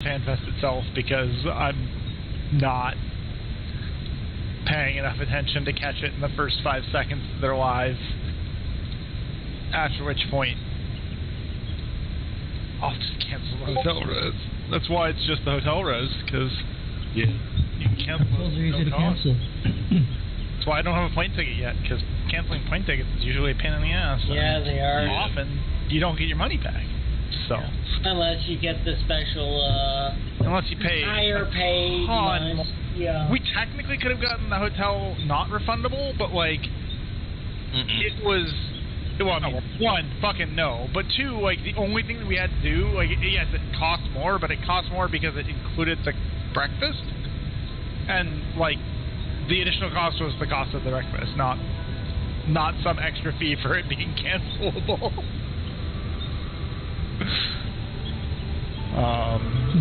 FanFest itself because I'm not paying enough attention to catch it in the first 5 seconds that they're live. After which point, I'll just cancel the hotel rows. That's why it's just the hotel rows, because you can cancel those are easy to cancel. That's why I don't have a plane ticket yet, because canceling plane tickets is usually a pain in the ass. Yeah, they are. Often, you don't get your money back. So unless you get the special, unless you pay higher pay months. Yeah. We technically could have gotten the hotel not refundable, but like it was. Well, I mean, one, fucking no. But two, like the only thing that we had to do, like yes, it cost more, but it cost more because it included the breakfast, and like the additional cost was the cost of the breakfast, not some extra fee for it being cancelable.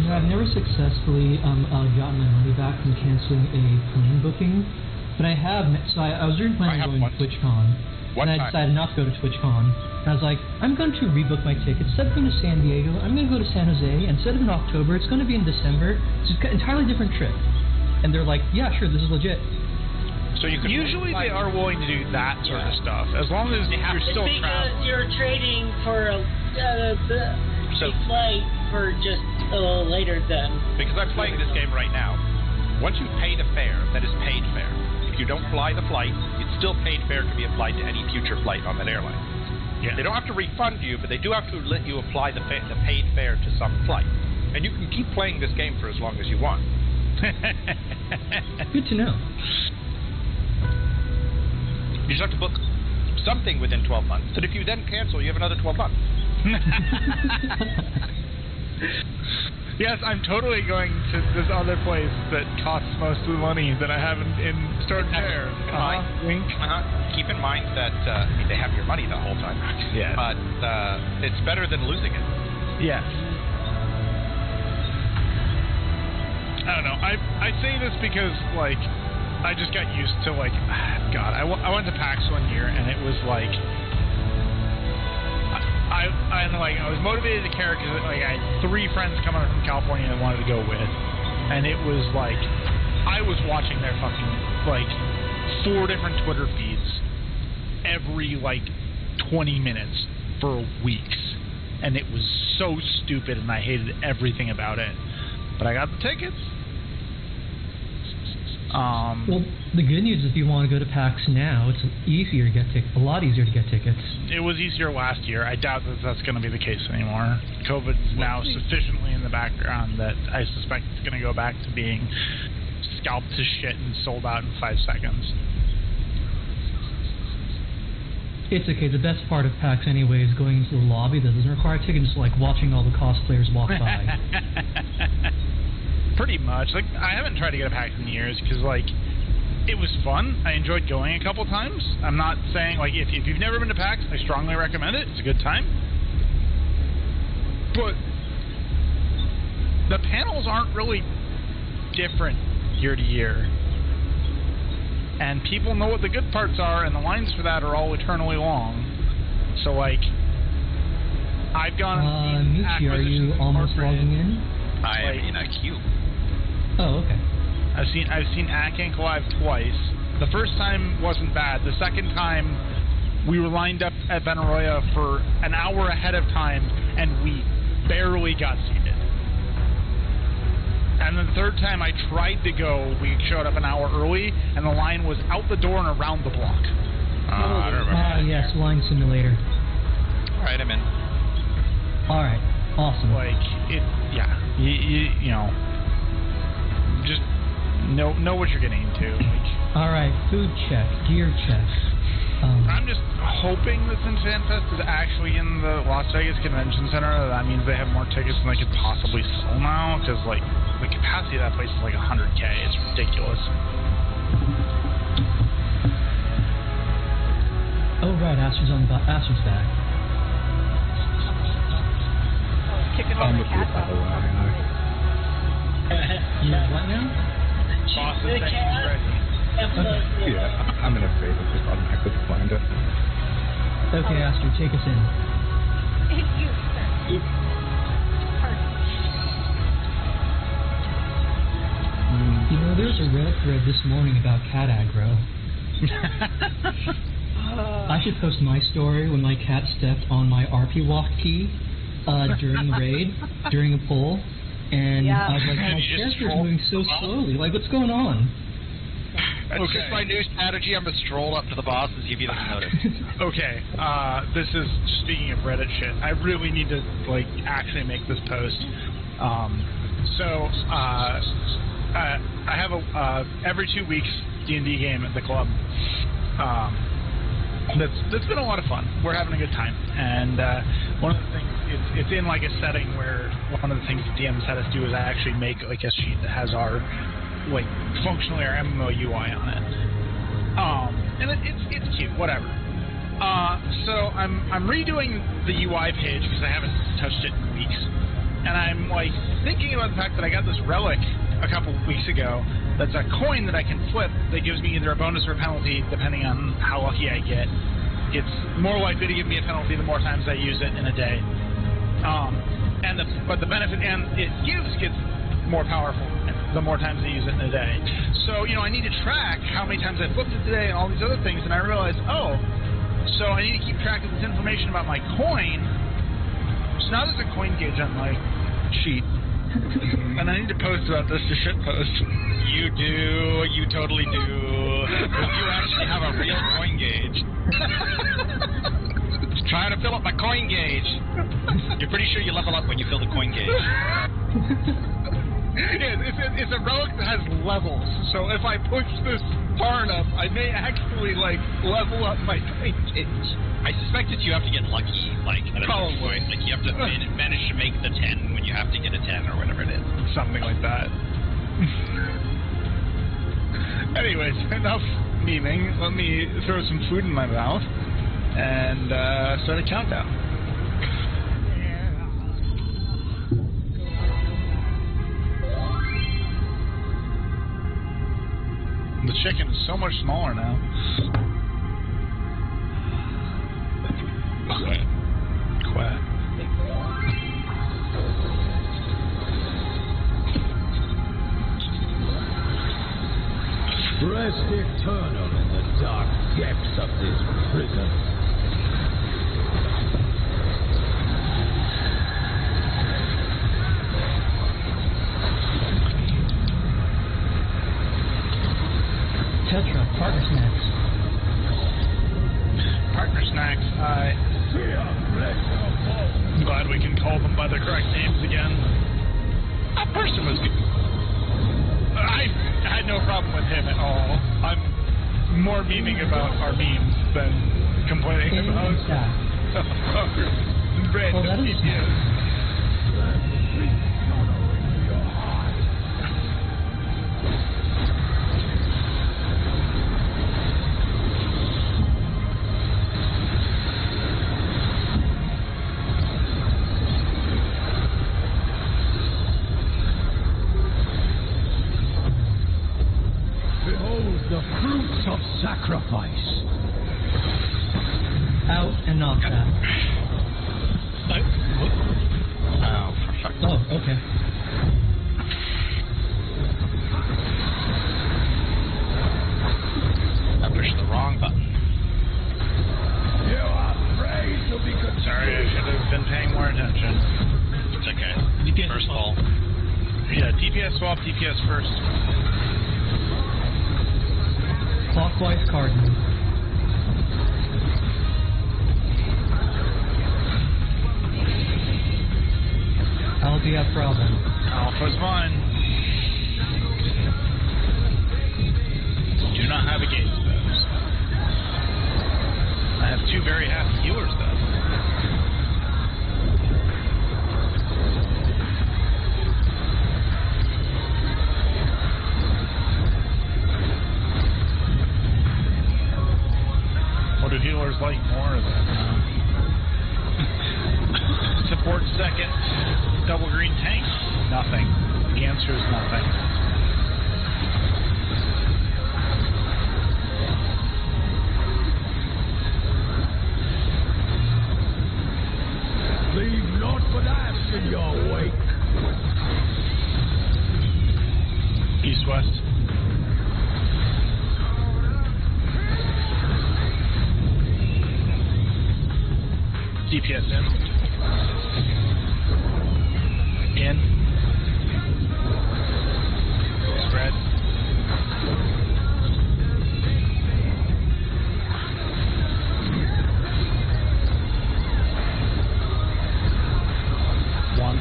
I've never successfully gotten my money back from canceling a plane booking, but I have. So I was originally planning on going to TwitchCon, and I decided not to go to TwitchCon. And I was like, I'm going to rebook my ticket. Instead of going to San Diego, I'm going to go to San Jose. And instead of in October, it's going to be in December. It's an entirely different trip. And they're like, yeah, sure, this is legit. So you can usually they are willing to do that sort of stuff, as long as you're still traveling. Because you're trading for a flight for just a little later than. Because I'm playing this game right now. Once you've paid a fare, that is paid fare. If you don't fly the flight, it's still paid fare to be applied to any future flight on that airline. Yeah. They don't have to refund you, but they do have to let you apply the paid fare to some flight. And you can keep playing this game for as long as you want. Good to know. You just have to book something within 12 months, and if you then cancel, you have another 12 months. Yes, I'm totally going to this other place that costs most of the money that I have in stored shares. Wink. Keep in mind that they have your money the whole time. Yeah. But it's better than losing it. Yes. I don't know. I say this because, like, I just got used to, like, God, I went to PAX one year, and it was like, I was motivated to care because like I had 3 friends coming from California that wanted to go with, and it was like I was watching their fucking like 4 different Twitter feeds every like 20 minutes for weeks, and it was so stupid, and I hated everything about it. But I got the tickets. Well, the good news is if you want to go to PAX now, it's easier to get a lot easier to get tickets. It was easier last year. I doubt that that's going to be the case anymore. COVID's now sufficiently in the background that I suspect it's going to go back to being scalped to shit and sold out in 5 seconds. It's okay. The best part of PAX anyway is going into the lobby that doesn't require tickets, just like watching all the cosplayers walk by. Pretty much. Like, I haven't tried to get a PAX in years because, like, it was fun. I enjoyed going a couple times. I'm not saying, like, if you've never been to PAX, I strongly recommend it. It's a good time. But the panels aren't really different year to year. And people know what the good parts are, and the lines for that are all eternally long. So, like, I've gone and seen Michi, are you almost logging in? I am in a queue. Oh, okay. I've seen Akank live twice. The first time wasn't bad. The second time, we were lined up at Benaroya for an hour ahead of time, and we barely got seated. And the third time I tried to go, we showed up an hour early, and the line was out the door and around the block. I don't remember. Yes, Line Simulator. All right, I'm in. All right, awesome. Like, you know, just know what you're getting into. Like, all right, food check, gear check. I'm just hoping that since FanFest is actually in the Las Vegas Convention Center, that means they have more tickets than they could possibly sell now, because, like, the capacity of that place is like 100K. It's ridiculous. Oh, right, Aster's back. Kicking all the cats out. You what now? Boston, thank you, ready. Yeah, I'm in a phase of just automatically find it. Okay, Aster, take us in. there was a Reddit thread this morning about cat aggro. I should post my story when my cat stepped on my RP walk key during the raid, during a poll, and I was like, my character's moving so slowly. Like, what's going on? That's just my new strategy. I'm going to stroll up to the boss and see if he doesn't notice. Okay, this is, speaking of Reddit shit, I really need to, like, actually make this post. I have a every 2 weeks D&D game at the club. That's been a lot of fun. We're having a good time, and one of the things it's in like a setting where one of the things the DMs had us do is actually make like a sheet that has our like functionally our MMO UI on it. And it's cute, whatever. So I'm redoing the UI page because I haven't touched it in weeks, and I'm like thinking about the fact that I got this relic a couple weeks ago. That's a coin that I can flip that gives me either a bonus or a penalty depending on how lucky I get. It's more likely to give me a penalty the more times I use it in a day. But the benefit and it gets more powerful the more times I use it in a day. So, I need to track how many times I flipped it today and all these other things, and I realized, so I need to keep track of this information about my coin. So now there's a coin gauge on my sheet. And I need to post about this to shitpost. You do. You totally do. You actually have a real coin gauge. Just trying to fill up my coin gauge. You're pretty sure you level up when you fill the coin gauge. Yeah, it's a relic that has levels. So if I push this far enough, I may actually level up my coin gauge. I suspect that you have to get lucky, at a certain point. Like you have to manage to make the 10 when you have to get a 10 or whatever it is. Something like that. Anyways, enough memeing. Let me throw some food in my mouth and start a countdown. The chicken is so much smaller now. Quack. Rest eternal in the dark depths of this prison. Tetra, partner snacks. Partner snacks, I'm glad we can call them by their correct names again. That person was good. I had no problem with him at all. I'm more memeing about our memes than complaining about random memes. The fruits of sacrifice. Out and not that. Oh, for fuck's sake. Oh, okay. I pushed the wrong button. You are afraid to be concerned. Sorry, I should have been paying more attention. It's okay. DPS first ball. Yeah, DPS swap, DPS first. Clockwise cardinal. I'll be up problem. Alpha's mine. Do not have against those. I have two very happy healers though. What do healers like more than support second, double green tank? Nothing. The answer is nothing. Leave not but ask in your wake. East-west. DPS in. Spread. One.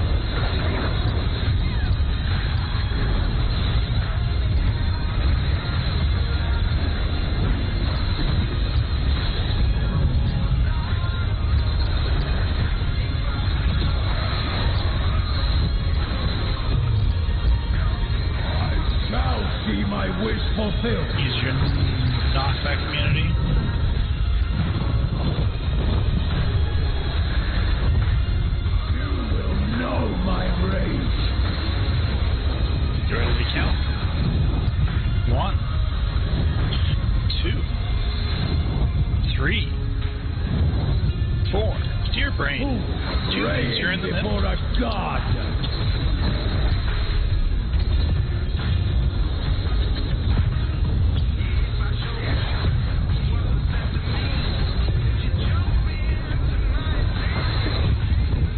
Fulfilled. Use your knockback immunity. You will know my rage. You ready to count? 1, 2, 3, 4. Dear brain. 2 things. You're in the middle. Before a god.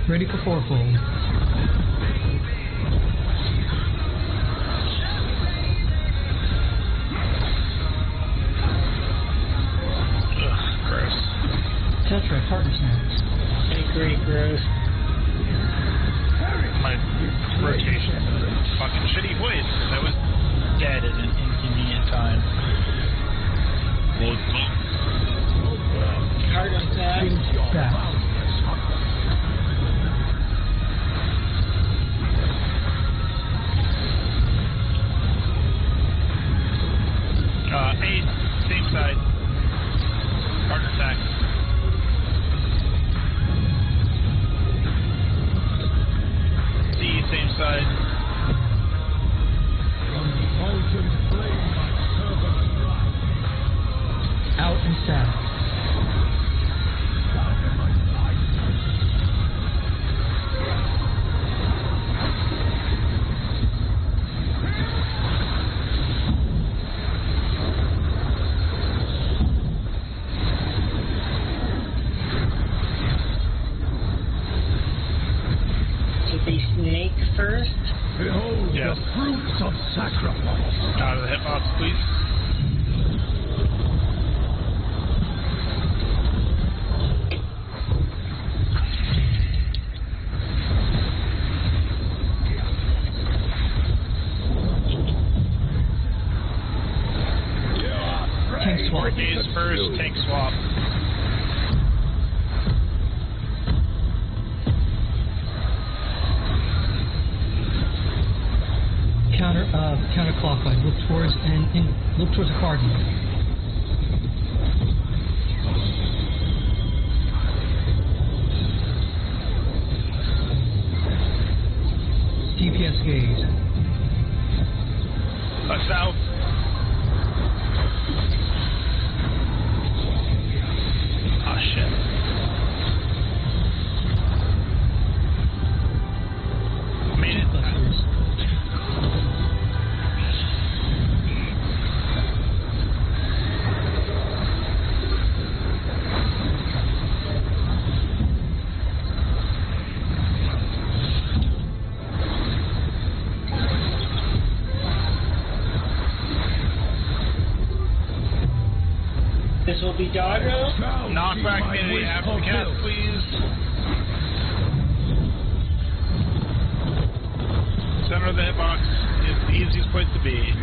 Ready for fourfold. Ugh, gross. Tetra, partner snaps. I agree, gross. My rotation is a fucking shitty voice. I was dead at an inconvenient time. Partner snaps. Back. 8, same side. Partner attack. D, same side. Out and south. Snake first. Behold Yes. the fruits of sacrifice. Out of the hitbox, please. Tank swap. Days first, tank swap. Counterclockwise. Look towards look towards a cardinal. DPS gaze. South. Ah, shit. Made it. This will be doggo. Knockback immunity after the cast, please. Center of the hitbox is the easiest place to be.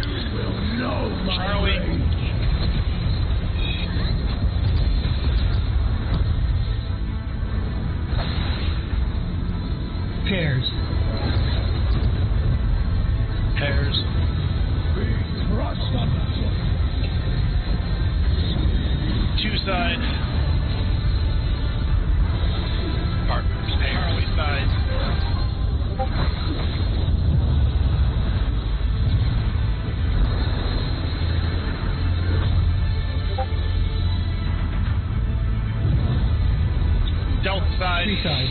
Charlie. Pairs. Pairs. Two side. Partners. Pairs. Side. Delta side. Three side.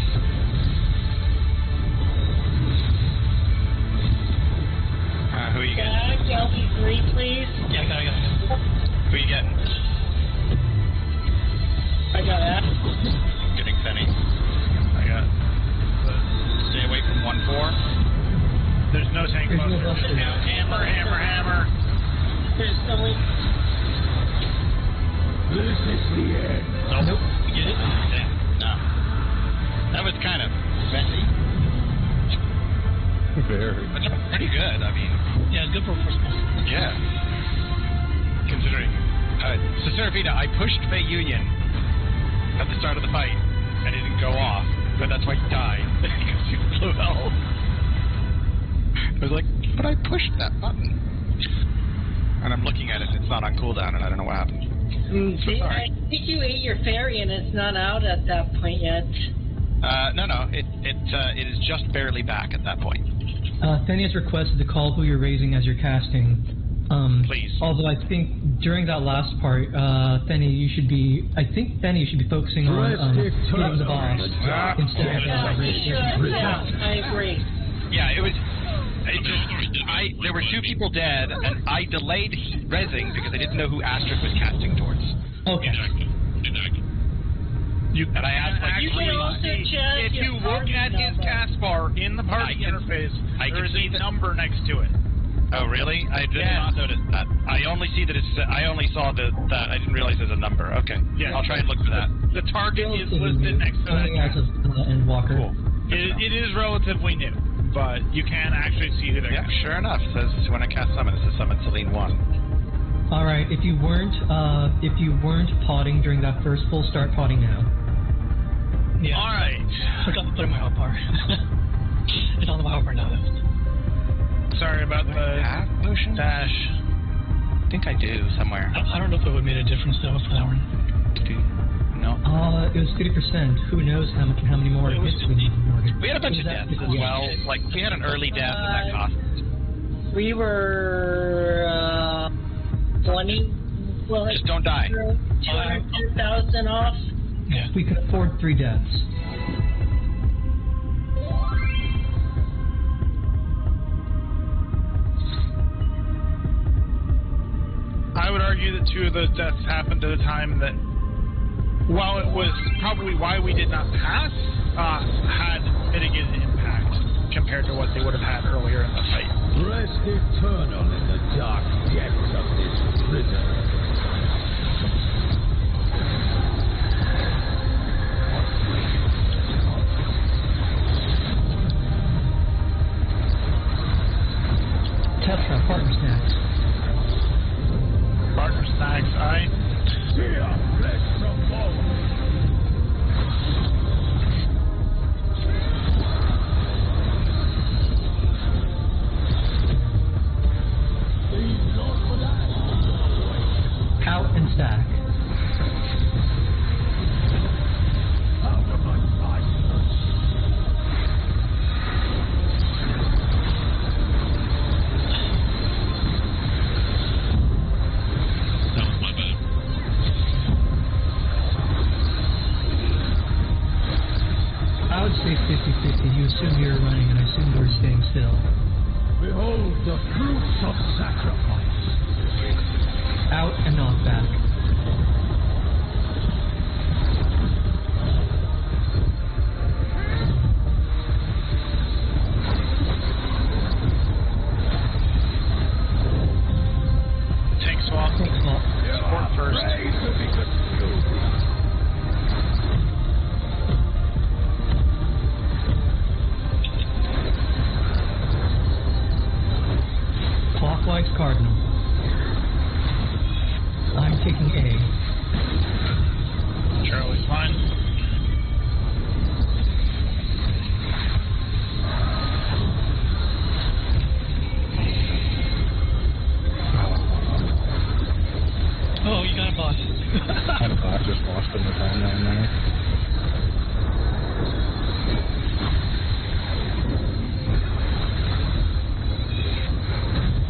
There's no tank There's no buster. buster. Hammer. There's no way. This is the end. Nope. Get it? Damn. No. That was kind of messy. Very. But pretty good. I mean, Yeah, good for first person. yeah. Considering, so Serafina, I pushed Fey Union at the start of the fight, and it didn't go off, but that's why you died, because you blew out. I was like, but I pushed that button. And I'm looking at it, and it's not on cooldown, and I don't know what happened. I think you ate your fairy and it's not out at that point yet. No, it is just barely back at that point. Fenny has requested to call who you're raising as you're casting. Please. Although I think during that last part, Fenny, you should be focusing on hitting the boss instead of I agree. Yeah, there were 2 people dead, and I delayed rezzing because I didn't know who Astrid was casting towards. Okay. And I asked, like, You can also check If you look at his cast bar in the party interface, there is a number next to it. Oh, really? I did not notice that. I only see that I only saw that. I didn't realize there's a number. Okay. Yeah. I'll try and look for that. The target is listed next to that. And Walker. Cool. It is relatively new, but you can actually see who they're Yeah, sure enough. It says when I cast summon, it says summon Celine 1. All right. If you weren't potting during that first full, start potting now. Yeah. All right. Forgot to put in my hotbar. It's on the hotbar now, though. Sorry about the potion dash. I think I do somewhere. I don't know if it would have made a difference, though, for that one. No. It was 50%. Who knows how many more hits we need? We had a bunch of deaths as well. Like, we had an early death, and that cost. We were 20. Well, just don't die. 200,000 off. Yeah. We could afford 3 deaths. I would argue that 2 of those deaths happened at a time that, while it was probably why we did not pass, had mitigated impact compared to what they would have had earlier in the fight. Rest eternal in the dark depths of this prison. Tetra, partner snacks. Partner snacks, aye. Fear, flesh from bone. Out and stack. Out of my sight. That was my bad. I would say 50-50. You assumed you were running, and I assumed you were staying still. Behold the fruits of sacrifice. Out and knock back. Tank swap. Tank swap. Support first. Praise to be consumed. Clockwise cardinal. I'm taking A. Charlie's fine. Oh, you got a boss. I just lost in the timeline there.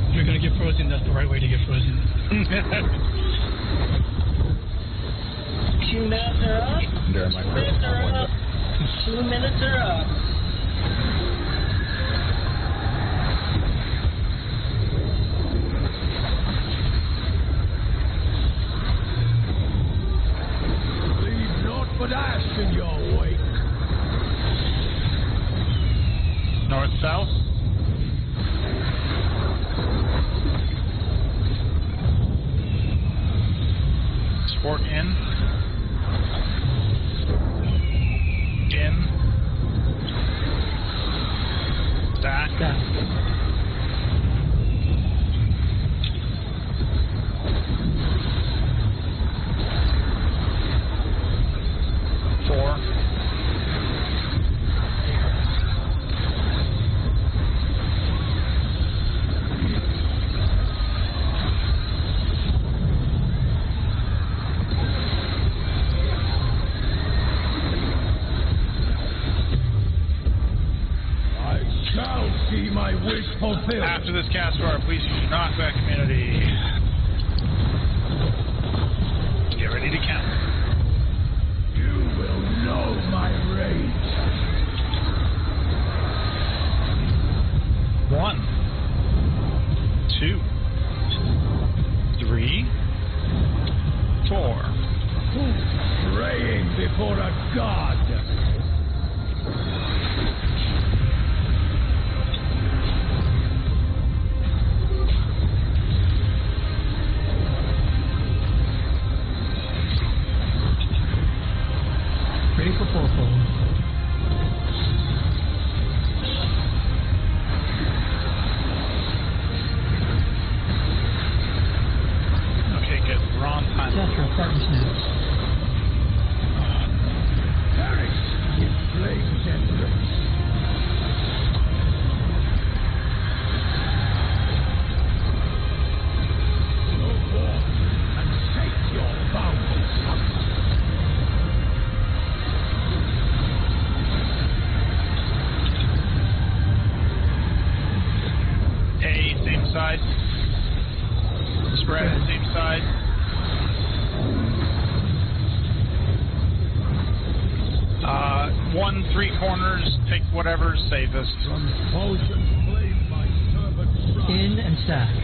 If you're gonna get frozen, that's the right way to get frozen. 2 minutes are up. There, my 2 first minutes are window. up. 2 minutes are up. Leave naught but ash in your wake. North, south. fulfilled. After this cast for our please use knockback community. Get ready to count. You will know my rage. 1, 2, 3, 4. Praying before a god. Ready for fourfold. Okay, good. We're on time. Tetra, Spartan Snaps. Perish in flames and rage. Go forth and take your boundless hunger. A, same side. Spread, same side. One, 3 corners, take whatever's safest. Compulsion flame my servant strike. In and stack.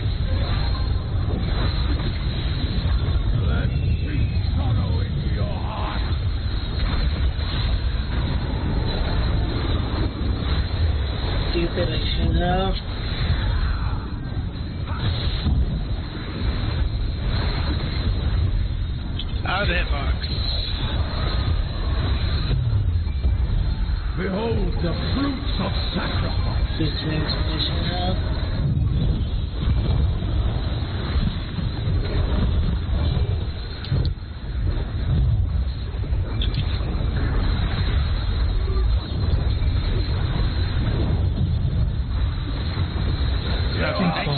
Let deep sorrow into your heart. Stupid, I should have. Out of the hitbox. Behold the fruits of sacrifice. This makes me should have.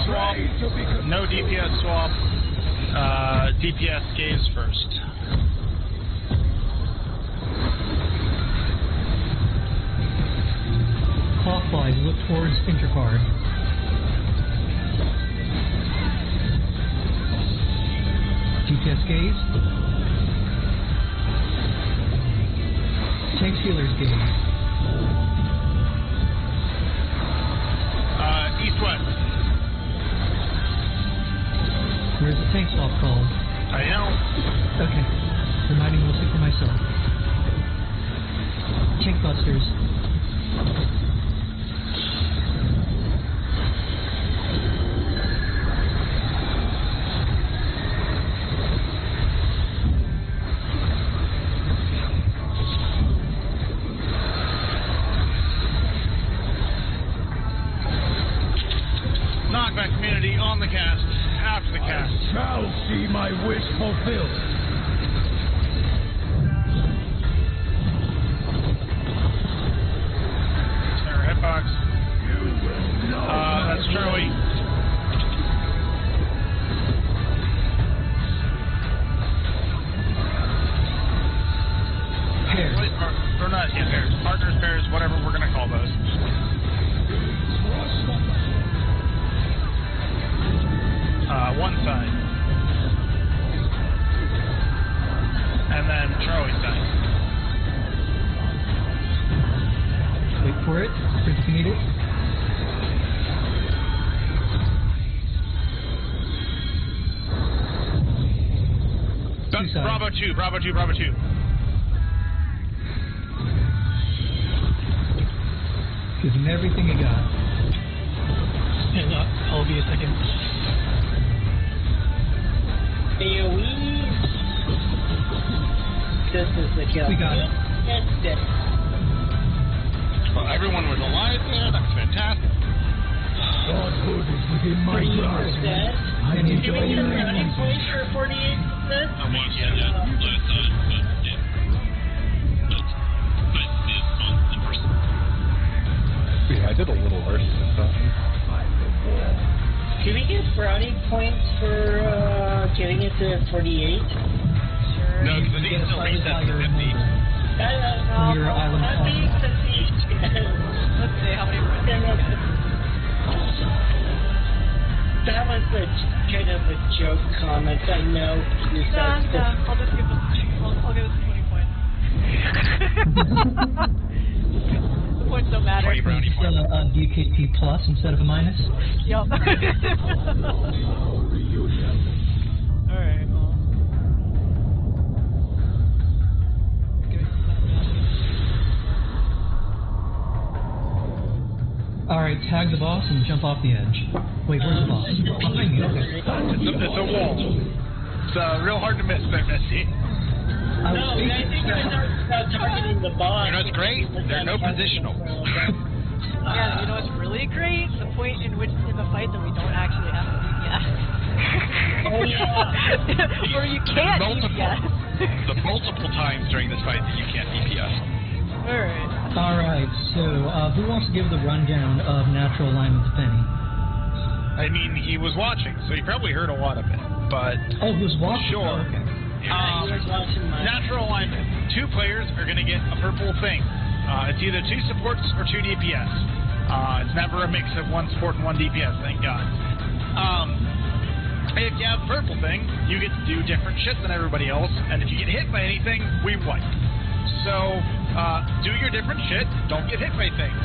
Swap. No DPS swap. DPS gaze first. Clockwise, look towards intercard. DPS gaze. Tank healer's gaze. East-west. Where's the tank swap called? I know. Okay. Reminding mostly for myself. Tank busters. Knockback community on the cast. After the cast. I shall see my wish fulfilled. Center hitbox. You will know. That's Charlie. Pairs. Or not, yeah, pairs. Partners, pairs, whatever we're going to call those. One side. And then Charlie's side. Wait for it. If you need it. Bravo 2, Bravo 2, Bravo 2. Give him everything you got. And I'll be a second. AoE. This is the kill. We got it. That's it. Well, everyone was alive there. That was fantastic. Godhood is within my grasp. 48%. I Did you enjoy make your your running point for 48%? Yeah, I did a little worse this time. Do we get brownie points for getting it to 48? No, because the thing still resets to 50. Your island I'm being farm. conceited. Let's see how many. a kind of a joke comment. I know you guys. No, I'll just give I'll give this 20 points. The points don't matter. 20 brownie points. DKT plus instead of a minus? Yep. Alright, well. Alright, tag the boss and jump off the edge. Wait, where's the boss? Behind you, okay. It's a wall. It's real hard to miss there, Missy. No, I think you're not targeting the boss. You know, it's great. They're no positional. Yeah, you know what's really great? The point in the fight that we don't actually have a DPS. Oh, yeah. Where you can't DPS. The multiple times during this fight that you can't DPS. Alright, so who wants to give the rundown of natural alignment to Penny? I mean, he was watching, so he probably heard a lot of it, but... Oh, he was watching? Sure. Oh, okay. Natural alignment. 2 players are going to get a purple thing. It's either 2 supports or 2 DPS. It's never a mix of 1 support and 1 DPS, thank God. If you have a purple thing, you get to do different shit than everybody else, and if you get hit by anything, we wipe. So, do your different shit, don't get hit by things.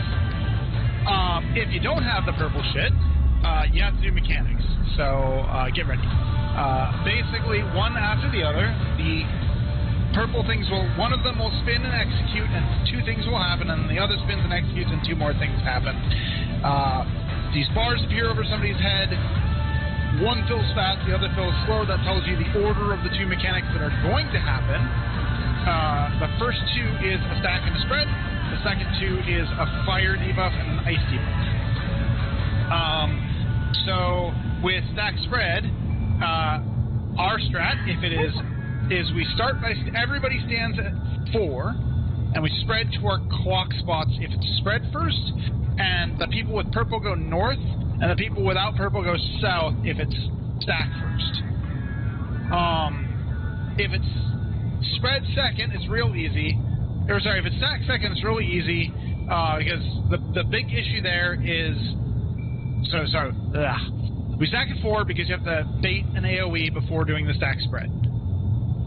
If you don't have the purple shit, you have to do mechanics. So, get ready. Basically, one after the other, the purple things one of them will spin and execute, and 2 things will happen, and the other spins and executes, and 2 more things happen. These bars appear over somebody's head. One fills fast, the other fills slow. That tells you the order of the 2 mechanics that are going to happen. The first 2 is a stack and a spread. The second 2 is a fire debuff and an ice debuff. So with stack spread, our strat, if it is we start by everybody stands at 4, and we spread to our clock spots if it's spread first, and the people with purple go north, and the people without purple go south if it's stack first. If it's spread second, it's real easy. Or sorry, if it's stack second, it's really easy because the big issue there is we stack at 4 because you have to bait an AoE before doing the stack spread.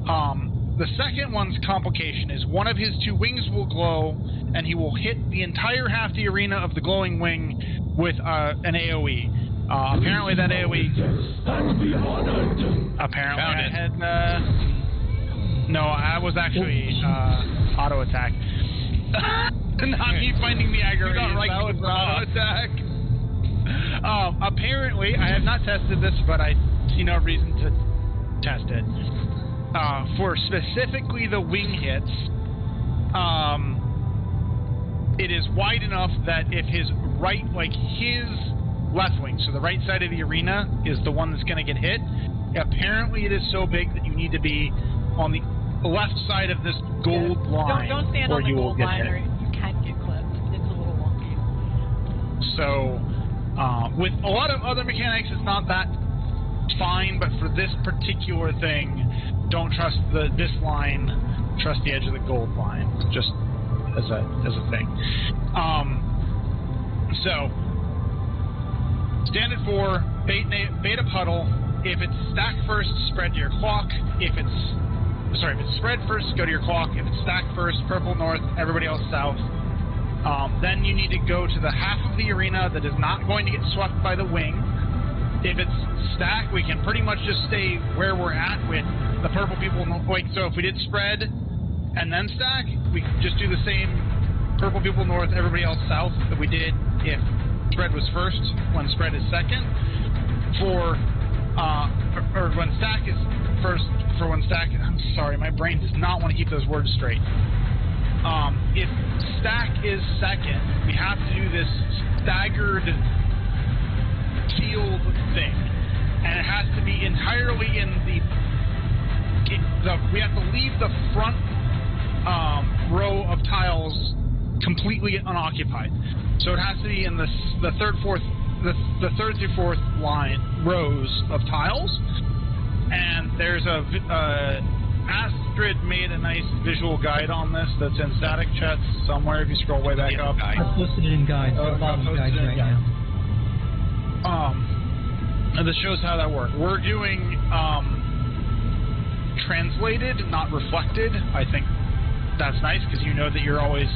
The second one's complication is one of his 2 wings will glow, and he will hit the entire half the arena of the glowing wing with an AoE. Apparently that AoE... Apparently I had... No, I was actually auto attack. Not me finding the aggro. That was auto attack. Apparently, I have not tested this, but I see no reason to test it. For specifically the wing hits, it is wide enough that if his left wing, so the right side of the arena, is the one that's going to get hit, apparently it is so big that you need to be on the left side of this gold line. Don't stand on the gold line or you can't get clipped. It's a little wonky. So, with a lot of other mechanics, it's not that fine, but for this particular thing, don't trust this line, trust the edge of the gold line, just as a thing. So, stand at 4, bait a puddle. If it's stack first, spread to your clock. If it's spread first, go to your clock. If it's stack first, purple north, everybody else south. Then you need to go to the half of the arena that is not going to get swept by the wing. If it's stack, we can pretty much just stay where we're at with the purple people. So if we did spread and then stack, we could just do the same purple people north, everybody else south that we did if spread was first, when spread is second. Or when stack is first, for when stack... I'm sorry, my brain does not want to keep those words straight. If stack is second, we have to do this staggered field thing. And it has to be entirely in we have to leave the front row of tiles completely unoccupied. So it has to be in the third through fourth line rows of tiles. And there's Astrid made a nice visual guide on this that's in static chats somewhere if you scroll way back up. I posted it in guides. Bottom guides right now. And this shows how that works. We're doing translated, not reflected. I think that's nice because you know that you're always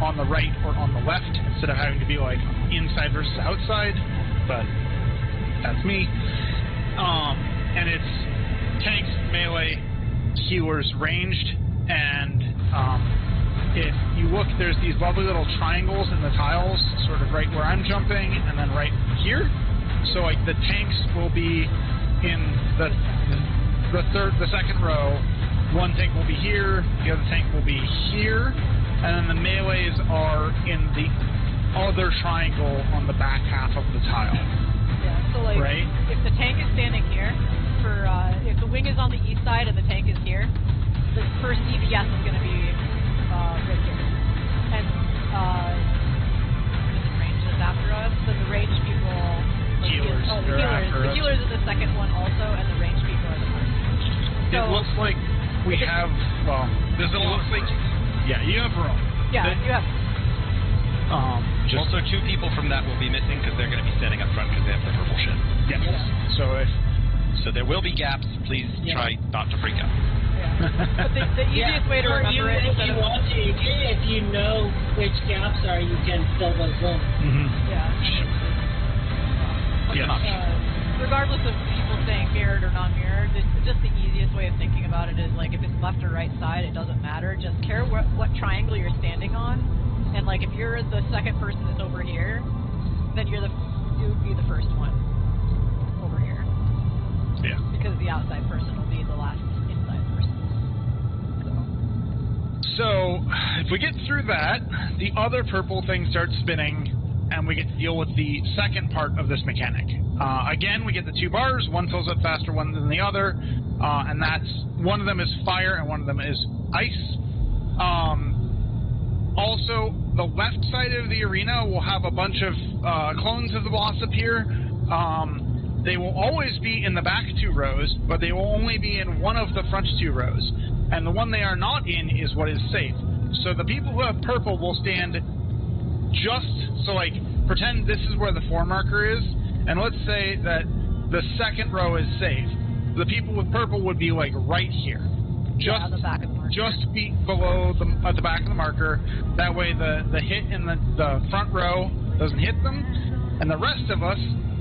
on the right or on the left instead of having to be like inside versus outside. But that's me. And it's tanks, melee, healers, ranged, and if you look, there's these lovely little triangles in the tiles, sort of right where I'm jumping, and then right here. So like the tanks will be in the second row. One tank will be here, the other tank will be here, and then the melees are in the other triangle on the back half of the tile. Yeah, so like, right? If the tank is standing here, if the wing is on the east side and the tank is here, the first DPS is going to be right here. And the range is after us, then the range people... Healers. The healers are the second one also, and the range people are the first. So, it looks like we have, well, there's a lot of room. Yeah, you have room. Yeah, you have. Also, 2 people from that will be missing because they're going to be standing up front because they have the purple shit. Yes. So there will be gaps. Please try not to freak out. Yeah. But the easiest way to remember it is if you know which gaps are, you can fill those in. Mm-hmm. Yeah. Yes. Regardless of people saying mirrored or non-mirrored, just the easiest way of thinking about it is like if it's left or right side, it doesn't matter. Just care what triangle you're standing on, and like if you're the second person that's over here, then you would be the first one over here. Yeah. Because the outside person will be the last inside person. So if we get through that, the other purple thing starts spinning. And we get to deal with the second part of this mechanic. Again, we get the 2 bars. One fills up faster one than the other. And that's, one of them is fire and one of them is ice. Also, the left side of the arena will have a bunch of clones of the boss appear. They will always be in the back 2 rows, but they will only be in one of the front 2 rows. And the one they are not in is what is safe. So the people who have purple will stand just, so like, pretend this is where the 4 marker is, and let's say that the second row is safe. The people with purple would be like right here. Just, the back of the marker. Just be below at the back of the marker. That way the hit in the front row doesn't hit them, and the rest of us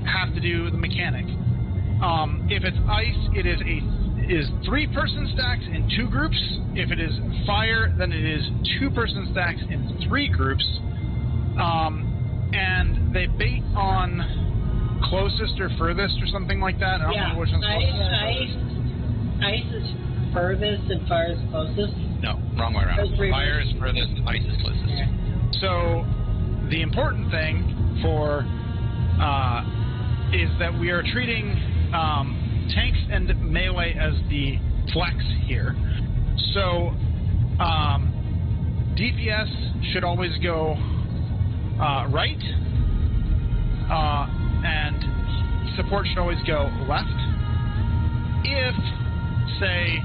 have to do the mechanic. If it's ice, it is 3-person stacks in 2 groups. If it is fire, then it is 2-person stacks in 3 groups. And they bait on closest or furthest or something like that. I don't know which one's closest. Ice is furthest and fire is closest. No, wrong way around. Fire is furthest, ice is closest. Yeah. So the important thing for is that we are treating tanks and melee as the flex here. So DPS should always go right, and support should always go left. If, say,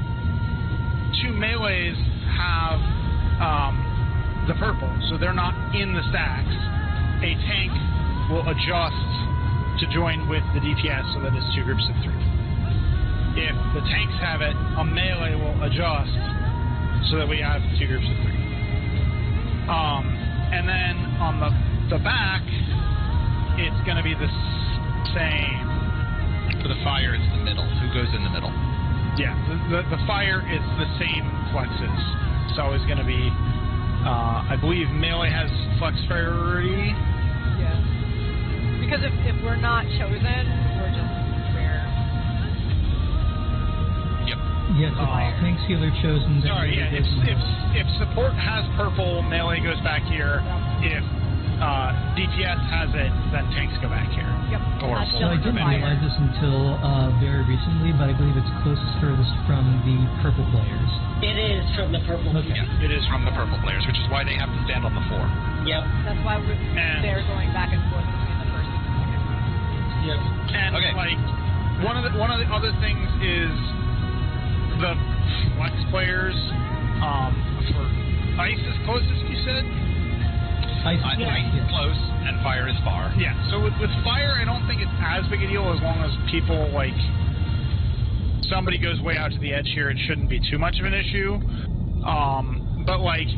2 melees have the purple, so they're not in the stacks, a tank will adjust to join with the DPS so that it's 2 groups of 3. If the tanks have it, a melee will adjust so that we have 2 groups of 3. And then on the back, it's going to be the same. For the fire, it's the middle. Who goes in the middle? Yeah, the fire is the same flexes. It's always going to be, I believe melee has flex priority. Yeah. Because if we're not chosen, we're just rare. Yep. Yes, tanks healer chosen. Sorry, yeah. If support has purple, melee goes back here. If DPS has it, then tanks go back here. Yep. So I didn't realize this until very recently, but I believe it's closest furthest from the purple players. It is from the purple players. Yeah, it is from the purple players, which is why they have to stand on the 4. Yep. That's why they're going back and forth between the first and the second. Yep. And like one of the other things is the flex players for ice is closest, you said? Ice is close, and fire is far. Yeah, so with fire, I don't think it's as big a deal as long as people, like, somebody goes way out to the edge here, it shouldn't be too much of an issue. But, like,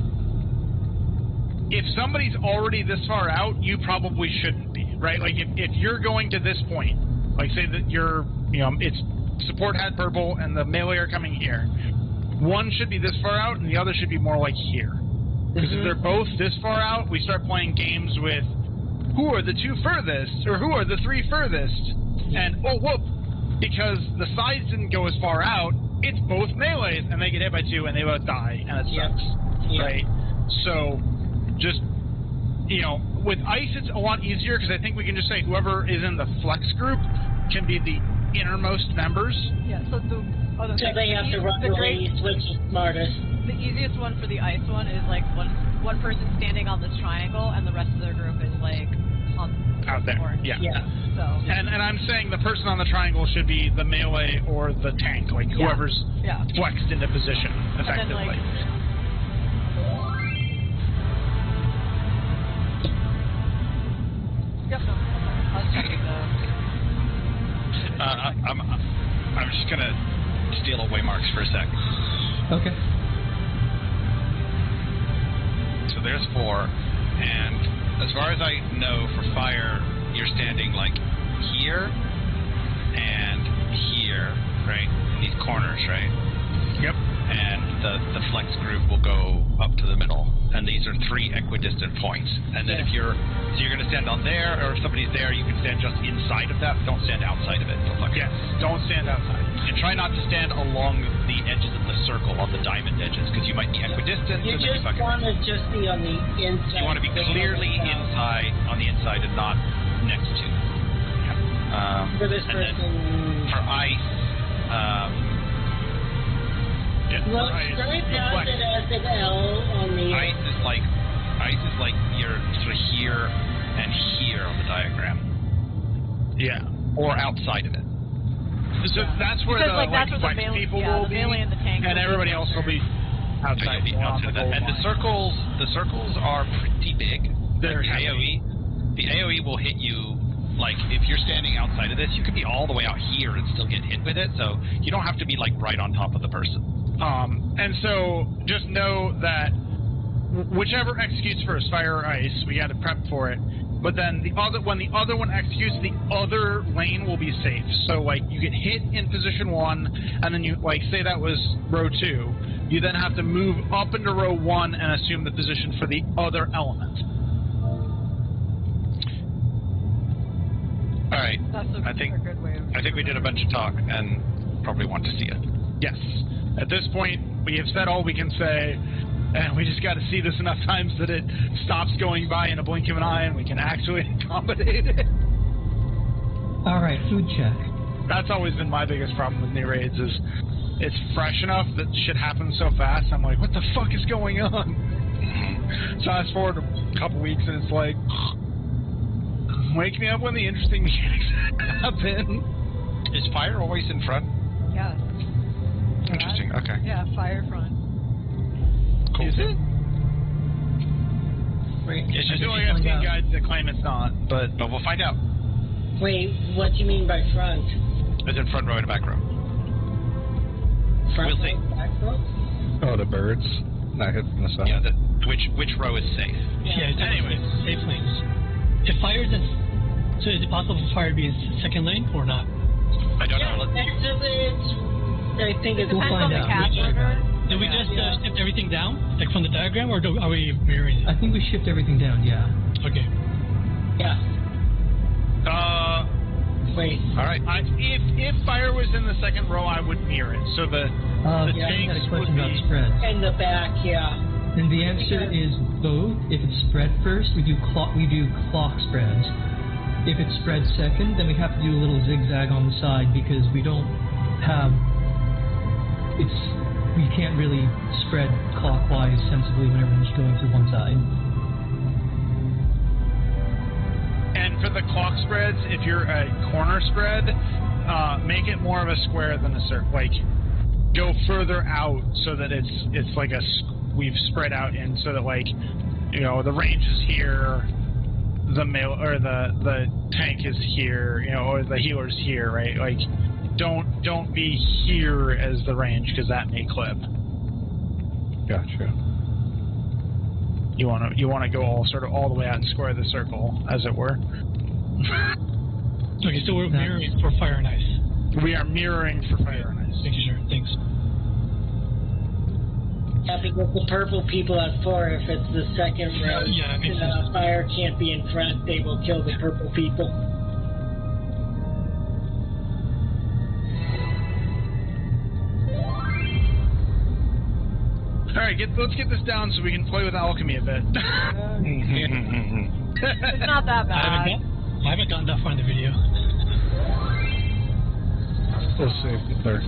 if somebody's already this far out, you probably shouldn't be, right? Like, if you're going to this point, like, say that you're, it's support had purple and the melee are coming here, one should be this far out and the other should be more like here. Because if they're both this far out, we start playing games with who are the two furthest, or who are the three furthest, and, oh, whoop, because the sides didn't go as far out, it's both melees, and they get hit by two, and they both die, and it sucks, right? So, just, with ice, it's a lot easier, because I think we can just say whoever is in the flex group can be the innermost members. Yeah, so they have to run away, which is smartest. The easiest one for the ice one is, like, one person standing on this triangle, and the rest of their group is, like, out there. Orange. Yeah. So. And I'm saying the person on the triangle should be the melee or the tank, like whoever's flexed into position effectively. Yep, no. I was checking I'm just gonna steal away marks for a sec. Okay. So there's 4, and as far as I know, for fire, you're standing like here and here, right? These corners, right? Yep. And the flex group will go up to the middle, and these are 3 equidistant points. And then if you're going to stand on there, or if somebody's there, you can stand just inside of that, but don't stand outside of it. Yes, don't stand outside. And try not to stand along the edges of the circle, on the diamond edges, because you might be equidistant. You just want to just be on the inside. You want to be clearly inside, on the inside, and not next to. For this person. For ice, well, Stripe has it as an L on the... Ice is like you're sort of here and here on the diagram. Yeah. Or outside of it. So that's where the flex people will be, and everybody else will be outside. And the circles are pretty big. They're AoE. The AoE will hit you. Like, if you're standing outside of this, you could be all the way out here and still get hit with it, so you don't have to be, like, right on top of the person. And so, just know that whichever executes first, fire or ice, we got to prep for it, but then when the other one executes, the other lane will be safe. So, like, you get hit in position 1, and then you, like, say that was row 2, you then have to move up into row 1 and assume the position for the other element. All right. I think we did a bunch of talk and probably want to see it. Yes. At this point, we have said all we can say, and we just got to see this enough times that it stops going by in a blink of an eye, and we can actually accommodate it. All right, food check. That's always been my biggest problem with new raids. Is it's fresh enough that shit happens so fast. I'm like, what the fuck is going on? So fast forward a couple weeks, and it's like, wake me up when the interesting mechanics happen. Is fire always in front? Yeah. Interesting, okay. Yeah, fire front. Cool. Is it? Wait, it's just only I've seen guides that claim it's not, but we'll find out. Wait, what do you mean by front? It's in front row and back row. Front we'll see. row, back row? Oh, the birds. Not hitting the sun. Yeah, which row is safe? Yeah, anyways, safe lanes. If fire is in... So is it possible for fire to be in second lane or not? I don't know. I think it depends on the cast order. Did we just shift everything down, like from the diagram, or are we mirroring it? I think we shift everything down, yeah. Okay. Yeah. Wait. All right. If fire was in the second row, I would mirror it. So the tanks had a question about spread. In the back, yeah. And the answer is both. If it's spread first, we do clock spreads. If it's spread second, then we have to do a little zigzag on the side because we don't have. We can't really spread clockwise sensibly when everyone's going to one side. And for the clock spreads, if you're a corner spread, make it more of a square than a circle. Like, go further out so that it's like we've spread out in so that, like, you know, the range is here, the tank is here, you know, or the healer's here, right? Like, don't be here as the range because that may clip. Gotcha. You wanna go all the way out and square the circle, as it were. Okay, so we're mirroring for fire and ice. We are mirroring for fire and ice. Thank you, sure. Thanks. Yeah, because the purple people have 4. If it's the second row, Yeah, it makes sense. fire can't be in front. They will kill the purple people. All right, let's get this down so we can play with alchemy a bit. It's not that bad. I haven't gotten that far in the video. We'll save the third.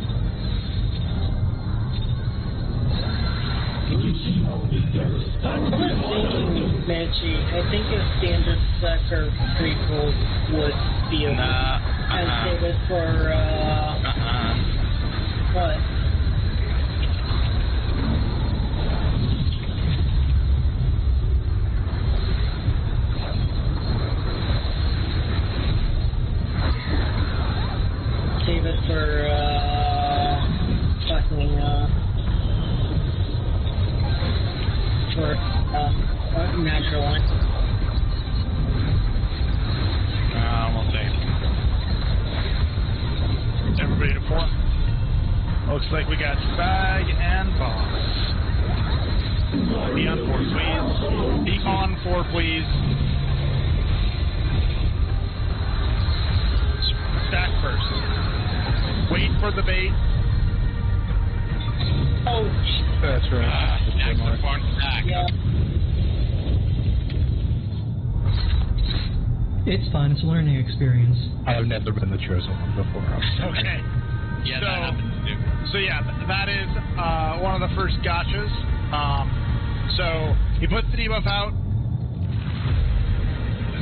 Manchi, I think a standard sucker prequel would be a and save it for what? Save it for natural one. We'll see. Everybody to 4. Looks like we got Spag and Boss. Be on 4, please. Be on 4, please. Stack first. Wait for the bait. Oh, That's right. yeah. It's fine. It's a learning experience. I've never been the chosen one before. Okay. Yeah, that happens too. So yeah, that is one of the first gotchas. So he puts the debuff out.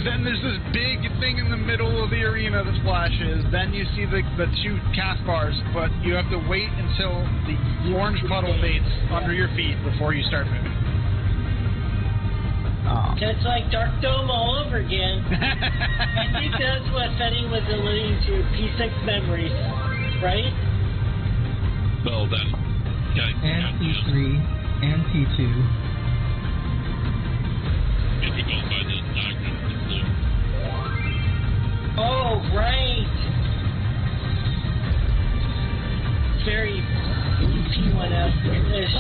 Then there's this big thing in the middle of the arena that flashes. Then you see the 2 cast bars, but you have to wait until the orange puddle fades under your feet before you start moving. It's like Dark Dome all over again. I think that's what Fetty was alluding to, P6 memories, right? Well, then. And P3 and P2. If you go by the diagram, it's blue. Oh, right. Very P1S-ish.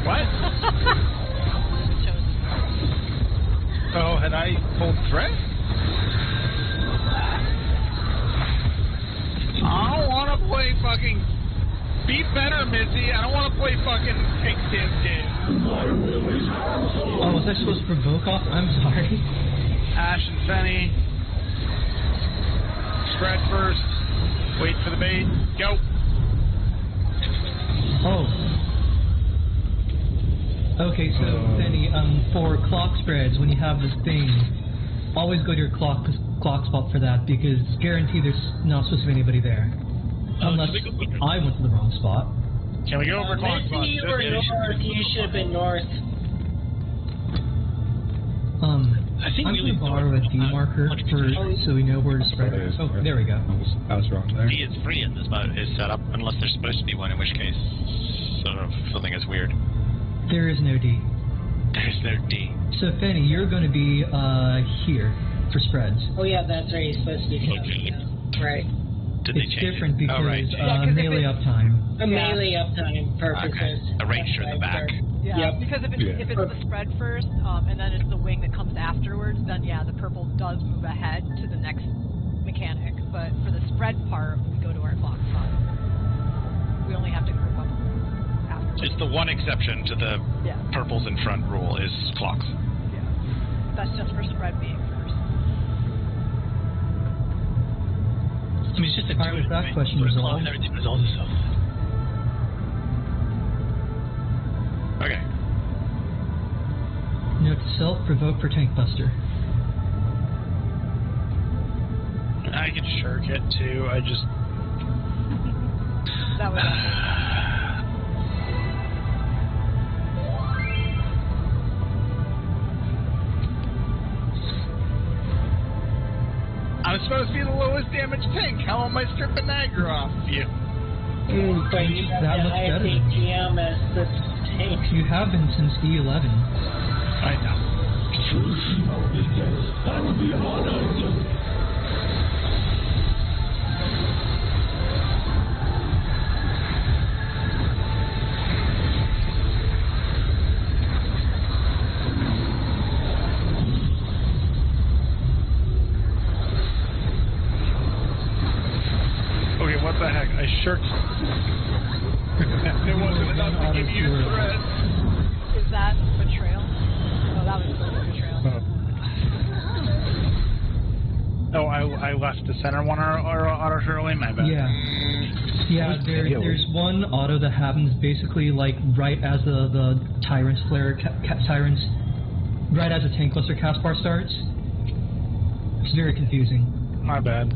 What? Oh, had I pulled threat? I don't want to play fucking... Be better, Missy. I don't want to play fucking Pink Dance game. Oh, was I supposed to provoke off? I'm sorry. Ash and Fenny. Spread first. Wait for the bait. Go. Oh. Okay, so Fenny, for clock spreads, when you have this thing, always go to your clock spot for that, because guaranteed there's not supposed to be anybody there. Unless I went to the wrong spot. Can we go over clock spot? Maybe you were north. You should have been north. I think I'm going to borrow a D marker so we know where to spread. Oh, there we go. I was wrong there. D is free in this mode is set up, unless there's supposed to be one, in which case, sort of something is weird. There is no D. There's no D. So, Fenny, you're going to be here for spreads. Oh, yeah, that's where you're supposed to be. Right. Did they It's change different it? because if melee uptime. Melee uptime purposes. Okay. A ranger in the back. Yeah, Yep. because if it's the spread first, and then it's the wing that comes afterwards, then yeah, the purple does move ahead to the next mechanic. But for the spread part, we go to our clock spot. We only have to group up afterwards. It's the one exception to the purples in front rule is clocks. Yeah. That's just for spread being first. I mean, it's just intuitive. That question resolved. Everything resolves itself. Okay. Note to self, provoke for tank buster. I can shirk it too. I just. That was. I'm supposed to be the lowest damage tank. How am I stripping aggro off of you? But you have That the looks highest better. ATM as the tank. You have been since E11. I know. Okay, what the heck? I shirked. It wasn't enough to give you threat. Is that betrayal? Oh, that was betrayal. Oh, I left the center one auto early, my bad. Yeah. Yeah, there's one auto that happens basically like right as the Tyrant's flare, Tyrant's, right as the tank cluster cast bar starts. It's very confusing. My bad.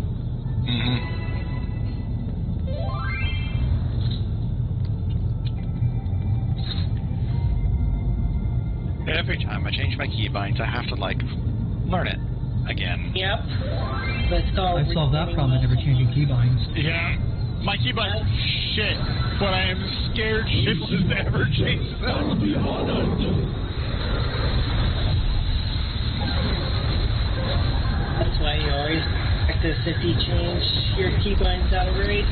Every time I change my keybinds, I have to, like, learn it again. Yep. That's called I solved that problem by never changing keybinds. Yeah. My keybinds shit, but I am scared shitless to ever change them. That's why you always practice if you change your keybinds out of rate.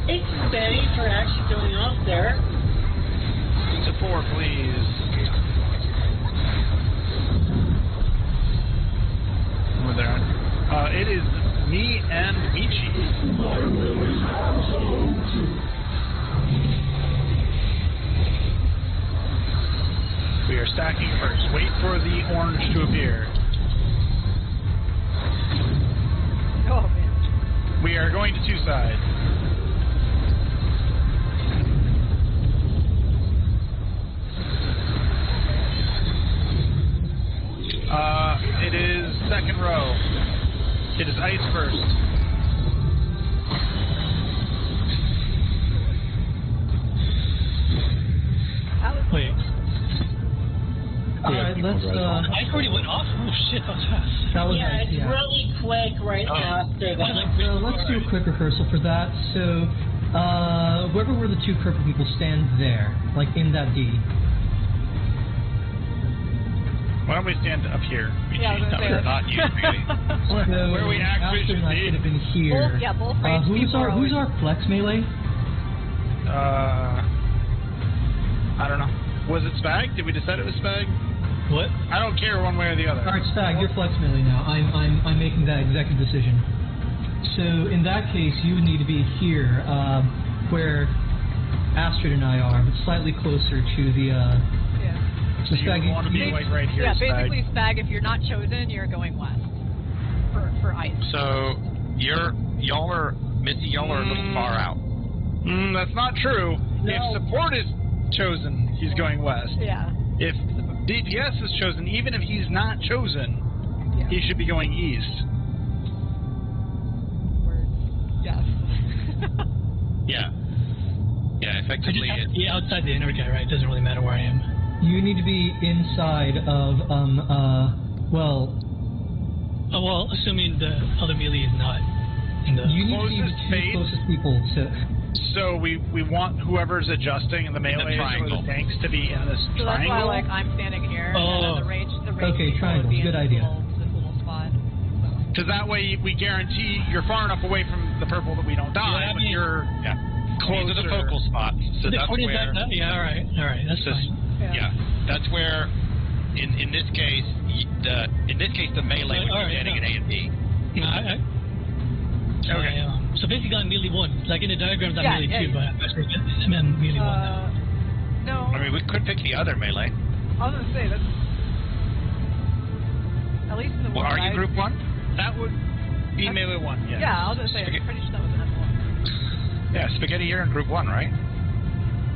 Thanks, Betty, for actually going off there. To 4, please. Over there. It is me and Michi. We are stacking first. Wait for the orange to appear. Oh man. We are going to 2 sides. It is second row. It is ice first. Wait. Alright, let's, I already went off? Oh shit, that was fast. that was Yeah, it's yeah. really quick right after that. So let's do a quick rehearsal for that. So, whoever were the 2 purple people, stand there, like in that D. Why don't we stand up here? Yeah, I was gonna say that. Not you, really. So, Where we actually Astrid and I should should have been here. Both, yeah, both range who's people are who's always- our flex melee? I don't know. Was it Spag? Did we decide it was Spag? What? I don't care one way or the other. Alright, Spag, you're flex melee now. I'm making that executive decision. So in that case, you would need to be here, where Astrid and I are, but slightly closer to the. Yeah. So you Spag, want to be like right here, Yeah, Spag. basically, Spag, if you're not chosen, you're going west for ice. So, y'all are a little far out. That's not true. No. If support is chosen, he's going west. Yeah. If DPS is chosen, even if he's not chosen, Yeah. he should be going east. Words. Yes. Yeah. Yeah, I just effectively, have to be outside the inner guy, right? It doesn't really matter where I am. You need to be inside of well. Oh, well, assuming the other melee is not in the... You need to be the Closest 2 phase? closest people to. So we want whoever's adjusting the melee or triangle. the tanks to be in this So that's triangle. why, like, I'm standing here, Oh. and then the range Okay, people triangle, would be in good this idea. This little spot. Because that way we guarantee you're far enough away from the purple that we don't die, Yeah, I but mean- you're these are the focal spots. So The that's coordinate where... yeah, alright, that's Just- fine. Yeah, that's where in this case, the melee would be getting an A and B. Okay. So basically, I'm melee 1. Like in the diagrams, I'm melee 2, but I'm melee 1 now. No. I mean, we could pick the other melee. I was gonna say that's at least in the one. Are you group 1? That would be melee 1. Yes. Yeah, I was gonna say I'm pretty sure that was an M1. Yeah, Spaghetti, you're in group 1, right?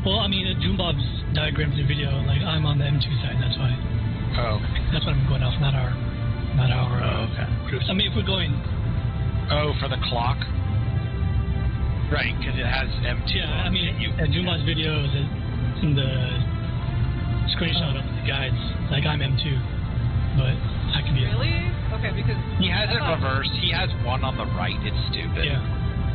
Well, I mean, June Bob's diagrams in video, like I'm on the M2 side. That's why. Oh. That's what I'm going off, not our okay. groups. I mean, if we're going. Oh, for the clock. Right, because it has M2. Yeah, I mean, June Bob's video is in the screenshot of the guides. Like I'm M2, but I can be. Really? Okay, because he has it reversed. He has 1 on the right. It's stupid. Yeah.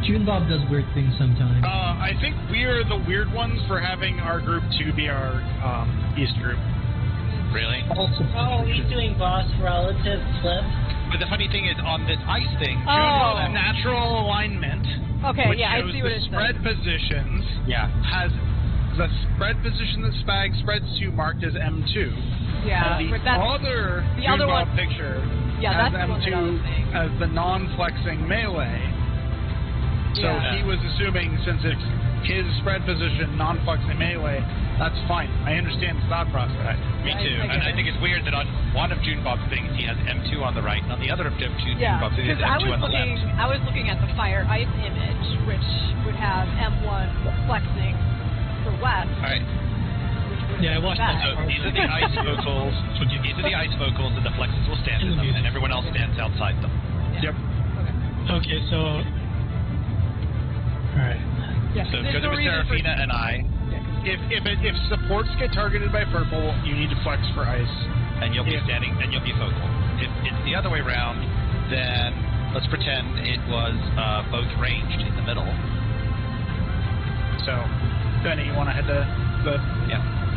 June Bob does weird things sometimes. I think we're the weird ones for having our group 2 be our East group. Really? Oh, he's doing boss relative flip. But the funny thing is, on this ice thing, June has natural alignment. Okay, which I shows see what the it spread says. positions. Yeah. Has the spread position that Spag spreads to marked as M2. Yeah. And the other June Bob one picture yeah, has that's M2 the one that I was saying. as the non-flexing melee. So he was assuming since it's his spread position, non-flexing melee, that's fine. I understand the thought process. Right. Me too. And I think it's weird that on one of June Bob's things he has M2 on the right, and on the other of June Bob's he has M2 on the left. I was looking at the Fire Ice image, which would have M1 flexing for West. All right. Yeah, I watched that. So these are the ice vocals. These are the ice vocals, and the flexes will stand in them, and everyone else stands outside them. Yep. Okay, so. Alright. Yeah, so because it was Serafina and I. If supports get targeted by purple, you need to flex for ice. And you'll be standing, and you'll be focal. If it's the other way around, then let's pretend it was both ranged in the middle. So, Benny, you want to head to the...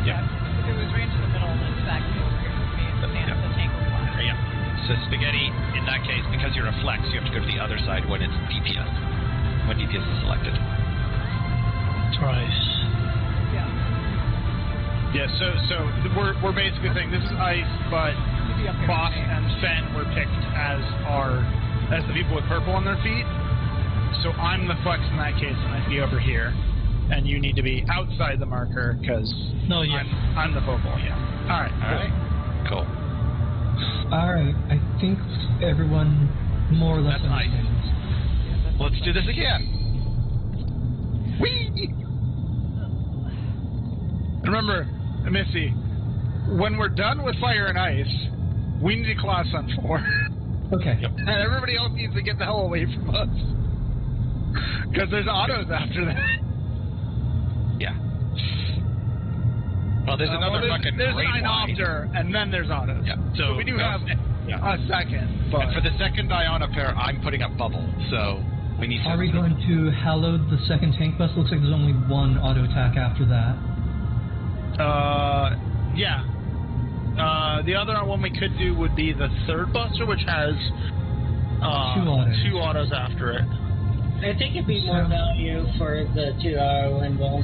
Yeah. If it was ranged in the middle, then it's back over here for me. The tank will fly. Yeah. So Spaghetti, in that case, because you're a flex, you have to go to the other side when it's DPS. When DPS is selected. Twice. Yeah, so we're basically saying this is ice, but Boss and Fen were picked as the people with purple on their feet. So I'm the flex in that case, and I'd be over here, and you need to be outside the marker because I'm the focal. Yeah. All right. Cool. All right. I think everyone more or less understands. Let's do this again. Whee! Remember, Missy, when we're done with fire and ice, we need to class on 4. Okay. Yep. And everybody else needs to get the hell away from us. Because there's autos after that. Yeah. Well, there's another fucking there's great an Opter, and then there's autos. Yeah. So we do have a second. But and for the second Iona pair, I'm putting up bubble, so we need to... Are we going to hallowed the second tank bus? Looks like there's only one auto attack after that. Yeah. The other one we could do would be the third buster, which has 2 autos after it. I think it'd be more value for the 2 auto Windmill.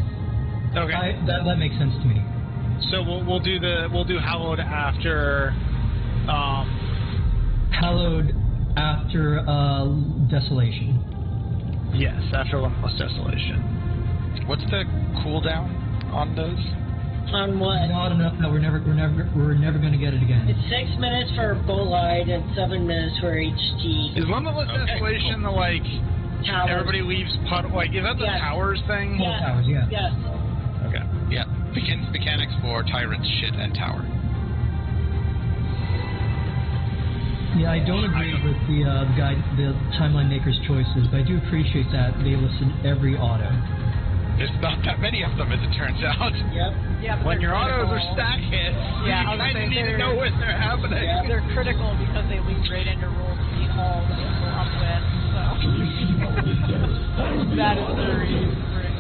Okay. That makes sense to me. So we'll do hallowed after. Hallowed after desolation. Yes, after 1 plus desolation. What's the cooldown on those? On what? Not enough that we're never going to get it again. It's 6 minutes for Bolide and 7 minutes for HT. Is limitless desolation the towers. Everybody leaves puddle? Is that the towers thing? Yes. Towers, yeah. Yes. Okay. Yeah. Mechanics for tyrants, shit, and tower. Yeah, I don't agree with the timeline maker's choices, but I do appreciate that they listen every auto. There's not that many of them, as it turns out. Yep. Yeah, but when your autos are stack hits, you kind of need to know when they're happening. Yeah, they're critical because they lead right into roll speed all the people upwind. So that is the reason for it.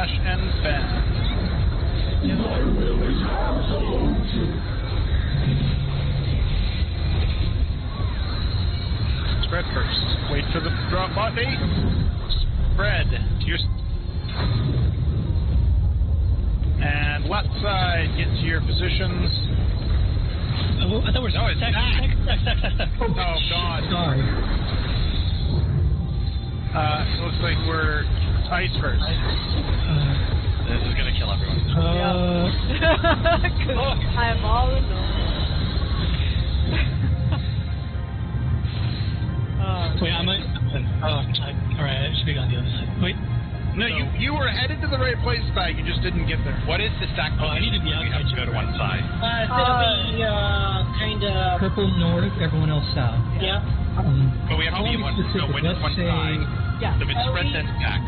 Ash and Ben. Spread first. Wait for the drop body. Spread to your... And left side, get to your positions. Oh, I thought we were stack. Oh, God. Sorry. Looks like we're ice first. This is gonna kill everyone. I am all alone. Wait, I might. Alright, I should be on the other side. Wait. No, So, you were headed to the right place, Spike. You just didn't get there. What is the stack? Oh, I need to be We have to go to one side. It's gonna be kind of. Purple north, everyone else south. Yeah. But we have to be one. No, when Let's one say, side. Yeah. If it's spread, then stack.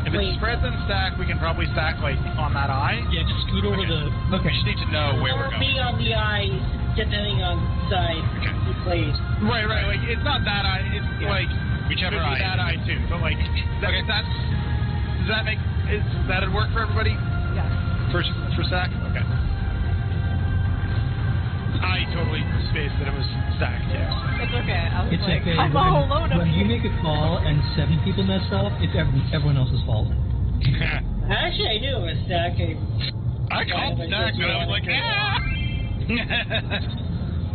If it's spreads and stack, we can probably stack like on that eye. yeah, just scoot over the. We just need to know where we're Or going. be on the eye, depending on side he plays. Right. Like it's not that eye. It's like Whichever could be eye. that eye too. But like, does that make? That'd work for everybody? Yes. For stack? Okay. I totally spaced that it was stacked. Yeah. It's okay. I was it's like, okay. I'm all alone up When you here. make a call and 7 people mess up, it's everyone else's fault. Actually, I knew it was stacking. I called stack, and I was like, ah!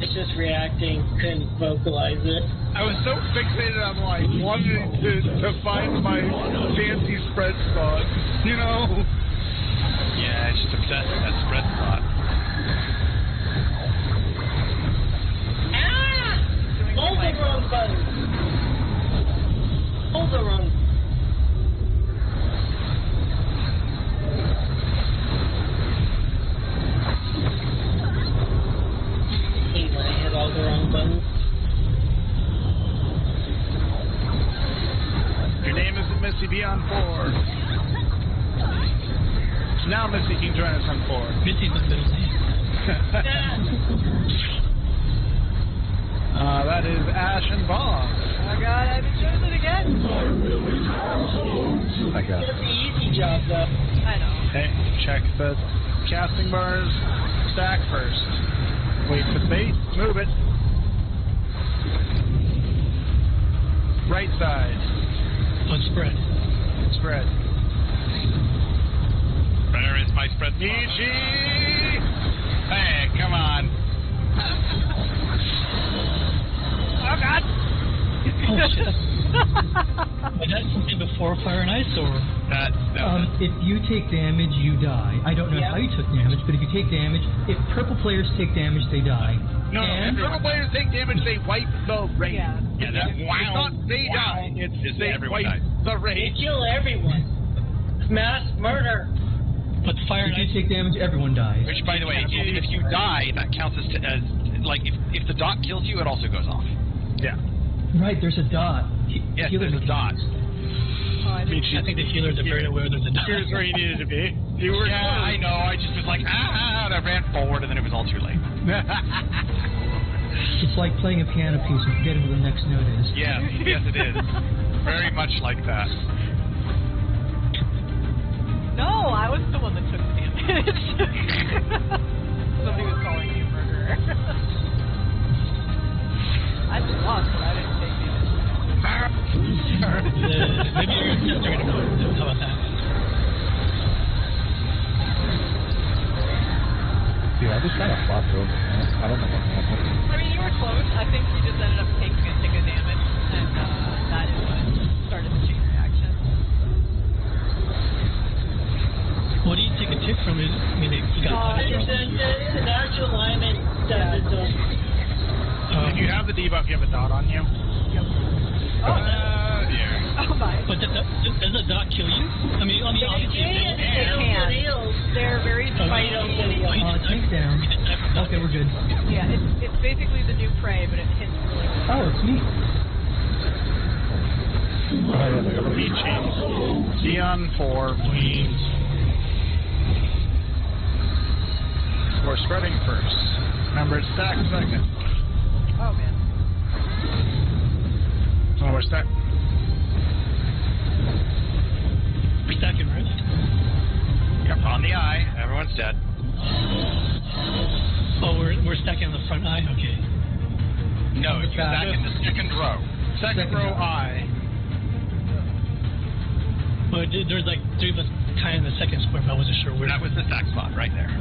It's just reacting, couldn't vocalize it. I was so fixated on like wanting to find my fancy spread spot, you know. Yeah, it's just obsessed with that spread spot. Hold the wrong button. Hold the wrong. Hey, when I hit all the wrong buttons. Your name isn't Missy, be on 4. Now Missy can join us on 4. Missy's the middle name. That is Ash and Bob. Oh God, I've been chosen again. I got It's the easy job, though. I know. Okay, check the casting bars. Stack first. Wait for the bait. Move it. Right side. On spread. Spread. Where is my spread spot? EG! Hey, come on. Oh God. Oh shit. Was that something before Fire and Ice, or? If you take damage, you die. I don't know how you took damage, but if you take damage, if purple players take damage, they die. No, if purple players take damage, they wipe the raid. Yeah. It's not they die, it's they everyone wipe dies. the They raid. kill everyone. Mass murder. But Fire and If you Ice. take damage, everyone dies. Which, by the way, if you die, that counts as like if the dot kills you, it also goes off. Yeah. Right, there's a dot. Yes, Healer there's a dot. Oh, I didn't. I think the healers are very aware there's a dot. Here's where you needed to be. You were Yeah, I know. I just was like, and I ran forward, and then it was all too late. It's like playing a piano piece and forgetting what the next note is. Yes, it is. Very much like that. No, I was the one that took the damage. Somebody was calling me a murderer. I lost, but I didn't take damage. Maybe you're just doing it. How about that? Dude, I just kind of flopped over. I don't know what happened. I mean, you were close. I think you just ended up taking a tick of damage, and that is what started the chain reaction. What do you take a tick from? I mean, you got The natural alignment does its own. If you have the debuff, you have a dot on you. Yep. Dear. Oh my. But does the dot kill you? I mean, obviously. It can. They're very spiky. Tank down. Okay, we're good. Yeah, it's basically the new prey, but it hits really good. Oh, it's me. Repeat chains. Be on 4, please. We're spreading first. Remember, it's stack second. Oh man. Oh, we're stack. On the eye. Everyone's dead. Oh, we're stacking on the front eye? Okay. No, you're back in the second row. Second row eye. But there's like 3 of us kind of in the second square, but I wasn't sure where. That was the stack spot right there.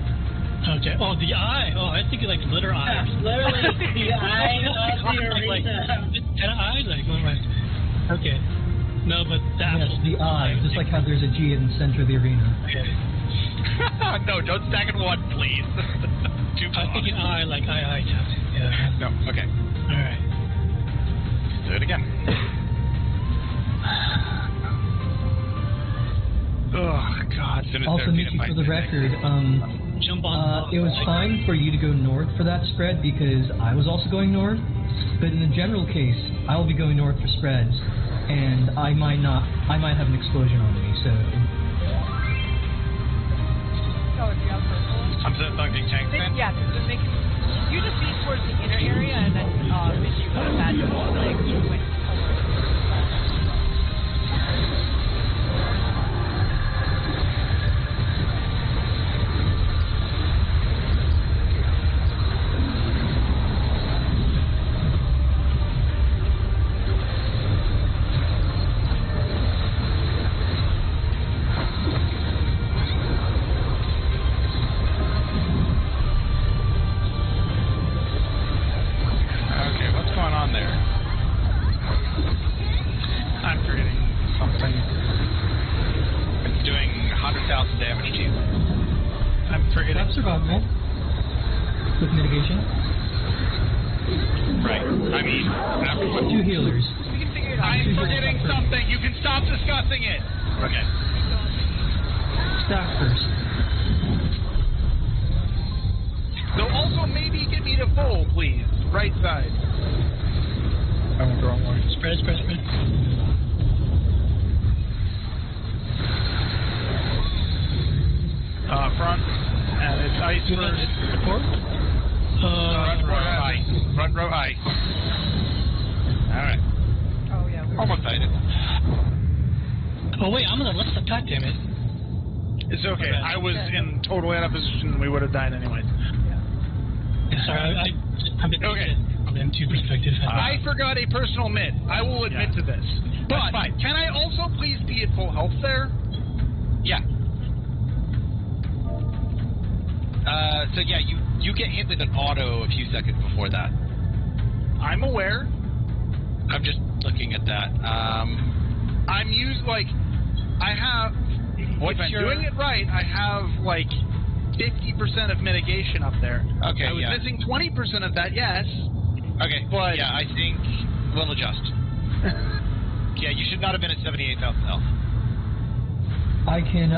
Okay. Oh, the eye. Oh, I think like litter eye. Yeah, literally the eye of the arena. An eye, like, what am I? Okay. No, but that's the eye, just like how there's a G in the center of the arena. Okay. No, don't stack in one, please. I'm thinking eye, like eye, yeah. No, okay. Alright. Do it again. Oh, God. Also, Mickey, for the record, Jump on it was fine for you to go north for that spread because I was also going north, but in the general case, I will be going north for spreads, and I might have an explosion on me, so... Oh, if you have purple? I'm still talking tanks then? Yeah, because you just be towards the inner area, and then Mickey would have had to, like, went survivable. With mitigation. Right. I mean, after 2 healers. We can figure it out. I'm forgetting something. You can stop discussing it. Okay. Stack first. They'll also maybe get me to full, please. Right side. I went the wrong way. Spread. Front. And it's ice first. Support? Front row high. Alright. Oh, yeah. Almost made it. Oh, wait, I'm on the left side. God damn it. It's okay. I was in totally out of position. We would have died anyways. Yeah. Sorry, I'm okay. From an M2 perspective. I forgot a personal myth. I will admit to this. But can I also please be at full health there? Yeah. So yeah, you get hit with an auto a few seconds before that. I'm aware. I'm just looking at that. I'm used I have. If I'm doing it right, I have 50% of mitigation up there. Okay. I was missing 20% of that. Yes. Okay. But yeah, I think we'll adjust. Yeah, you should not have been at 78,000 health. I can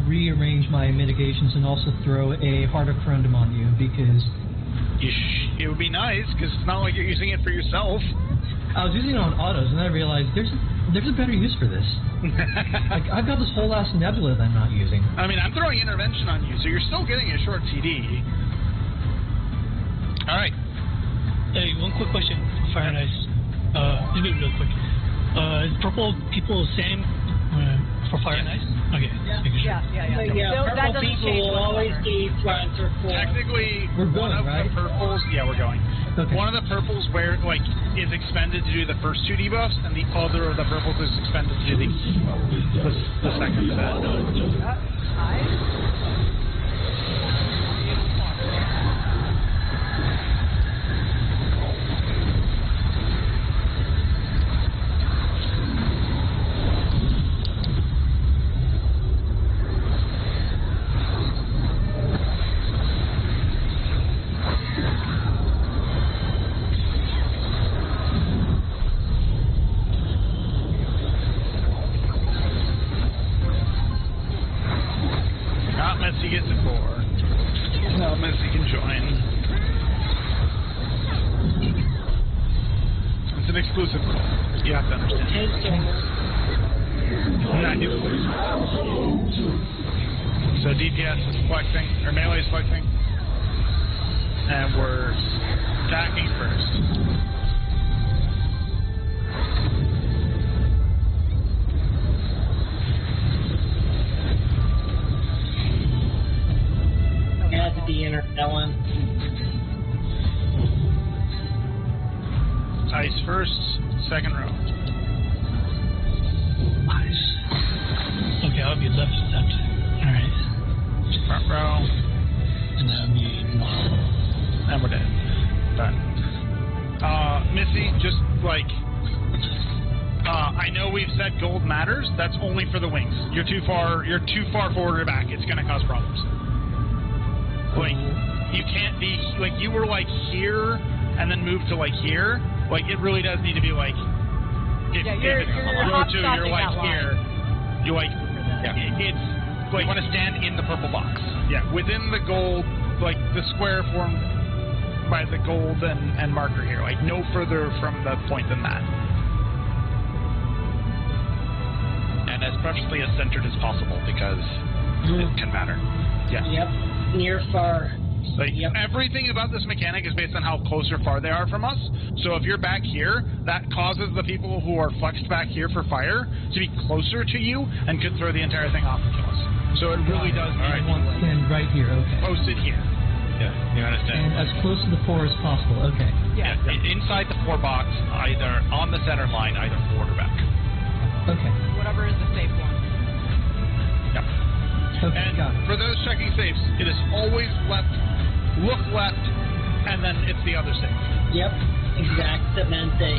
rearrange my mitigations and also throw a harder corundum on you because... it would be nice, because it's not like you're using it for yourself. I was using it on autos, and then I realized there's a better use for this. I've got this whole ass nebula that I'm not using. I mean, I'm throwing intervention on you, so you're still getting a short TD. Alright. Hey, one quick question. Fire and Ice. Just be real quick. Is purple people same for Fire and Ice? Okay. Yeah. Purple people will always be front or full. Technically, we're going, one of right? the purples... Yeah, we're going. Okay. One of the purples where is expended to do the first 2 debuffs, and the other of the purples is expended to do the second set. Messi gets a 4. Now Messi can join. It's an exclusive call. You have to understand. Not exclusive. So DPS is flexing, or melee is flexing. And we're attacking first. center, that one. Ice first, second row. Nice. Okay, I'll be left. Alright. Front row. And that'll be And we're dead. Done. Missy, just like, I know we've said gold matters. That's only for the wings. You're too far forward or back. It's going to cause problems. Like, you can't be, like, you were like here and then move to like here. Like, it really does need to be like, if you're row 2, you're like here. You like, it's like, you want to stand in the purple box. Yeah, within the gold, like the square formed by the gold and marker here. Like, no further from the point than that. And as precisely as centered as possible, because it can matter. Yeah. Yep. Near far. Like, everything about this mechanic is based on how close or far they are from us. So if you're back here, that causes the people who are flexed back here for fire to be closer to you and could throw the entire thing off and kill us. So it really does. All right. And right here. Okay. Posted here. Yeah, you understand. And as close to the 4 as possible. Okay. Yeah. Inside the 4 box, either on the center line, either forward or back. Okay. Whatever is the safe one. Yep. Okay, And got it. for those checking safes, it is always left, look left, and then it's the other safe. Yep. Exactamente.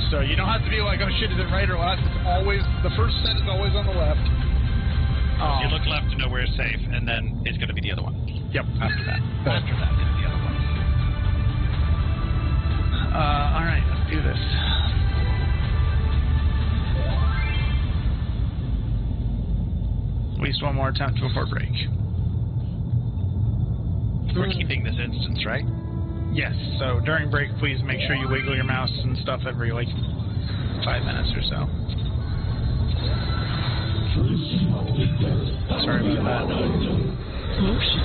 So you don't have to be like, oh shit, is it right or left? It's always, the first set is always on the left. You look left to know where it's safe, and then it's going to be the other one. Yep. After that. After that, it's the other one. Alright, let's do this. At least one more attempt before break. We're keeping this instance, right? Yes, so during break, please make sure you wiggle your mouse and stuff every, like, 5 minutes or so. Sorry about that. oh shit.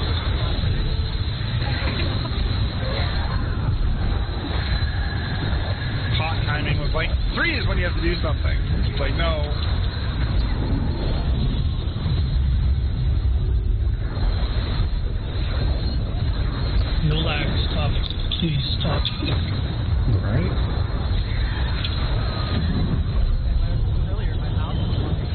Hot timing was like, 3 is when you have to do something. It's like, no. No lag. Stop. Please stop. Right? Earlier, my mouse was working.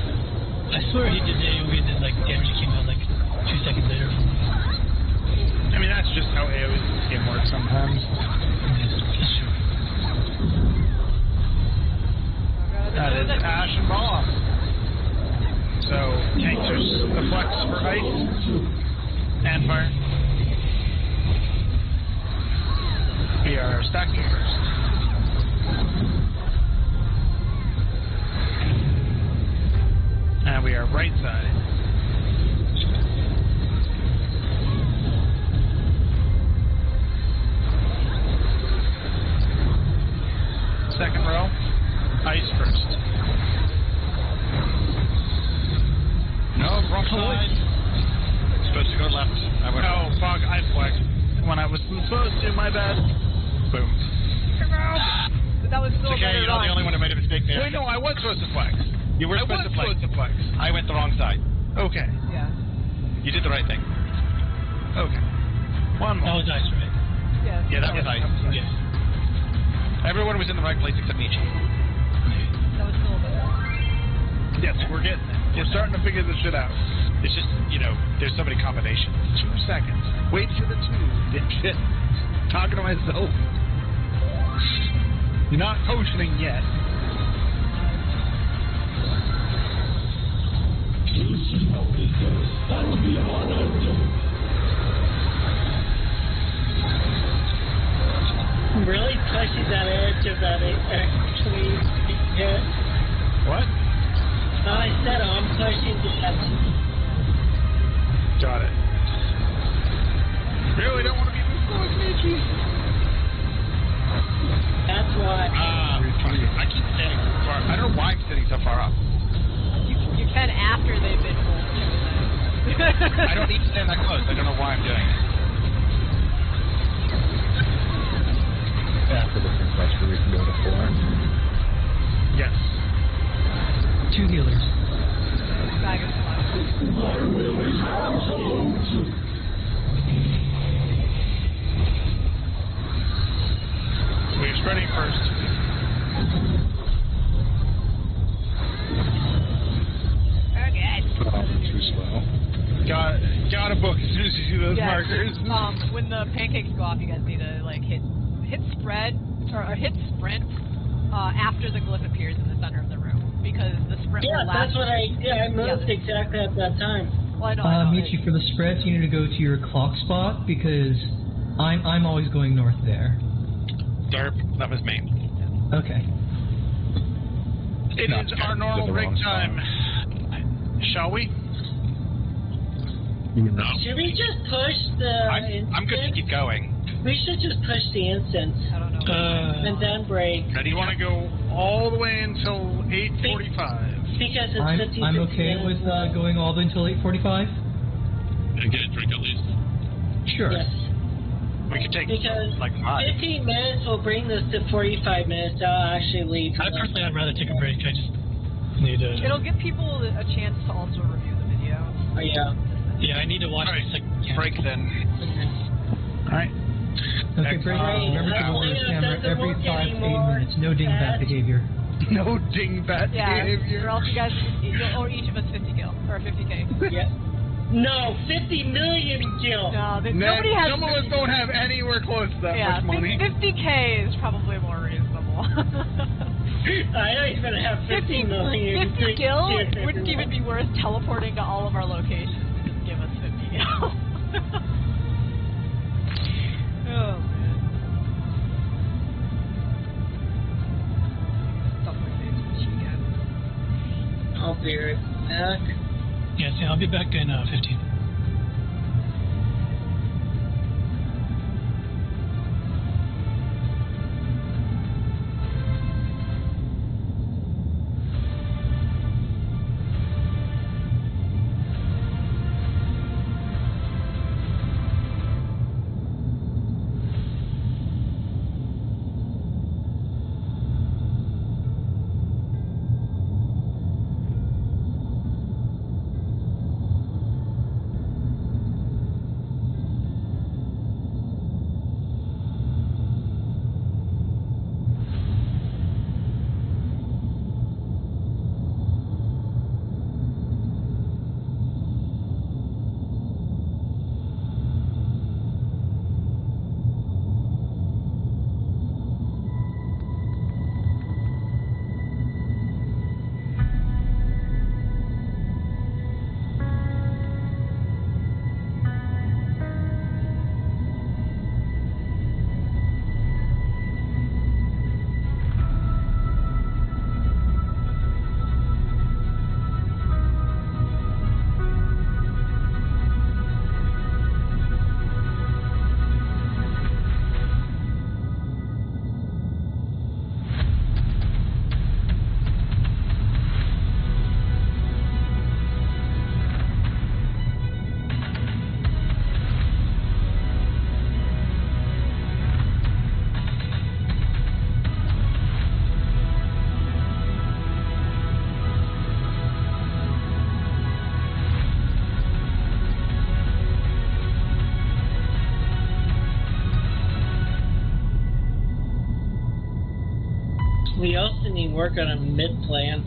I swear he did the AoE and then like damage came out like 2 seconds later. I mean, that's just how AoE game works sometimes. That's true. That is Ash and Bomb. So, tanks are the flex for ice and fire. We are stacking first. And we are right side. Second row, ice first. No, wrong side. Supposed to go left. Oh, fuck, I flexed when I was supposed to, my bad. Boom. But that was still It's okay, you're not the only one who made a mistake there. Wait, no, I was supposed to flex. You were supposed to flex. supposed to flex. I went the wrong side. Okay. Yeah. You did the right thing. Okay. One That more. was nice, right? Yeah. Yeah, that was nice. Yeah. Everyone was in the right place except Michi. That was still a bit. Yes, we're getting it. We're starting to figure this shit out. It's just, there's so many combinations. 2 seconds. Wait for the 2, dipshit. Talking to myself. You're not potioning yet. I'm really touching that edge of that actually hit. What? I said I'm touching that. Got it. Really don't want to be this close, Michi. That's why. I keep standing so far. I don't know why I'm sitting so far up. You can after they've been full. I don't need to stand that close. I don't know why I'm doing it. After the request where we can go to 4. Yes. 2 healers. Bag of fun. as you see those markers. When the pancakes go off, you guys need to like hit spread or hit sprint after the glyph appears in the center of the room, because the sprint will last. That's what I moved exactly at that time. Well, I know. Michi, for the spreads, you need to go to your clock spot, because I'm always going north there. Derp, that was me. Okay. It is our normal break time. Shall we? No. Should we just push the I'm good to keep going. We should just push the instance. I don't know. And then break. Do you want to go all the way until 8:45? Because it's 50 I'm okay with going all the way until 8:45. And get a drink at least. Sure. Yes. We could take Because like 5. 15 minutes will bring this to 45 minutes. I'll actually leave. Personally, I'd rather take a break. I just need to... It'll give people a chance to also review the video. Oh, yeah. Yeah, I need to watch the second. Break then. Alright. Okay, break. Remember to roll your camera every 5 to 8 minutes. No dingbat behavior. No dingbat behavior. Or else you guys, or each of us 50 gil, or 50k. Yeah. No, 50 million gil. No, nobody has. Some of us don't have anywhere close to that much money. 50k is probably more reasonable. I don't even have 50 million. 50 gil wouldn't even be worth teleporting to all of our locations to just give us 50 gil. Oh, man. Stuff my face with you again. I'll be right back. Yes, yeah, I'll be back in 15. We also need work on a mid plan.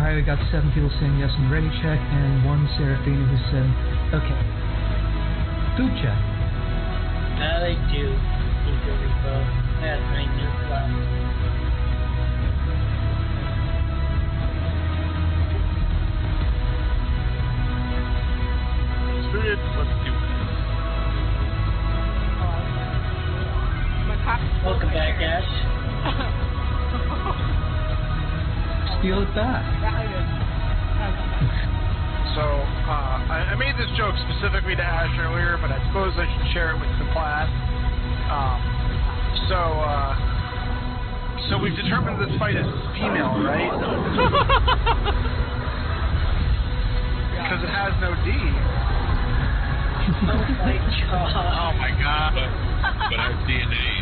Alright, we got 7 people saying yes on the ready check, and 1 Seraphina who said, okay. Food check. They do. Need to refill. That's my new club. Suited, let's do this. Welcome back, Ash. Steal it back. So, I made this joke specifically to Ash earlier, but I suppose I should share it with the class. So we've determined this fight is female, right? Because it has no D. Oh my god. But our DNA.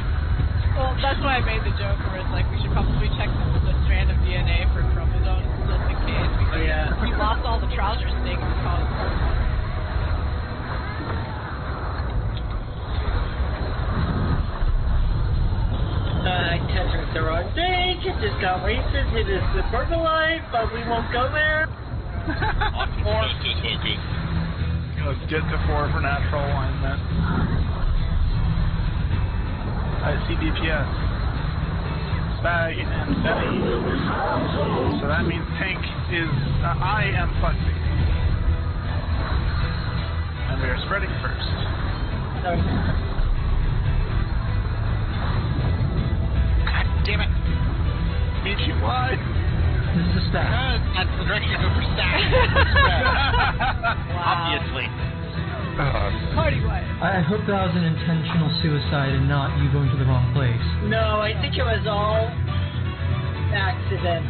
Well, that's why I made the joke where it's like we should probably check the strand of DNA for chromosomes just in case. Because we lost all the trouser stings and caused I touched the wrong thing. It just got racist. It is the purple light, but we won't go there. Justice focus. Let's get to 4 for natural alignment. I see DPS. Spag and Benny. So that means Tank is... I am fussy. And we are spreading first. God damn it. Michi, why? This is a stack. That's the direction I go for stack. Obviously. Party way. I hope that was an intentional suicide and not you going to the wrong place. No, I think it was all accident.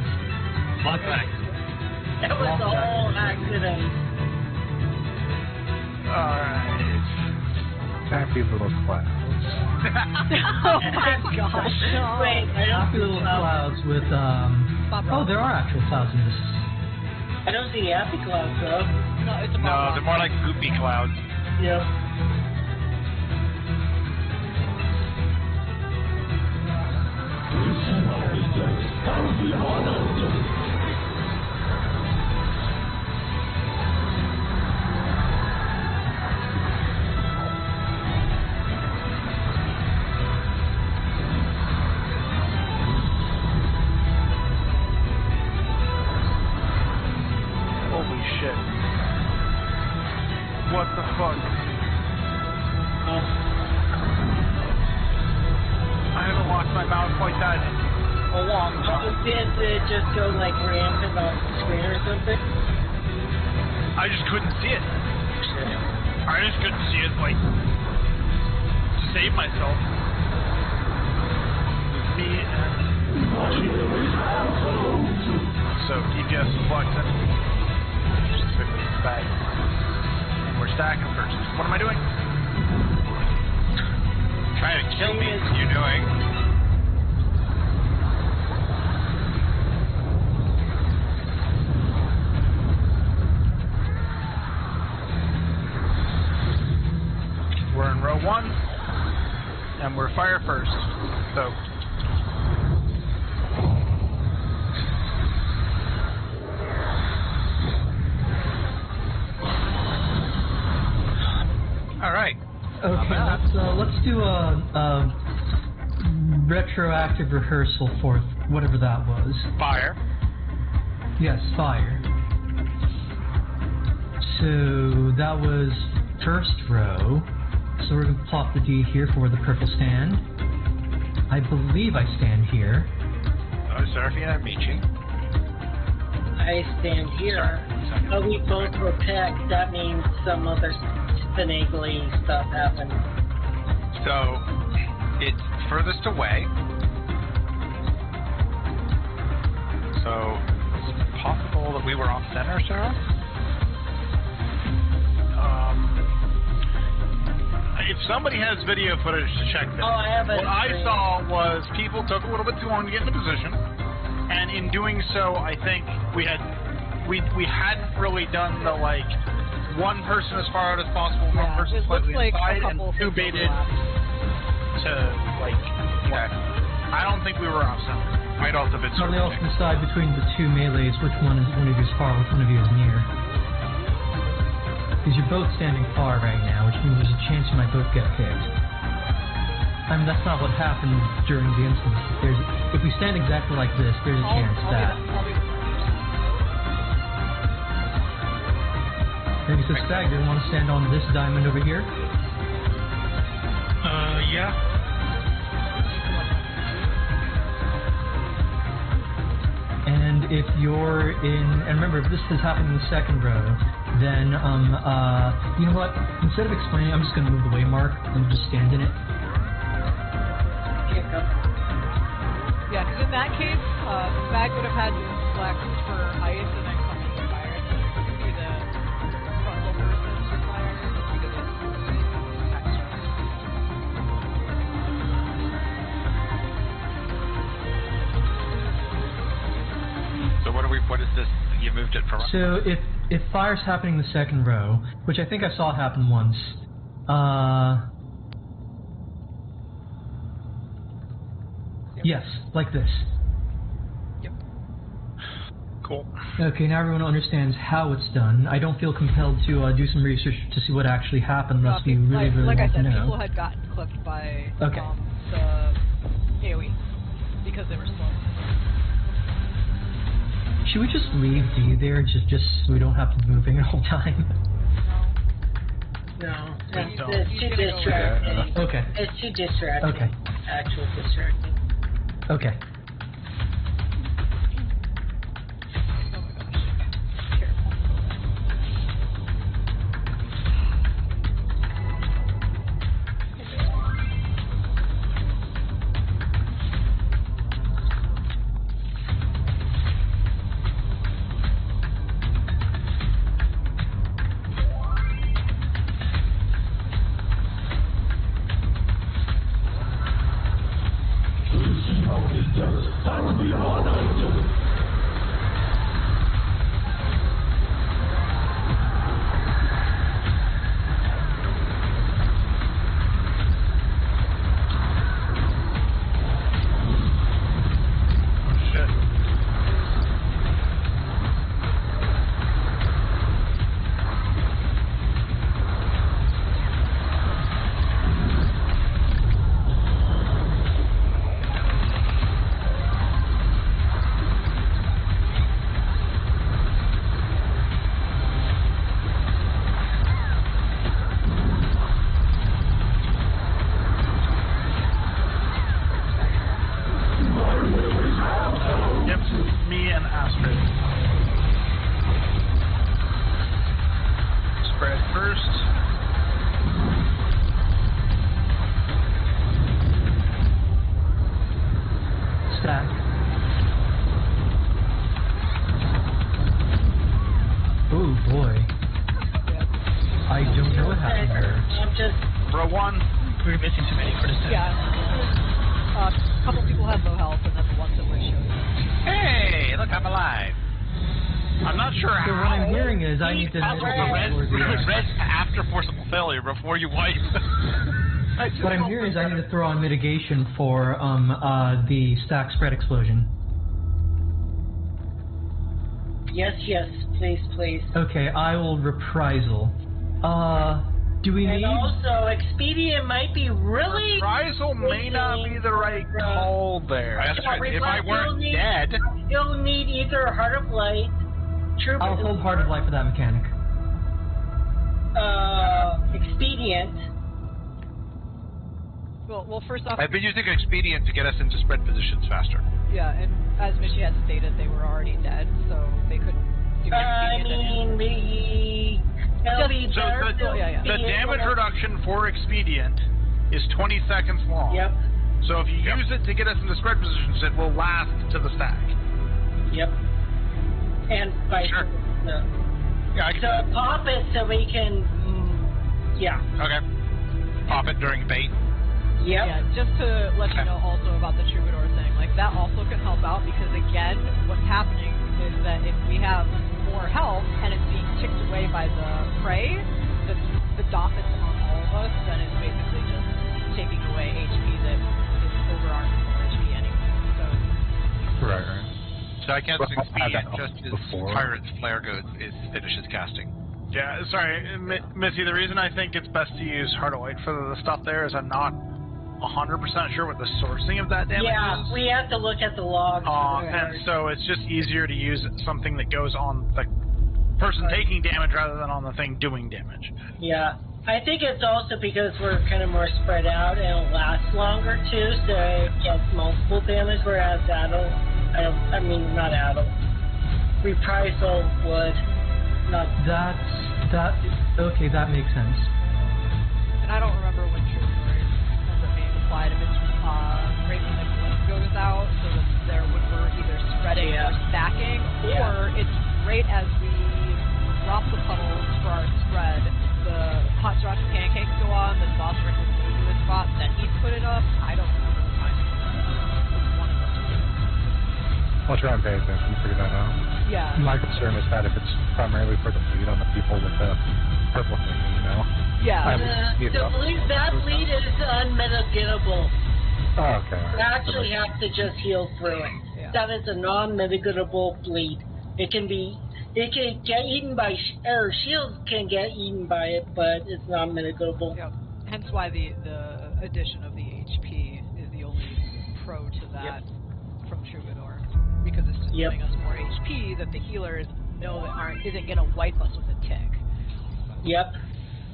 Lots of accident. It was all accident. Alright. Happy little clouds. Oh my gosh. Wait, I don't Happy little clouds with, oh, there are actual clouds in this. I don't see happy clouds, though. No, it's a No, they're more like goopy clouds. Yep. Holy shit. What the fuck? I haven't watched my mouse like that in a long time. Did it just go like rampant on the screen or something? I just couldn't see it. I just couldn't see it, like, to save myself. It was me and... So, DPS is flexing. Specifically Spag. And we're stacking first. What am I doing? Trying to kill me is what you're doing. We're in row 1, and we're fire first. So, All right. Okay, let's do a retroactive rehearsal for whatever that was. Fire. Yes, fire. So that was first row. So we're going to plot the D here for the purple stand. I believe I stand here. Oh, Seraphina, Michi. I stand here. Oh, we both were picked. That means some other finagly stuff happened. So, it's furthest away. So, it's possible that we were off center, Sarah? if somebody has video footage to check this, I have it. What I saw was people took a little bit too long to get into position, and in doing so, I think we hadn't really done the like one person as far out as possible, one person slightly inside, and two baited to like I don't think we were off center. Might also have been. Probably also decide between the two melees which one of you is far, which one of you is near. Because you're both standing far right now, which means there's a chance you might both get picked. I mean, that's not what happened during the instance. If we stand exactly like this, there's a chance that. Maybe so Stag, do you want to stand on this diamond over here? Yeah. And if you're in, and remember, if this is happening in the second row, then, you know what? Instead of explaining, I'm just going to move the waymark and just stand in it. Yeah, because in that case, Mag would have had to select for ice and then come into fire, so it could be the frontal person for fire, because it's extra. So what is this? You moved it from... So if fire's happening in the second row, which I think I saw happen once, yes, like this. Yep. Cool. Okay, now everyone understands how it's done. I don't feel compelled to do some research to see what actually happened, unless we really like I want said, to know. people had gotten clipped by the AoE because they were slow. Should we just leave D there, just so we don't have to be moving the whole time? No, it's too distracting. Okay. It's too distracting. Okay. Actual distracting. Okay. Before you wipe. What I'm hearing is I need to throw on mitigation for the stack spread explosion. Yes, please. Okay, I will reprisal. Do we need... And also, Expedient might be really... Reprisal may not be the right call there. If I weren't dead... You'll need either Heart of Light, True... I'll hold Heart of Light for that mechanic. Expedient. Well, first off... I've been using Expedient to get us into spread positions faster. Yeah, and as Michi had stated, they were already dead, so they couldn't do Expedient. The damage reduction for Expedient is 20 seconds long. Yep. So if you use it to get us into spread positions, it will last to the stack. Yep. And vice versa. Yeah, I can so pop it so we can... yeah. Okay. Pop it during bait. Yep. Yeah, just to let you know also about the Troubadour thing, like that also can help out because again, what's happening is that if we have more health and it's being ticked away by the prey, the dot that's on all of us, then it's basically just taking away HP that is over our normal HP anyway. So I can't Well, swing I've had speed that just as before. Pirate's Flare goes is finishes casting. Yeah, sorry, Missy, the reason I think it's best to use Heart of Light for the stuff there is I'm not 100% sure what the sourcing of that damage is. We have to look at the logs. And so it's just easier to use something that goes on the person taking damage rather than on the thing doing damage. Yeah. I think it's also because we're kind of more spread out and it lasts longer too, so it gets multiple damage, whereas reprisal would not. Okay, that makes sense. And I don't remember when Troubadour ends up being applied, if it's right when the glyph goes out, so that there when we're either spreading or stacking, or it's right as we drop the puddles for our spread, the hot scotch pancakes go on, then Boss Rick would move to the spot, then he'd put it up. I don't remember the timing. It's one of those. I'll try and pay attention to figure that out. Yeah. My concern is that if it's primarily for the bleed on the people with the purple thing, you know? Yeah. That bleed is unmitigatable. Oh, okay. You actually have to just heal through it. Yeah. That is a non-mitigatable bleed. It can get eaten by, or shields can get eaten by it, but it's not mitigatable. Yep. Hence why the addition of the HP is the only pro to that from Troubadour. Because it's just giving us more HP that the healers know that isn't going to wipe us with a tick. Yep.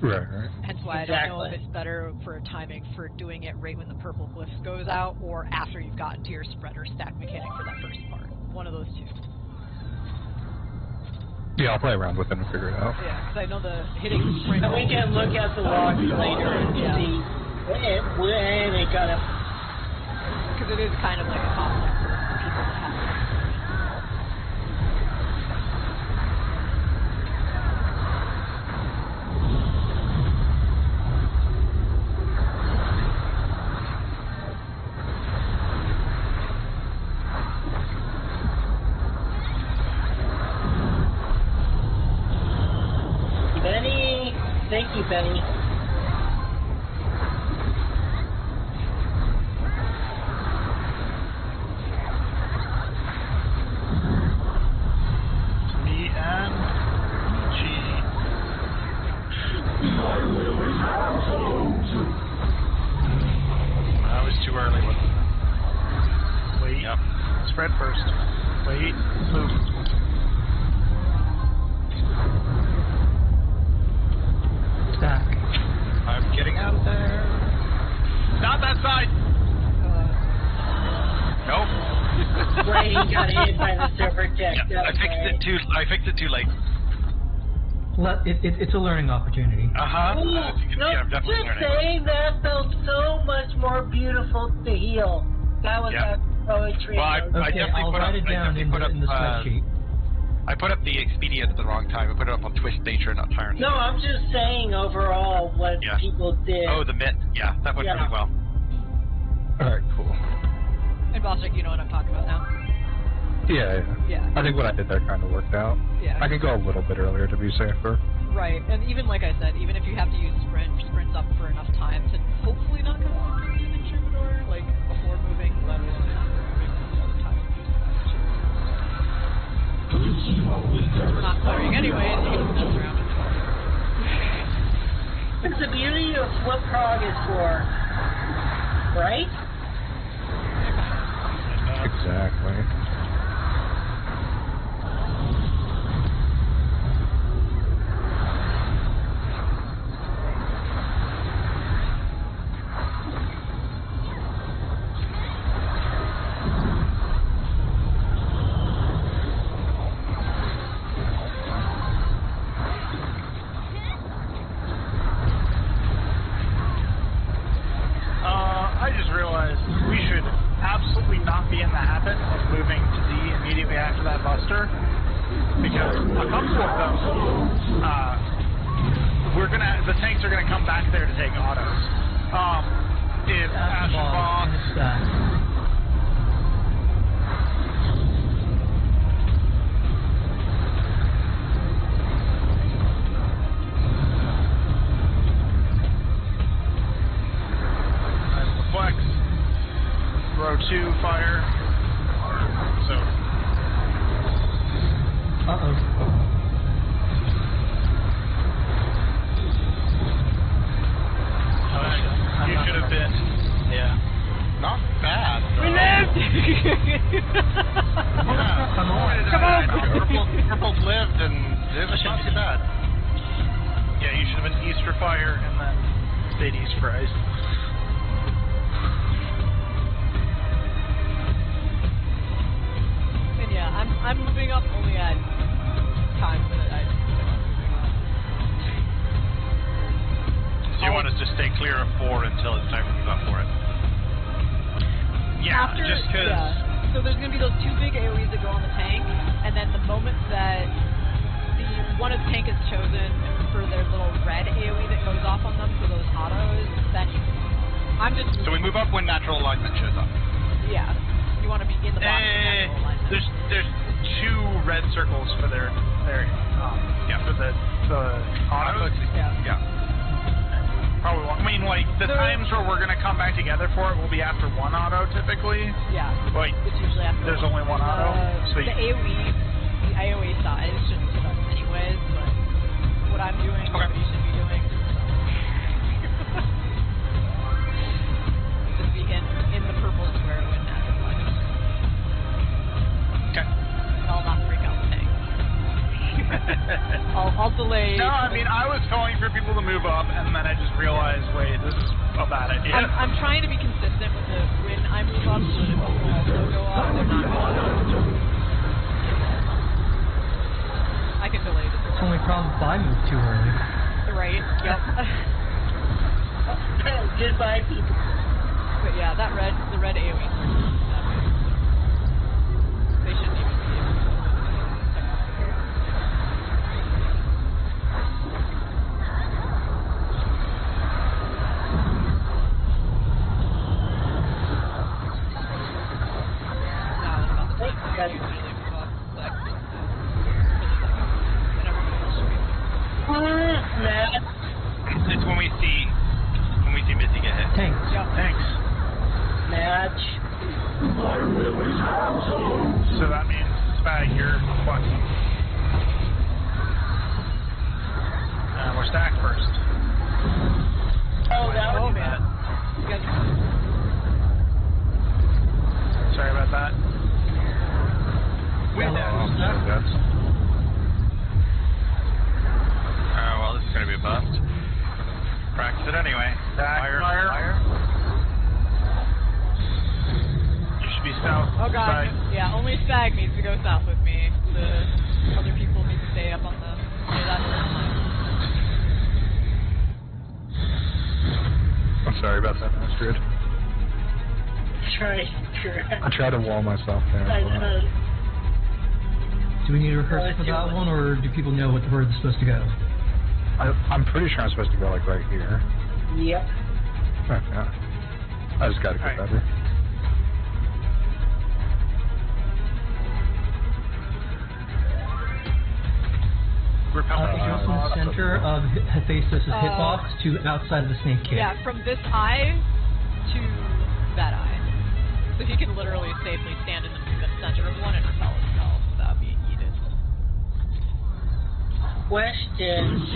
Right. Hence why I don't know if it's better for timing for doing it right when the purple glyph goes out or after you've gotten to your spread or stack mechanic for that first part. One of those two. Yeah, I'll play around with it and figure it out. Yeah, because I know the hitting sprint. And we can look at the logs later and see when it got up. Because it is kind of like a concept for people to have. Benny, thank you, Benny. Me and That was too early. Wait. Yep. Spread first. Wait. Move. Stack. I'm getting out of there. Not that side! Nope. Right, he got hit by the server tech. Yeah, I fixed it too late. It's a learning opportunity. I'm definitely just learning. saying that felt so much more beautiful to heal. That was that poetry. Well, I definitely I'll write it down in the spreadsheet. I put up the expedient at the wrong time. I put it up on Twist Nature, not Tyrant. No, I'm just saying overall what people did. Oh, the Mint. Yeah, that went pretty well. Alright, coll. And Bostic, you know what I'm talking about now? Yeah. I think what I did there kind of worked out. Yeah. I can go a little bit earlier to be safer. Right, and even like I said, even if you have to use sprints up for enough time to hopefully not come off in Troubadour, like before moving, let alone after moving, the other time. We're not clearing anyways, you can mess around with it. It's the beauty of what prog is for, right? Exactly. I just realized we should absolutely not be in the habit of moving to D immediately after that buster, because a couple of those, the tanks are gonna come back there to take autos. If Ashbox, Flex, row 2 fire. So Come on! Purple's lived, and it's not too bad. Yeah, you should have been East for fire, and then stayed East for ice. And yeah, I'm moving up only at times that I moving up. So you want us to stay clear of 4 until it's time to move up for it? Yeah, After, just because... Yeah. So there's going to be those 2 big AoEs that go on the tank, and then the moment that one of the tank is chosen for their little red AoE that goes off on them for those autos, then you can move up. I'm just... So we move up when natural alignment shows up? Yeah. You want to be in the box with natural alignment. There's 2 red circles for their for the autos. Yeah. Probably won't. I mean, like, the times where we're going to come back together for it will be after 1 auto, typically. Yeah. Like, it's usually after there's only 1 auto. So the AoE side is just put up anyways, but what I'm doing, nobody should be doing. So. Just be in the purple square when natural alignment. Okay. I'll not freak out the tank. I'll delay. No, I mean, I was calling for people to move up, and then I just realized, wait, this is a bad idea. I'm trying to be consistent with it when I move up, so that people also go up. They're not going up. I can delay this. The only problem is I moved too early. Right, yep. Goodbye, people. But yeah, the red AoE. They shouldn't even be able to. It's when we see Missy get hit. Tanks. Yep. Thanks. Match. So that means, Spag, you're what? We're stacked first. Oh, that was man. You guys Sorry about that. Well, this is going to be a bust. Practice it anyway. Fire. You should be south. Oh god, side. yeah, only Spag needs to go south with me. The other people need to stay up on the that line. I'm sorry about that, Astrid. I tried to wall myself there. Do we need to rehearse for that one, or do people know what the word is supposed to go? I'm pretty sure I'm supposed to go like right here. Yep. Yeah. I just gotta get better. Go from the center of Hephaestus' hitbox to outside of the snake kit. Yeah, from this eye to that eye. So he can literally safely stand in the center of one and repel himself without being heated. Question.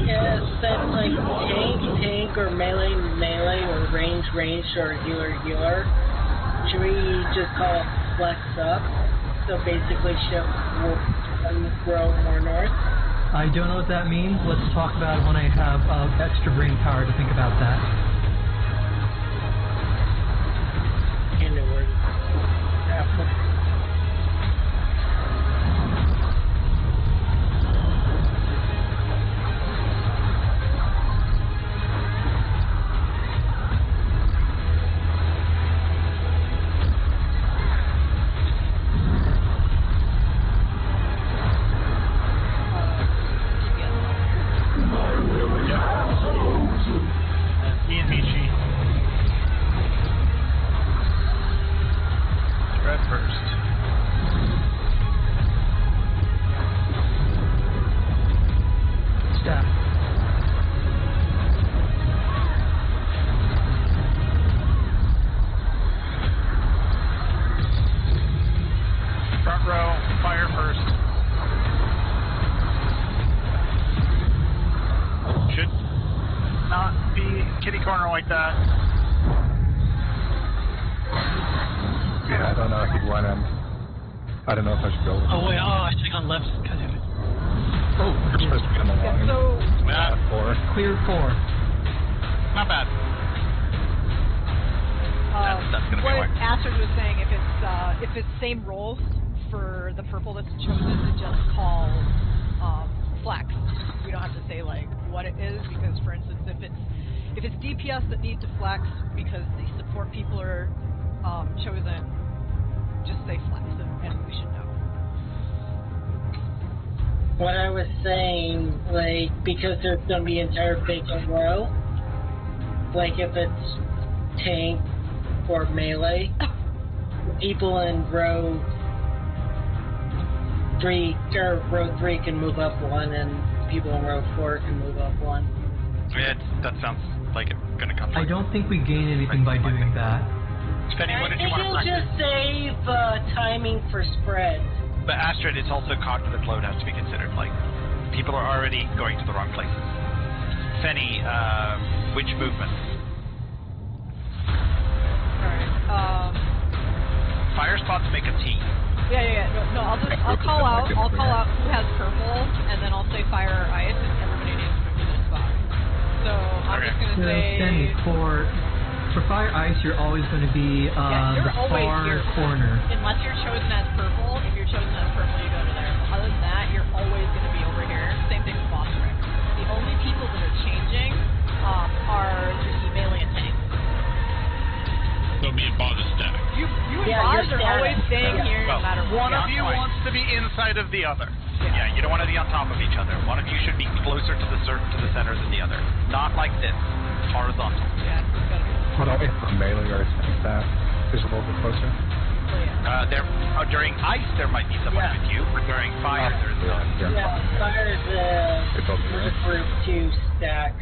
Yes, that's like tank, or melee, or range, or healer. Should we just call it flex up? So basically shift grow more north? I don't know what that means. Let's talk about it when I have extra brain power to think about that. In the word. Ian Michi. Red first. Staff. Front row, fire first. Should not be kitty corner like that. Yeah, don't know if he'd went in. I don't know if I should go with him. Oh, wait, I should have gone left. God damn it. Oh, you're supposed to be on the line. So, Clear 4. Not bad. That's gonna be what hard. Astrid was saying, if it's same roles for the purple that's chosen, to just call flex. We don't have to say like what it is, because for instance, if it's DPS that need to flex because the support people are chosen, just say flex, and we should know. What I was saying, like, because there's going to be an entire vacant row, like if it's tank or melee, people in row 3 can move up 1, and people in row 4 can move up 1. Yeah, that sounds like it's gonna come. I don't think we gain anything by doing that. Penny, what did you want to It'll practice? just save timing for spreads. But Astrid, it's also cognitive load has to be considered. Like, people are already going to the wrong places. Fenny, which movement? Alright, Fire spots make a T. Yeah. No, I'll call out who has purple, and then I'll say fire or ice, and everybody needs to move to their spot. So I'm just gonna say. Then for fire ice, you're always going to be you're the always far here. corner. Unless you're chosen as purple. If you're chosen as purple, you go to there. Other than that, you're always going to be over here. Same thing with boss trick. The only people that are changing are the melee and tank. So me and Boz is static. You and Boz are always staying here no matter what. One of you wants to be inside of the other. Yeah, you don't want to be on top of each other. One of you should be closer to the center than the other. Not like this, horizontal. Yeah, it's gotta be. What about if a melee or a tank that is a little bit closer? During ice, there might be someone with you, but during fire, there's none. Yeah, fire's the group 2 stack.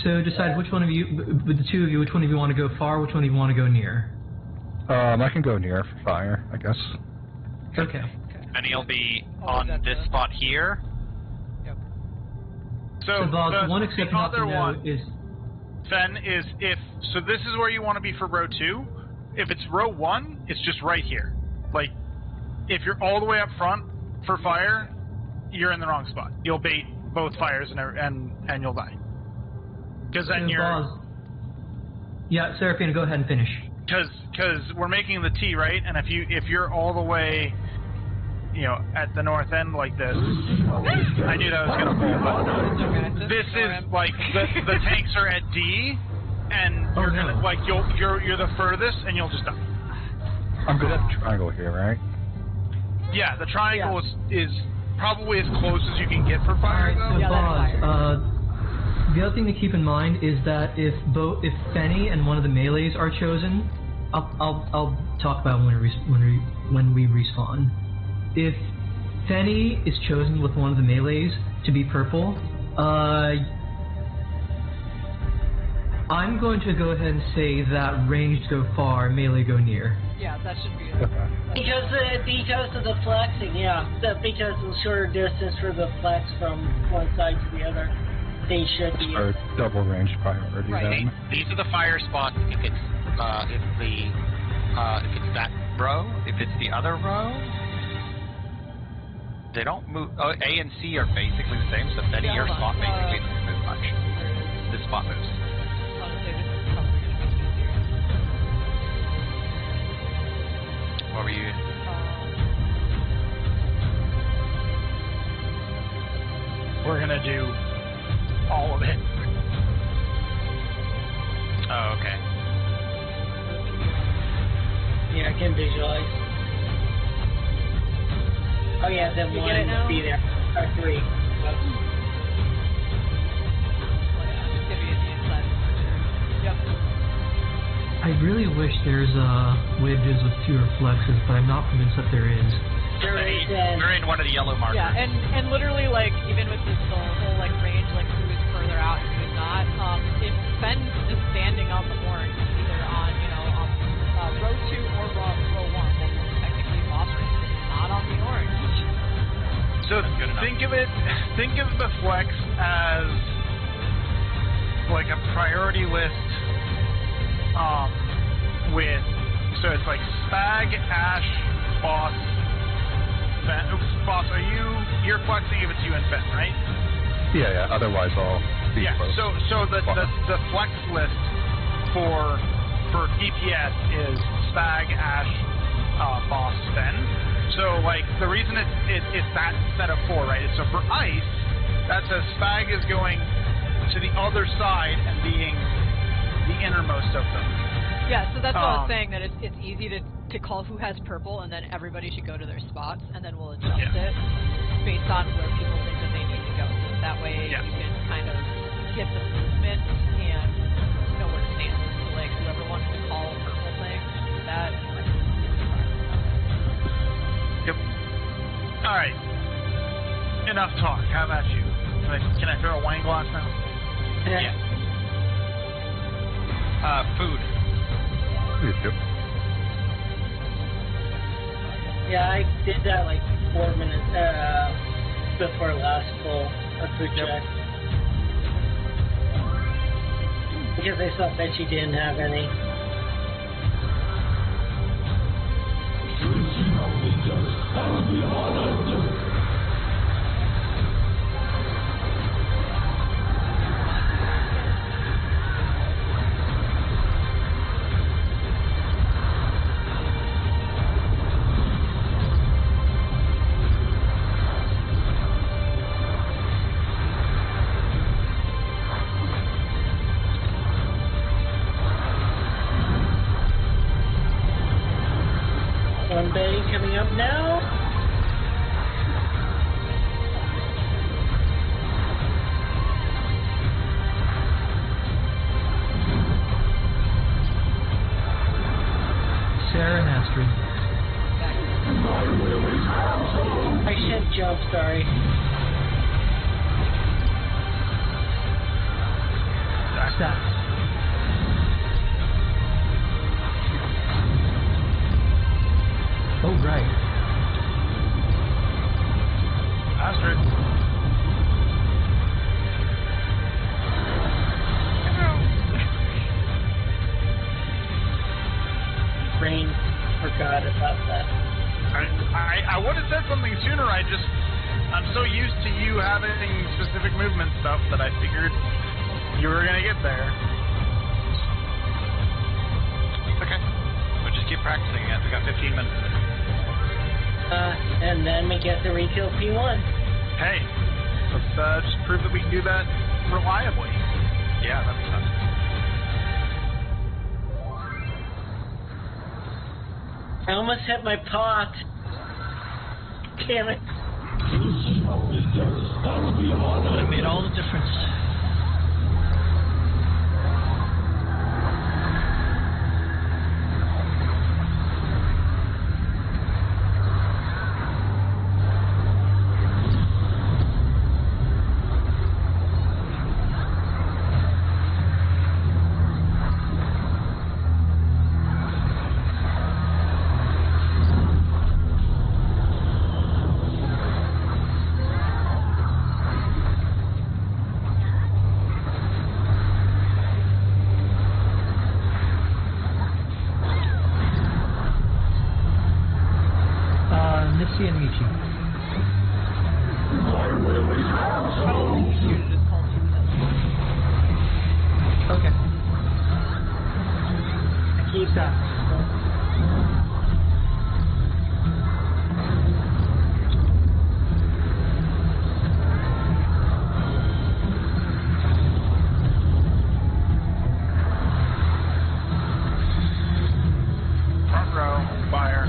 So decide which one of you, with the two of you, which one of you want to go far, which one of you want to go near. I can go near for fire, I guess. Okay. And he'll be on this spot here. Yep. So Bob, one exception the not to other know one, is Fen, is if so. This is where you want to be for row 2. If it's row 1, it's just right here. Like, if you're all the way up front for fire, you're in the wrong spot. You'll bait both fires and you'll die. Because then you're. Yeah, Seraphina, go ahead and finish. Because we're making the T, right? And if you're all the way, at the north end like this, I knew that was gonna pull. But this is like the tanks are at D, and you're gonna like you're the furthest, and you'll just die. I'm good at the triangle here, right? Yeah, the triangle is probably as close as you can get for fire. Alright, so Boz, the other thing to keep in mind is that if Fenny and one of the melees are chosen, I'll talk about when we respawn. If Fenny is chosen with one of the melees to be purple, I'm going to go ahead and say that ranged go far, melee go near. Yeah, that should be Because of the flexing, because of the shorter distance for the flex from one side to the other, they should be. Or double range priority. Right. These are the fire spots. If it's that row, if it's the other row, they don't move. A and C are basically the same. So Fenny, your spot basically doesn't move much. This spot moves. What were you? We're gonna do all of it. Oh, okay. Yeah, I can visualize. Oh yeah, then one will be there. Or 3. I really wish there's wedges with fewer flexes, but I'm not convinced that there is. We're in one of the yellow markers. Yeah, and literally, like, even with this whole like range, like who is further out and who is not. If Fen's just standing on the orange, either on row 2 or row 1, then technically boss range is not on the orange. So think of the flex as like a priority list with So it's like Spag, Ash, Boss, Fen. Oops, Boss, you're flexing if it's you and Fen, right? Yeah. Otherwise, I'll be close. So the flex list for DPS is Spag, Ash, Boss, Fen. So like the reason it's that set of 4, right? So for Ice, that says Spag is going to the other side and being the innermost of them. Yeah, so that's what I was saying, that it's easy to call who has purple, and then everybody should go to their spots, and then we'll adjust it based on where people think that they need to go. So that way you can kind of get the movement and know where to stand. So like whoever wants to call a purple thing, do that. Yep. All right. Enough talk. How about you? Can I throw a wine glass now? Yeah. Food. Yep. Yeah, I did that like 4 minutes before last pull of food check. Because I saw that she didn't have any. One betting coming up now. Sarah and Astrid. I should jump, sorry. Stats. Oh, right. Astrid. Brain forgot about that. I would have said something sooner. I'm so used to you having specific movement stuff that I figured you were gonna get there. Okay. We'll just keep practicing it. We got 15 minutes. And then we get the rekill P1. Hey, let's just prove that we can do that reliably. Yeah, that'd be fun. I almost hit my pot. Damn it. It made all the difference. Missy and Michi. Okay. Keep that. Front row, fire.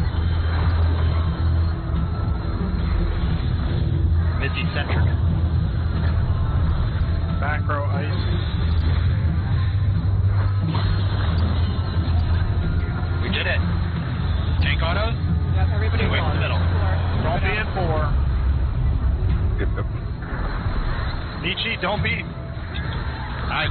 Missy-centric. Back row, ice. We did it. Tank autos? Yep, everybody Away from the middle. Don't be at 4. Yep. Michi, don't be. I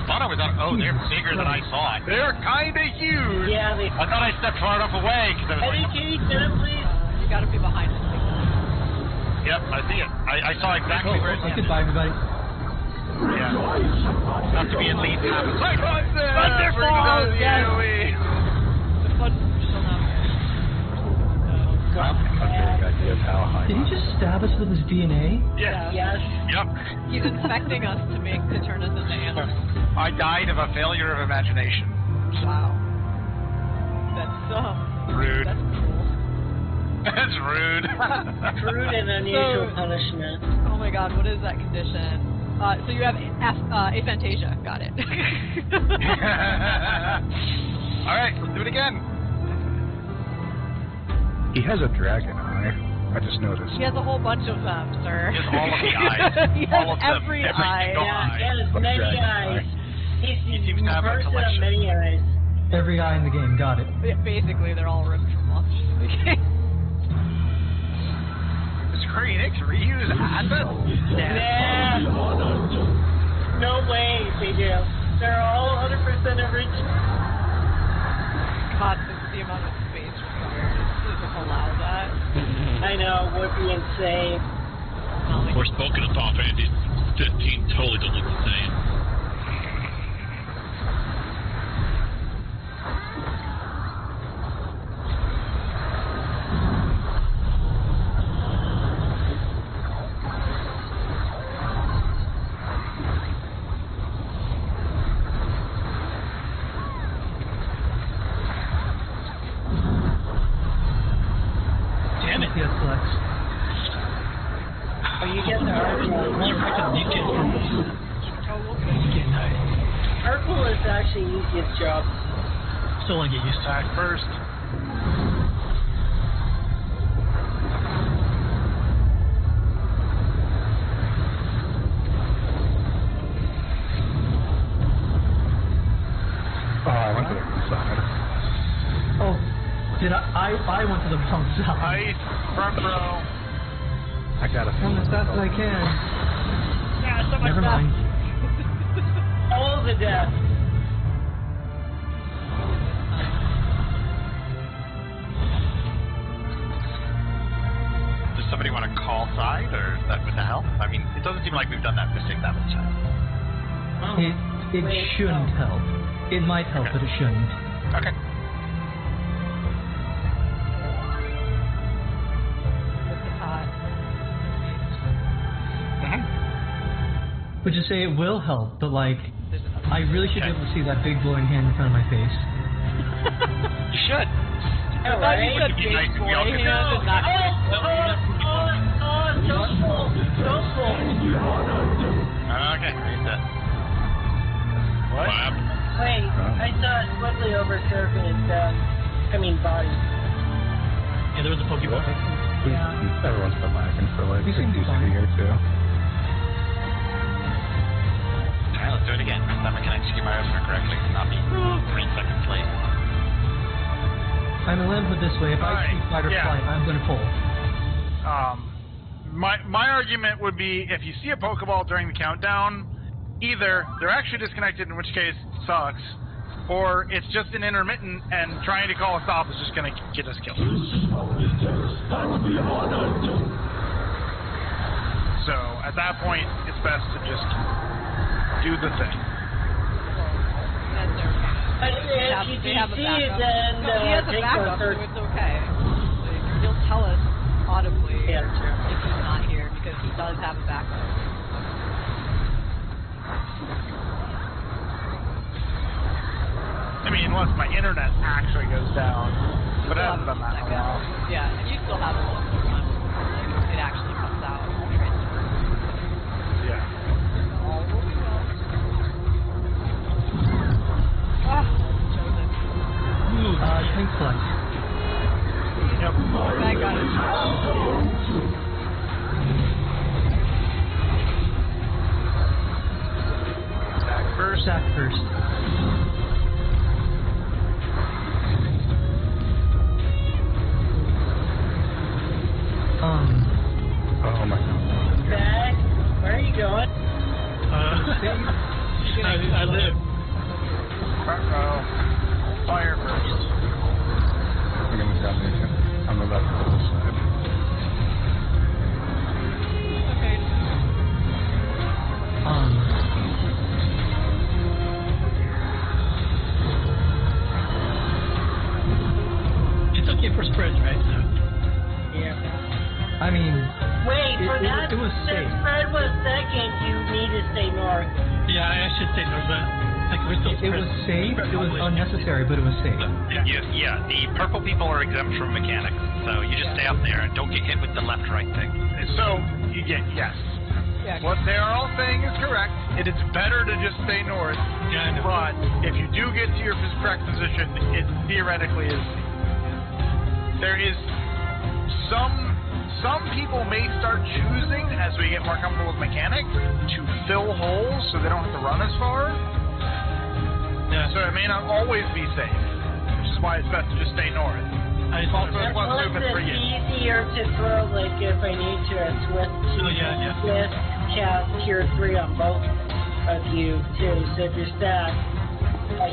thought I was on. Oh, they're bigger than I thought. They're kind of huge. Yeah, they. I thought I stepped far enough away because I was Eddie, like, can you get it, please? You gotta be behind us like that. yep, I see it. I saw exactly where it is. Goodbye, everybody. Yeah. Not to be at least half a second. Wonderful! The fun Did he just stab us with his DNA? Yes. Yes. Yep. He's infecting us to turn us into animals. I died of a failure of imagination. Wow. That's rude. That's cool. That's rude. Crude and unusual punishment. Oh my god, what is that condition? So you have aphantasia. Got it. Alright, let's do it again. He has a dragon eye. I just noticed. He has a whole bunch of them, sir. He has all of the eyes. He all has of them. every Every eye. single Yeah, eye. he has many eyes. He seems to have a person of collection. many eyes. Every eye in the game, got it. Yeah, basically, they're all ripped from monsters in the game. Square Enix reuse assets? Nah. No way they do. They're all 100% original. God, the amount of space required to allow that. I know, would be insane. We're spoken of Final Fantasy 15 totally don't look the same. Purple is actually the easiest job. Still want to get used to it. First. Oh, I went to the wrong side. Oh, did I went to the wrong side. Ice, front row. I got it. I'm as fast as I can. Yeah, so much Never mind. All the death. Does somebody want to call side, or is that with the help? I mean, it doesn't seem like we've done that mistake that much time. Oh, It shouldn't help. It might help, but it shouldn't. Okay. Would you say it will help, but like, I really should be able to see that big glowing hand in front of my face. You should. Yeah, I thought you right? said big Nice to be boy able to hand know. and not so cool. So cool. Okay, read that. What? Wow. Wait, I saw it swiftly over Serpent's, body. Yeah, there was a Pokeball. Yeah. Everyone's been lagging for like We 60 seem to be fine. here too. Alright, let's do it again. This time I can execute my opener correctly and not be 3 seconds late. I'm a lamb put this way. If I see fight or flight, I'm going to pull. My argument would be if you see a Pokeball during the countdown, either they're actually disconnected, in which case it sucks, or it's just an intermittent and trying to call a stop is just going to get us killed. So at that point, it's best to just do the thing. But if you they have a see it, backup. then No, he has a take backup, so the it's okay. Like, he'll tell us audibly Yeah, true. if he's not here because he does have a backup. I mean, unless my internet actually goes down. But it hasn't done that in a while. Yeah, and you still have a little bit of time before like, it actually comes out and transfers. Yeah. All will be well. Ah, chosen. Tank flex. Yep. Bad guy. Attack first. Sack first. Oh my god. Zach, where are you going? I live. Front row. Fire first. I'm gonna grab me again. I'm about to go this side. Okay. It's okay for spreads, right? So. Yeah. I mean, wait, for that, it was safe. since Fred was second, you need to stay north. Yeah, I should stay north, but like we're still. It was safe. It was unnecessary, but it was safe. Yeah, the purple people are exempt from mechanics, so you just stay up there and don't get hit with the left-right thing. So you get yes. Yeah. What they are all saying is correct. It is better to just stay north. Yeah, I know. But if you do get to your correct position, it theoretically is. There is some people may start choosing, as we get more comfortable with mechanics, to fill holes so they don't have to run as far. Yeah. So it may not always be safe, which is why it's best to just stay north. Also, it's less movement for you. It's easier to throw, like, if I need to, a Swift cast tier 3 on both of you, too. So if you're stacked,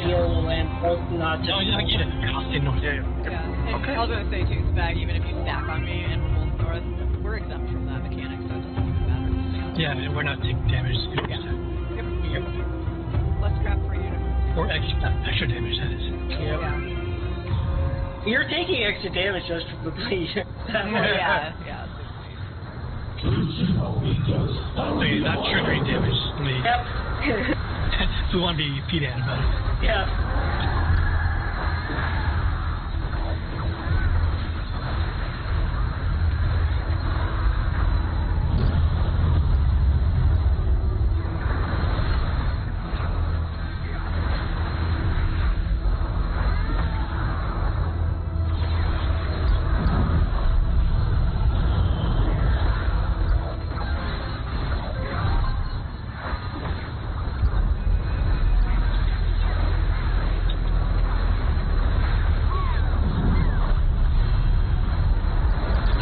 you'll land both not to... No, I get it. I'll stay north. Yeah, and Okay. I was going to say, too, Spag, even if you stack on me and we're both north, we're exempt from that mechanic, so it doesn't even matter. Yeah, and we're not taking damage. Yep. Less crap for you. Or extra damage, that is. Yeah. You're taking extra damage just for completion. Yeah. So you're not triggering damage. Yep. So we want to be pedantic about it. Yeah.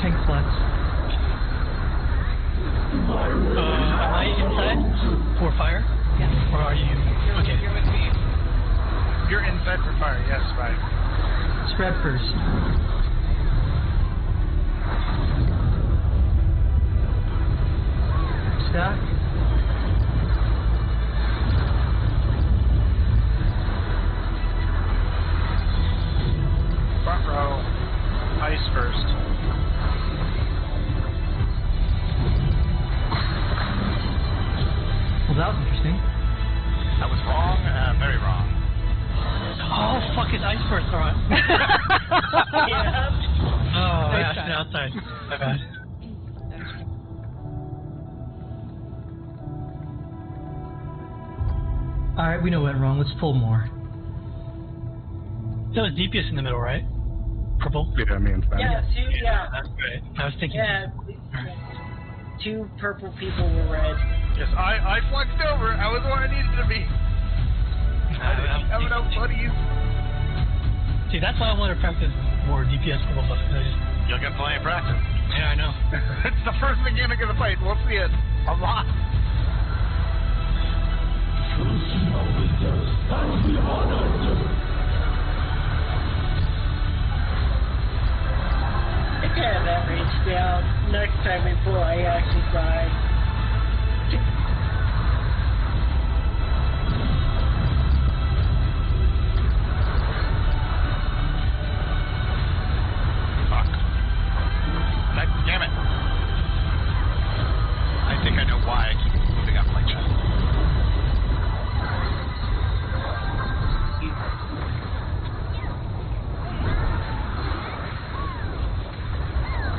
Tank flex. Am I inside for fire? Yeah. Or are you? Okay. You're with me. You're inside for fire, yes, right. Spread first. Stack. Front row, ice first. Well, that was interesting. That was wrong, very wrong. Oh, fuck, it's ice first, alright. Yeah. Oh, Nice yeah, try. outside. My bad. Alright, we know what went wrong. Let's pull more. That was DPS in the middle, right? Purple? Yeah, me and Sven. Yeah, That's right. I was thinking. Yeah. Two purple people were red. Yes, I flexed over. I was where I needed to be. I didn't have enough buddies. See, that's why I want to practice more DPS purple buff. You'll get plenty of practice. Yeah, I know. It's the first mechanic of the fight. We'll see it a lot. I can have that range down. Next time we pull, I actually die. Fuck. Damn it. I think I know why I keep moving up like that.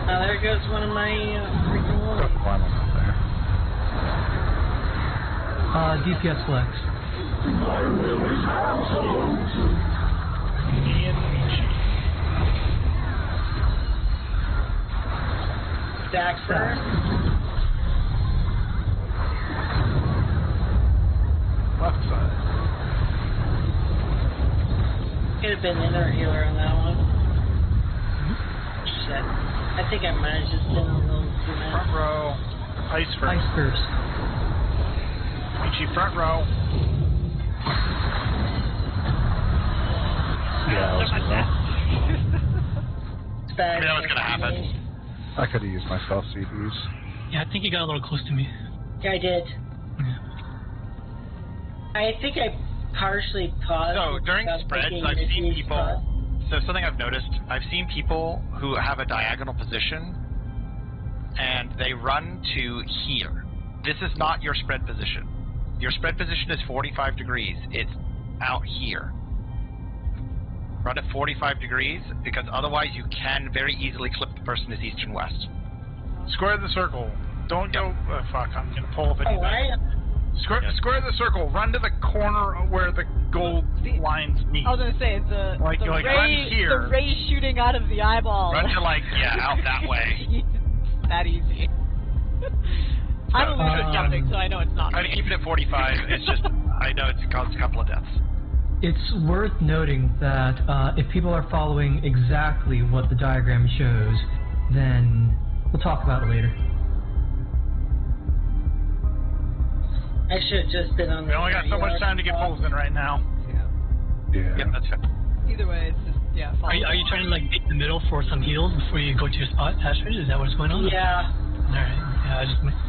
Now there goes one of my freaking Got wolves. climbing up there. DPS flex. Stack first. Left side. Could have been inner healer on that one. Shit. I think I might have just been a little too much. Front row, ice first. Ice first. Michi, front row. Yeah, I was Bad. I knew that was gonna happen. I could have used my self CDs. Yeah, I think you got a little close to me. Yeah, I did. Yeah. I think I partially paused. So during without spreads, thinking I've if seen you people. paused. So something I've noticed, I've seen people who have a diagonal position and they run to here. This is not your spread position. Your spread position is 45 degrees. It's out here. Run at 45 degrees, because otherwise you can very easily clip the person as east and west. Square the circle. Don't go... fuck, I'm going to pull up anything. Right. Square the circle. Run to the corner where the gold lines meet. I was going to say, the run here. The ray shooting out of the eyeball. Run to, out that way. That easy. I'm a loser jumping, so I know it's not. Try to keep it at 45. It's just, I know it's caused a couple of deaths. It's worth noting that if people are following exactly what the diagram shows, then we'll talk about it later. I should have just been on the... We only got so much time to get pulls in right now. Yeah. Yep, that's it. Either way, it's just, Are you trying to, meet in the middle for some heals before you go to your spot, Astrid? Is that what's going on? Yeah. Alright, yeah, I just wondered.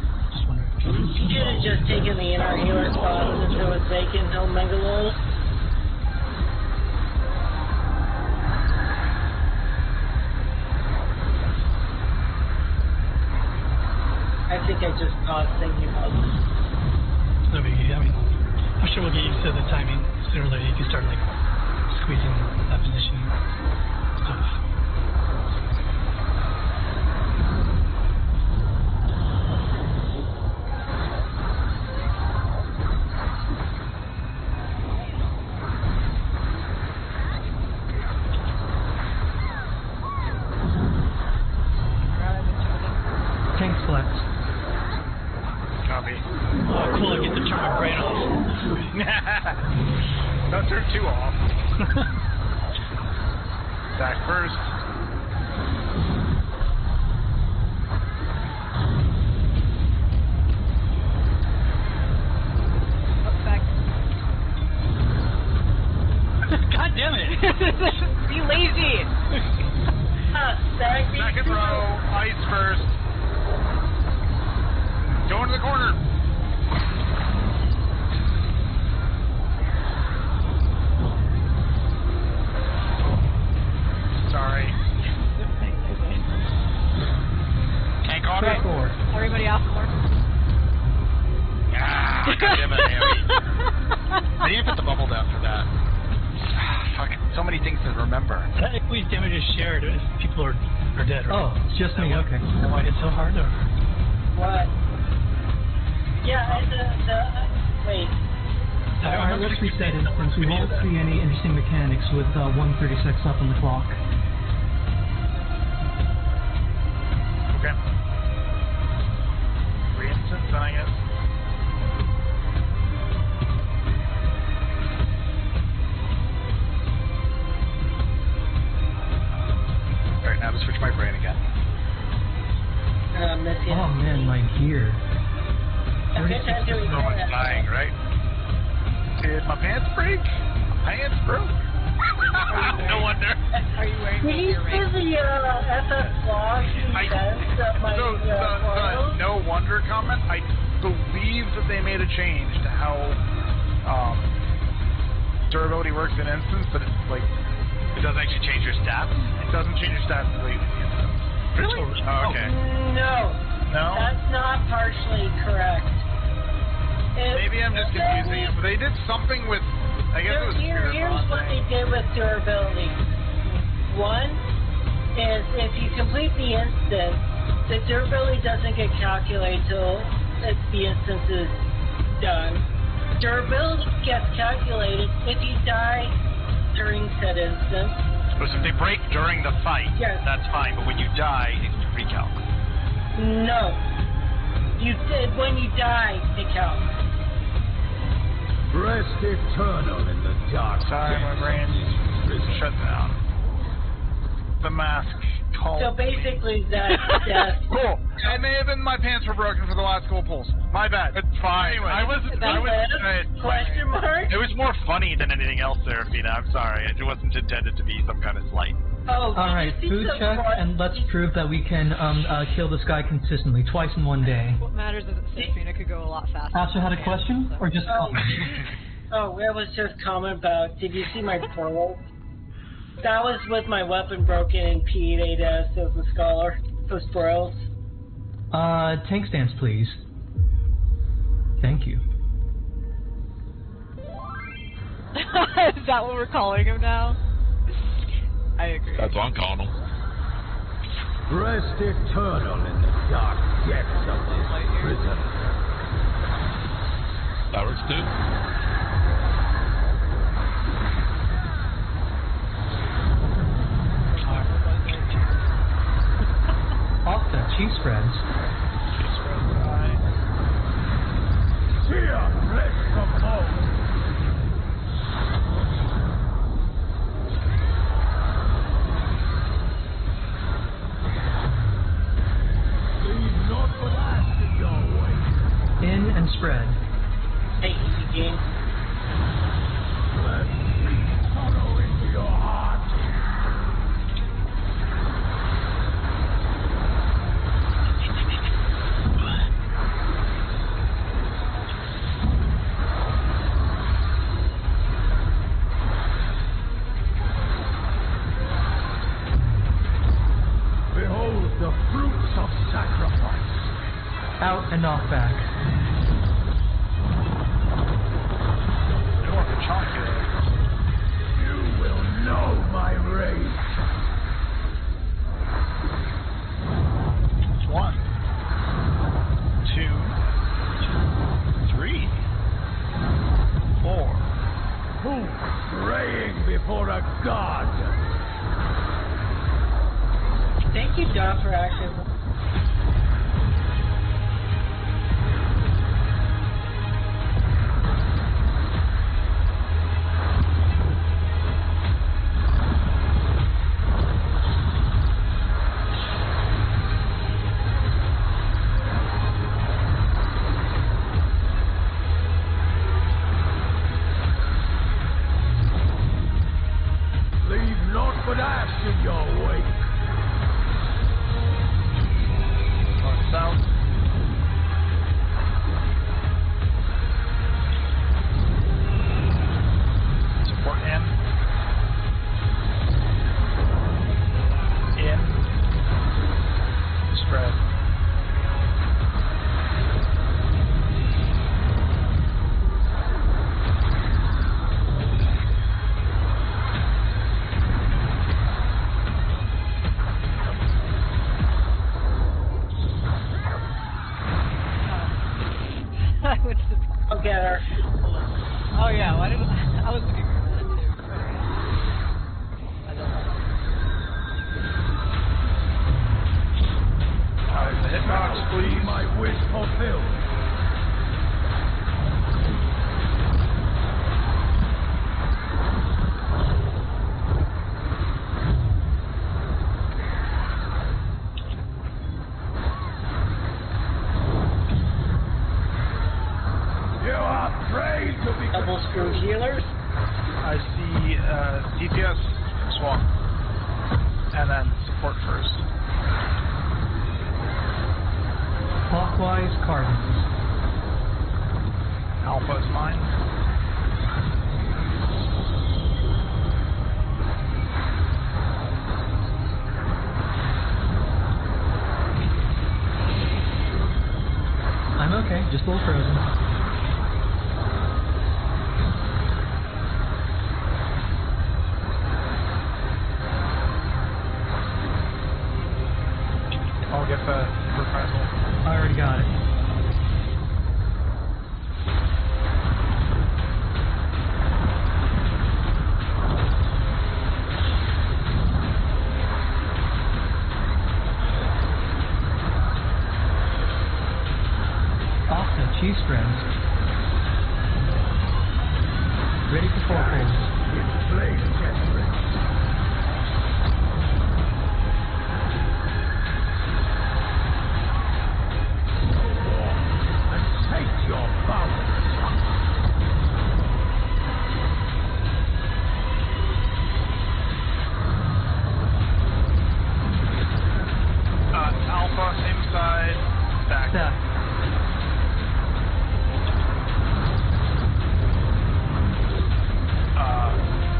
You should have just taken the inner healer spot since it was vacant until Megalol. I think I just paused thinking about this. No biggie. I mean, I'm sure we'll get used to the timing sooner or later. You can start squeezing that position stuff. Tanks flex. Copy. Oh, cool. I get to turn my brain off. Don't turn too off. Back first. Back. God damn it! Be lazy! Second row, ice first. Go into the corner. Sorry. Tank on it. Everybody off more. Ah, goddamn it, Harry. I need to put the bubble down for that. Fucking so many things to remember. Technically, damage is shared if people are dead, right? Oh, it's just me, okay. Is that why it's so hard, or? What? Yeah, wait. Alright, let's reset instance. We won't see any interesting mechanics with 136 up on the clock. Okay. Re-instance, then I guess. Alright, now to switch my brain again. Oh man, my gear. No one's dying, right? Did my pants break? My pants broke. No wonder. Are you wearing Did you see the SS log of my the no wonder comment? I believe that they made a change to how durability works in instance, but it's it doesn't actually change your stats. It doesn't change your stats completely in the instance. Really? Oh, okay. No. No? That's not partially correct. Maybe I'm just confusing it, but they did something with, I guess it was Here's what they did with durability. One is if you complete the instance, the durability doesn't get calculated till the instance is done. Durability gets calculated if you die during said instance. So if they break during the fight, that's fine, but when you die, it's recalc. No. When you die, it counts. Rest eternal in the dark. Sorry, my brain shut down. The mask called. So basically, that's death. Cool. It may have been my pants were broken for the last couple pulls. My bad. It's fine. Anyway, I was question mark? It was more funny than anything else, Serafina. I'm sorry. It wasn't intended to be some kind of slight. Oh, alright, food check, and let's prove that we can kill this guy consistently, twice in one day. What matters is that Serafina could go a lot faster. Astro had a question, or just comment? Oh, it was just comment about, did you see my portal? That was with my weapon broken in P8S as a scholar. Those broils. Tank stance, please. Thank you. Is that what we're calling him now? I agree. That's what I'm calling him. Rest eternal in the dark depths of this prison. That works too. Off the cheese spreads. Cheese spreads, aye. Here, flesh from home. Leave not but ask in your way. In and spread. Hey, easy game. Let sweet sorrow into your heart. Behold the fruits of sacrifice. Out and knock back. I want the chocolate. You will know my rage. 1, 2, 3, 4. Who praying before a god? Thank you, Don, for action. Leave naught but ash in your wake. North, south. Support in. In. Spread. I'll get her. Oh yeah, why did I was looking for that too. I don't know. The hitbox, please. My wish fulfilled. You are praying to be Double screw healers. I see DPS swap. And then support first. Clockwise, Cardinals. Alpha is mine. I'm okay, just a little frozen. I'll get the reprisal. I already got it. Off the cheese spreads. Ready for fourfold. It's blade desperate. And take your power. Alpha, same side. Stack. Stack.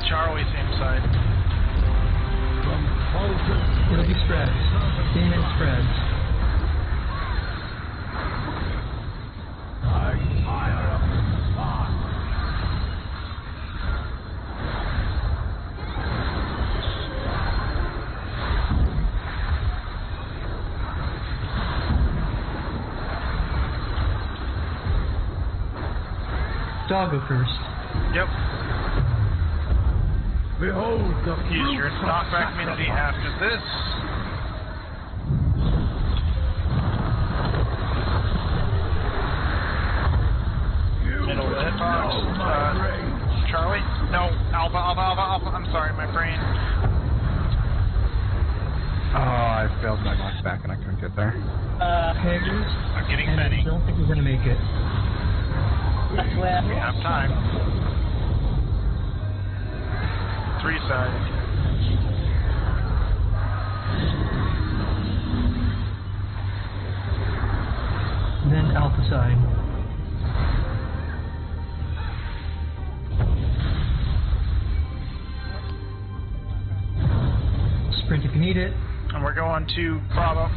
Charlie, same side. From Fulton It'll be spreads. In and spreads. So I'll go first. Yep. Behold the Use your knockback immunity after this. Middle of the hitbox. Charlie? No, Alpha. I'm sorry, my brain. Oh, I failed my knockback and I couldn't get there. Peggers. I'm getting and Benny. I don't think we're gonna make it. Well, We have time. 3 sides. Then Alpha side. Sprint if you need it. And we're going to Bravo.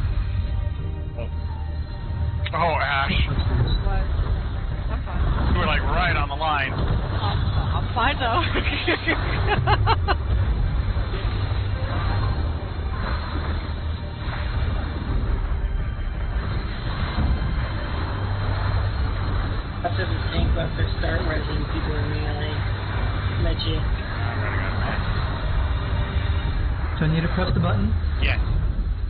Oh, Ash. What? I'm fine. You were like right on the line. I'm fine though. after the tank buster start resing, people are really met you. I'm running out of max. So I need to press the button? Yes.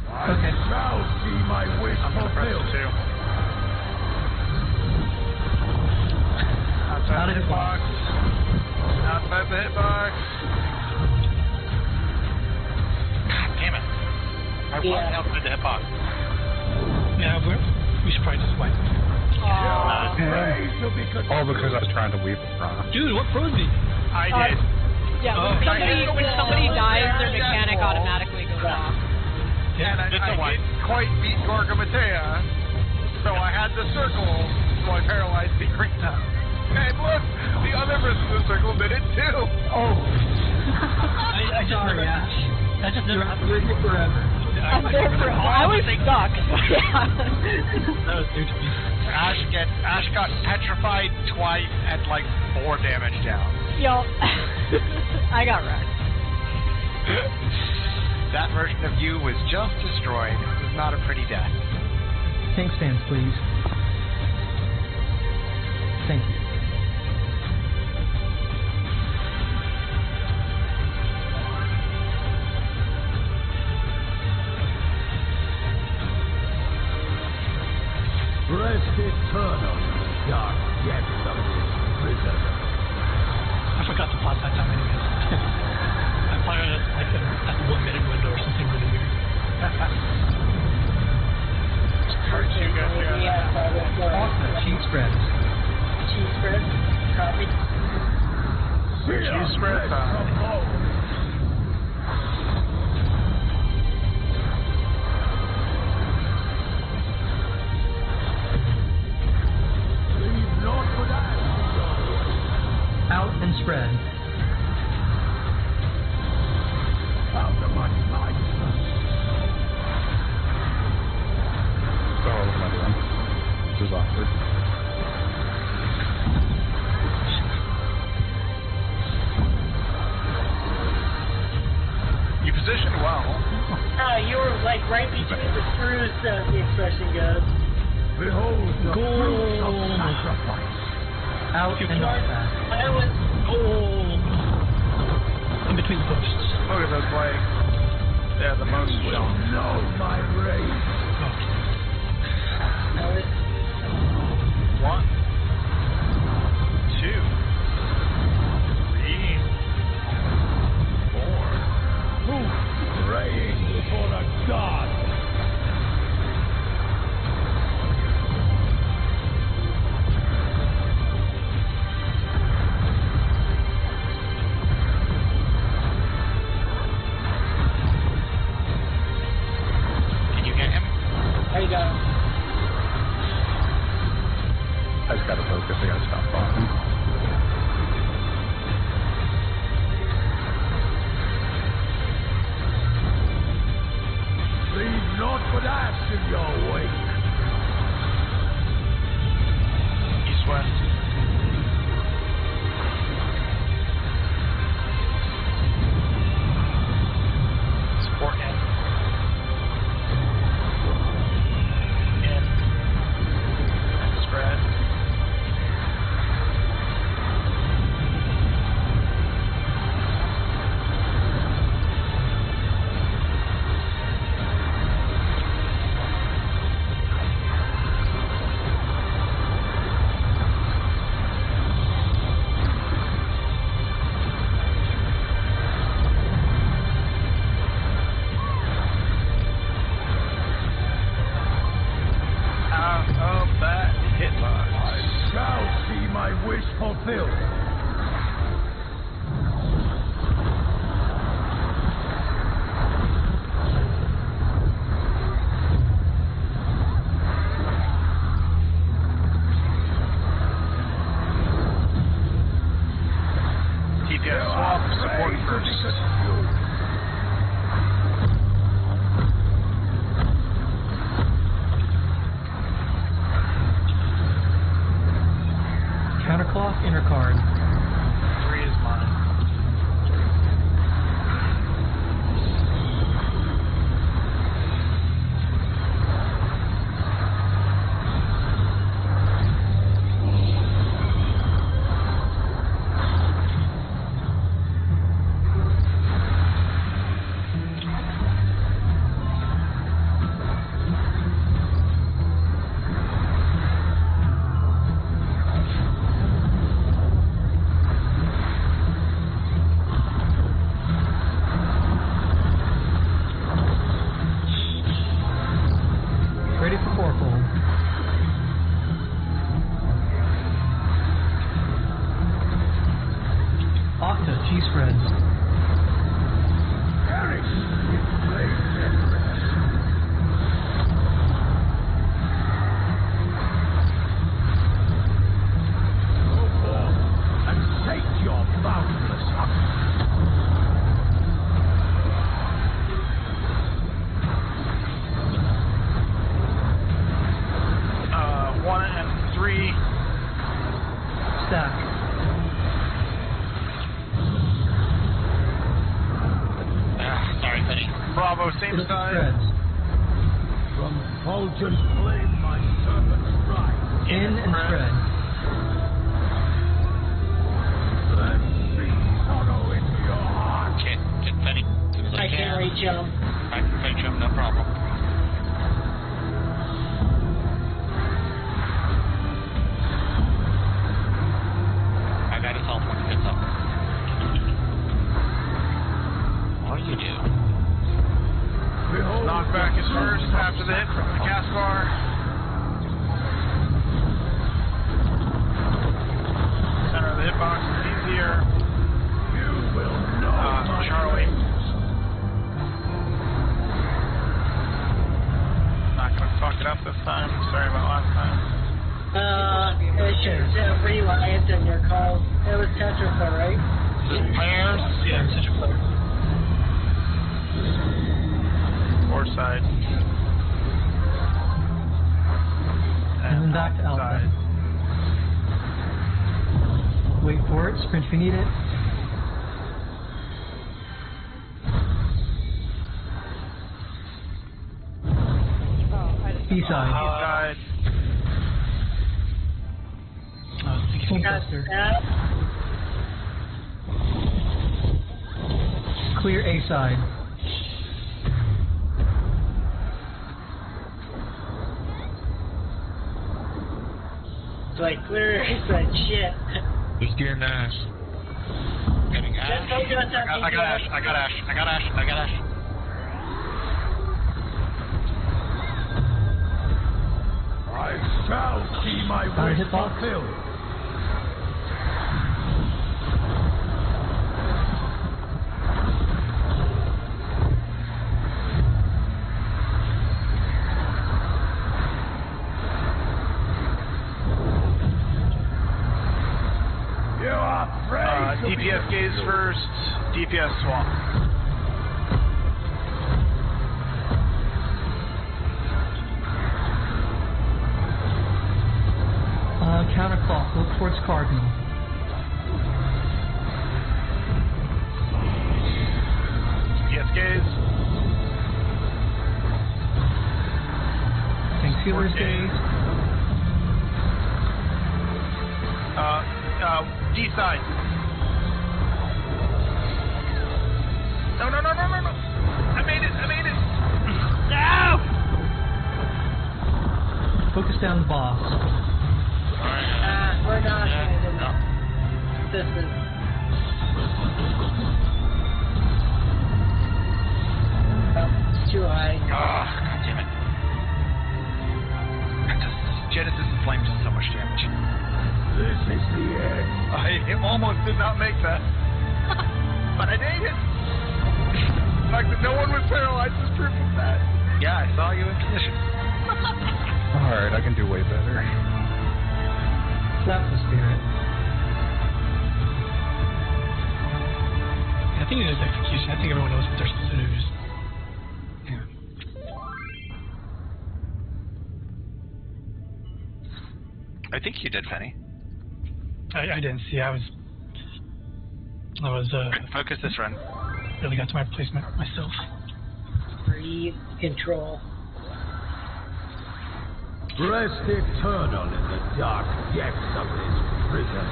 Okay. Shall see my wish I'm going to press fulfilled. it too. Out Outside of the the hitbox. Outside the hitbox. God damn it. I walked outside the hitbox. Yeah, we should probably just wipe. Aww. All because I was trying to weave it wrong. Dude, what froze me? I did. Yeah, when somebody dies, their mechanic automatically goes off. Yeah, And I just a wipe. didn't quite beat Gorgomatea, so I had the circle, so I paralyzed the arena. And look, the other person in the circle did it too. Oh. I just Sorry, never. Ash. I just never. I'm here forever. I'm there for. I was stuck. Yeah. That was new to me. Ash got petrified twice and like 4 damage down. Yo, I got wrecked. That version of you was just destroyed. It was not a pretty death. Tank stands, please. Thank you. Rest eternal in the dark depths of this prison. I forgot to pause that time anyways. I fired it like at the 1 minute window or something really weird. Part 2 got you. Awesome. Cheese spreads. Cheese spread, coffee. Cheese spread time. Out and spread. Out of my sight. So what am I doing? This is awkward. You positioned well. You were like right between the screws, the expression goes. Behold the fruit of sacrifice. Out and not back. I was. In between the posts. Look at those legs. They're the most shown. Know my rage. I was 1, 2, 3, 4. Who praying before a god? Can you get him? There you go. I just gotta focus. I gotta stop talking. Leave naught but ash in your wake. East-west. Support in. In. Spread. ready for fourfold. Octa, G-spreads. Bravo, same side. From fulgent flame, my servant strikes. In and spread. Let me sorrow into your heart. Get Penny. I can't reach him. I can reach him, no problem. I got his health when he gets up. What do you do? Knockback is first after the hit from the cast bar. Center of the hitbox is easier. You will know Charlie. Not gonna fuck it up this time. Sorry about last time. It's just Reliant in your calls. It was Tetra, right? Players? Yeah, such a player. Or side. And then back to Alpha. Wait for it, sprint if you need it. B-side. Side. Full cluster. Clear A-side. So I clear that shit. Just getting ash. Getting Ash. Just go do it, I got Ash. I got Ash. I got Ash. I got Ash. I shall see my wish fulfilled. DPS gaze first, DPS swap. Counterclock, look towards Cardinal. DPS gaze. Tank Sealer's gaze. D side. No. I made it. No! Focus down the boss. We're not going to. This is. It's too high. God damn it. Genesis and Flames does so much damage. This is the end. I almost did not make that. But I made it. The fact that no one was paralyzed is proof of that. Yeah, I saw you in condition. Alright, I can do way better. That's the spirit. I think it is execution. I think everyone knows what they're supposed to do. I think you did, Penny. I didn't see. I was focus this run. Really got to my placement myself. Breathe, control. Rest eternal in the dark depths of this prison.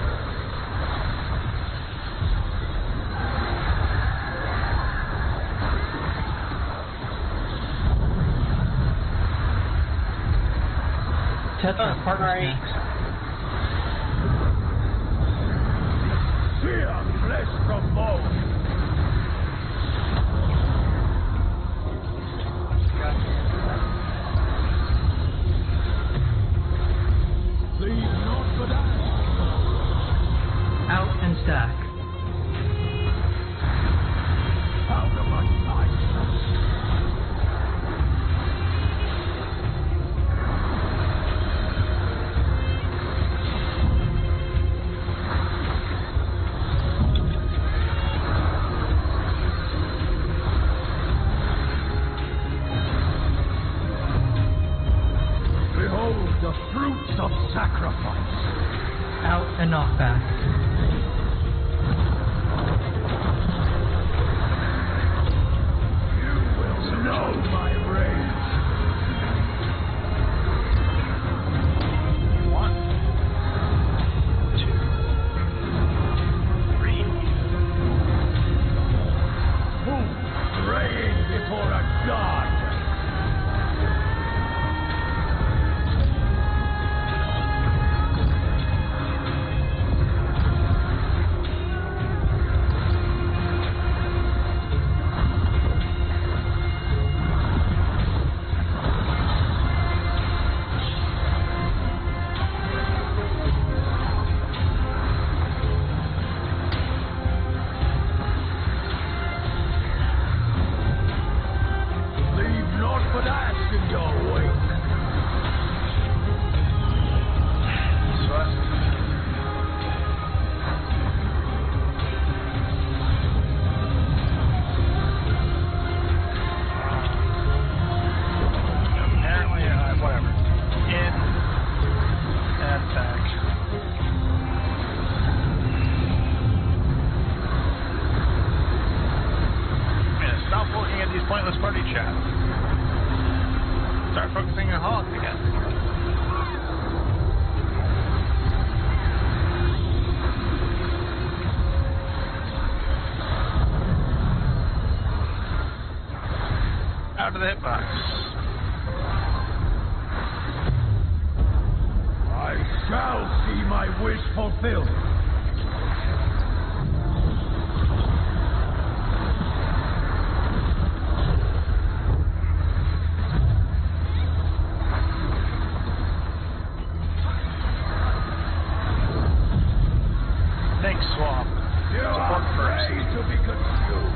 Tetra, partner snacks. Fear flesh from bone. the fruits of sacrifice. Out and knock back. You will know my rage. 1, 2, 3. Who praying before a god? Pointless party chat. Start focusing on Hawk again. Out of the hitbox. I shall see my wish fulfilled. Swamp. You are ready to be consumed.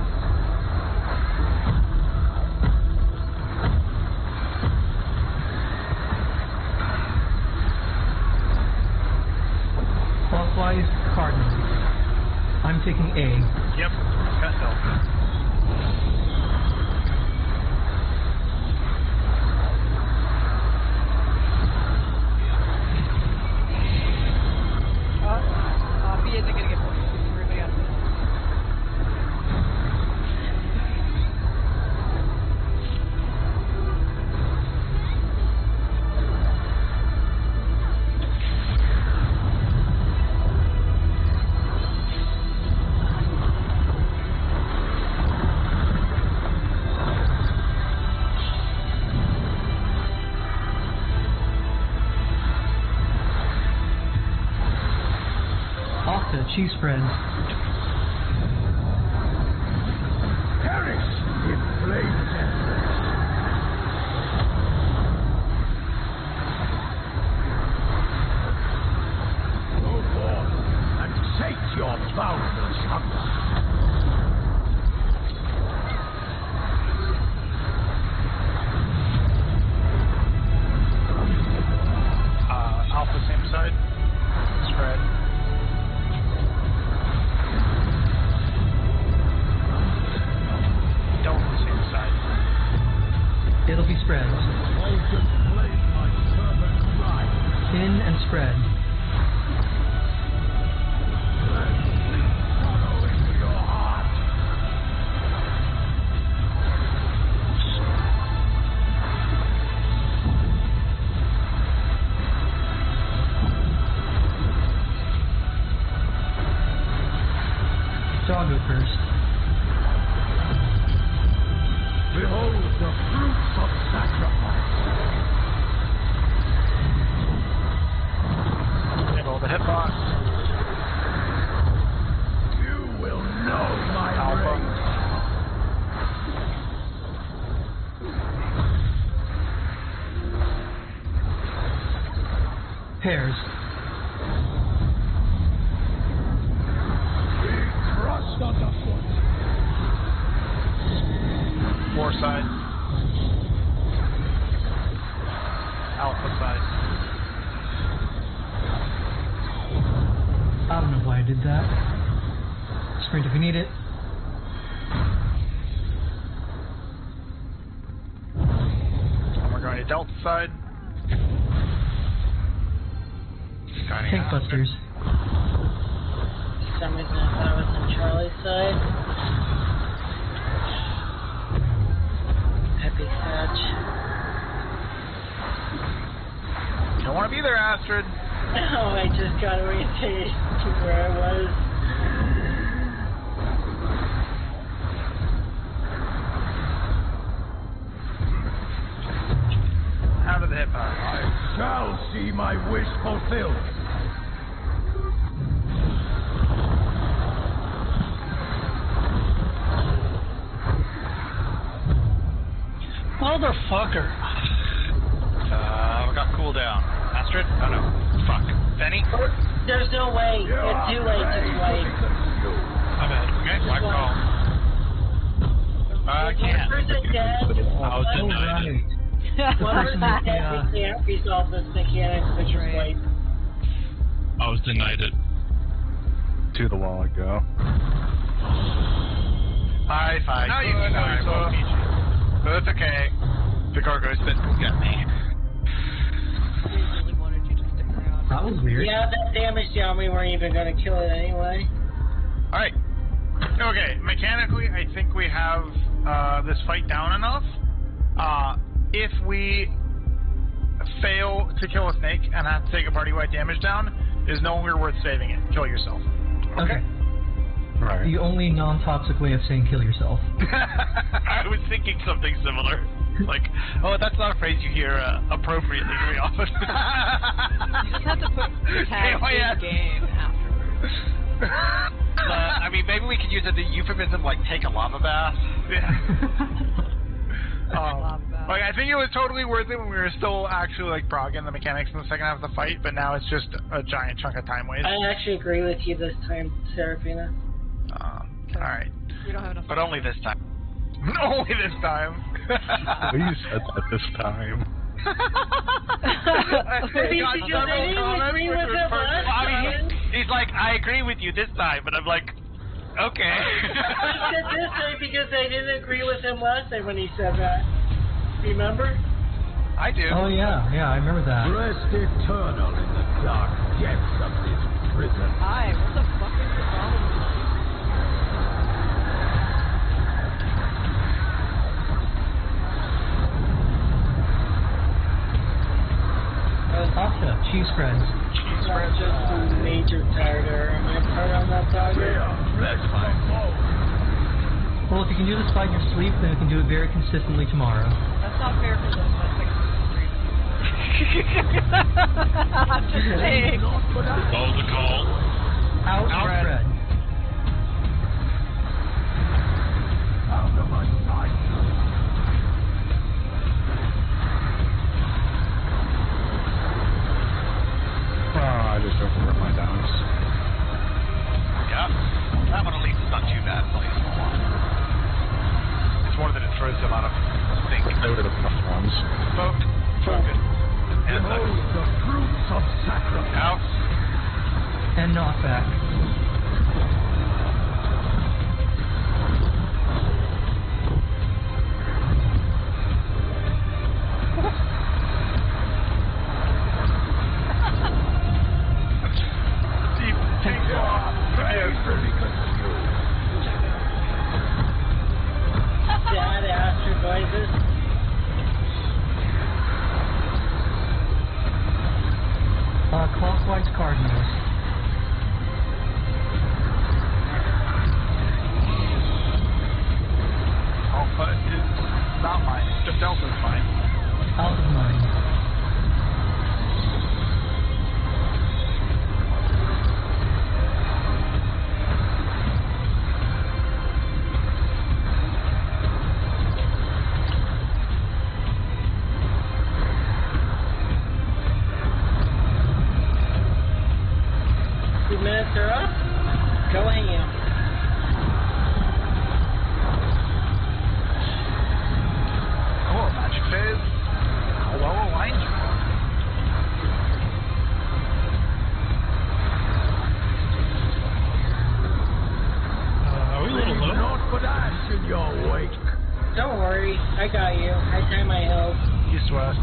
Clockwise, Cardinal. I'm taking A. Yep, got Delta. B isn't going to get points. It's really out of it. Cheese spreads. Perish in flames and go forth and take your boundless hunger. Alpha same side. Spread. It'll be spread. In and spread. So I'll go first. Behold the fruits of sacrifice. Middle of the hitbox. You will know my Alpha. Pairs. Be crushed underfoot. 4 side. Alpha side. I don't know why I did that. Sprint if you need it. And we're going to Delta side. Tank busters. For some reason I thought it was on Charlie's side. Epic Fetch. Don't want to be there, Astrid. No, I just got oriented to where I was. Out of the hip power. I shall see my wish fulfilled. Motherfucker. We got cooldown. Astrid? Oh no. Fuck. Benny? There's no way. It's too late. Just wait. My bad. Okay, my call. I can't. One person dead. I was denied. One person dead. We can't resolve this mechanic, but just wait. I was denied it. To the wall I go. High five. Now you can go. But it's okay. The Gargoyle's been got me. They really wanted you to stick around. That was weird. Yeah, that damage down, we weren't even going to kill it anyway. Alright. Okay, mechanically, I think we have this fight down enough. If we fail to kill a snake and have to take a party-wide damage down, it is no longer worth saving it. Kill yourself. Okay. Right. The only non-toxic way of saying kill yourself. I was thinking something similar. Like, oh, that's not a phrase you hear appropriately very often. You just have to put the tag in the game afterwards. I mean, maybe we could use a euphemism like take a lava bath. Yeah. Lava bath. Like, I think it was totally worth it when we were still actually like progging the mechanics in the second half of the fight, but now it's just a giant chunk of time waste. I actually agree with you this time, Serafina. Alright. We don't have enough. But only this time. Only this time. You said that this time. He's like, I agree with you this time, but I'm like, okay. He said this time because I didn't agree with him last time when he said that. Remember? I do. Oh yeah, I remember that. Rest eternal in the dark depths of this prison. Hi, what the fuck is the problem with you? Pasta, cheese spreads. Cheese spreads. Just a major tartar. Am I part on that tartar? Well, if you can do this fight in your sleep, then we can do it very consistently tomorrow. That's not fair for them. That's like I'm just saying. What was the call? Outspread. Out of my sight. I just overwrote my dice. Yeah. That one at least is not too bad, at least. It's more than it throws them out of sync. They were the tough ones. Focus. And the fruits of sacrifice. Out. And knockback. Dad Astrid noises. Clockwise cardinals. Alpha is not mine. Just Delta's mine. Alpha's mine. Minutes are up. Go ham. Oh, magic phase. Hello, aligned. Are we a little low? Not but ash in your wake. Don't worry, I got you. I time my health. East west.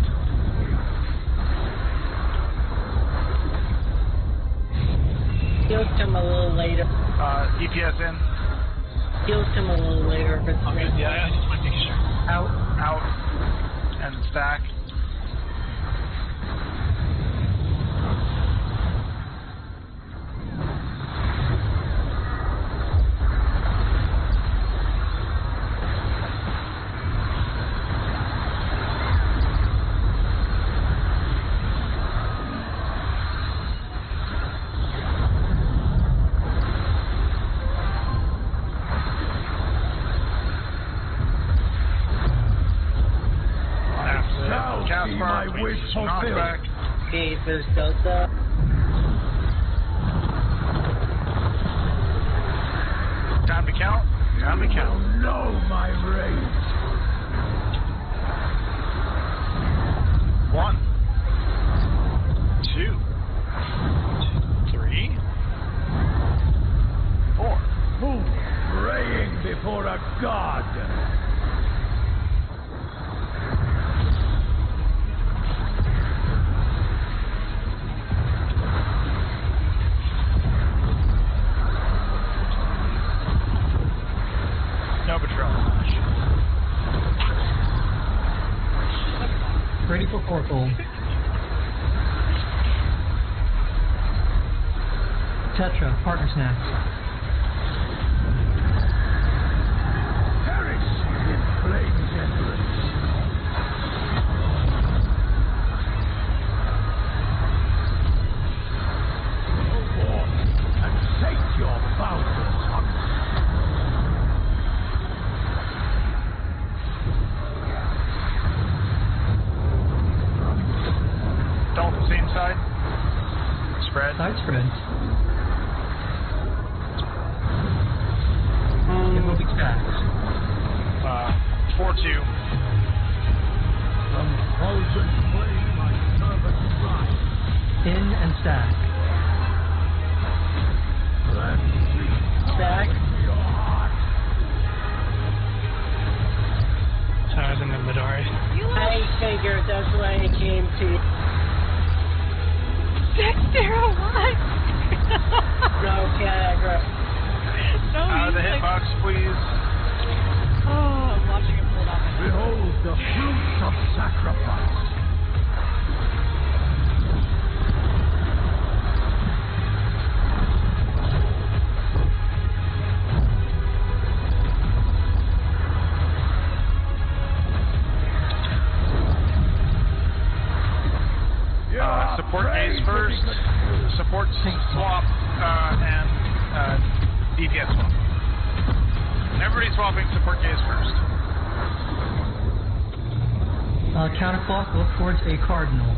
to him a little later. DPS in. Heal to him a little later if it's okay, yeah, I just want to make sure. Out. And stack. Okay, there's Delta. Time to count. Time to count. Know my rage. 1, 2, 3, 4. Who praying before a god? No patrol. Ready for Corporal. Tetra, partner snacks. Perish in flames endless. Go forth and sate your boundless hunger. Don't same side. Spread. Side spreads. It will be stacked. 4-2. From frozen flame my servant rise. In and stack. Let me Stack. your heart. So I was in the Midori. I figured that's why I came to you. Dexter, what? No, Cagra. No, Out of the he's like, hitbox, please. oh, I'm watching him pull off. Behold the fruits of sacrifice. Support A's first. Support swap and DPS swap. Everybody swapping support A's first. Counterclock, look towards a cardinal.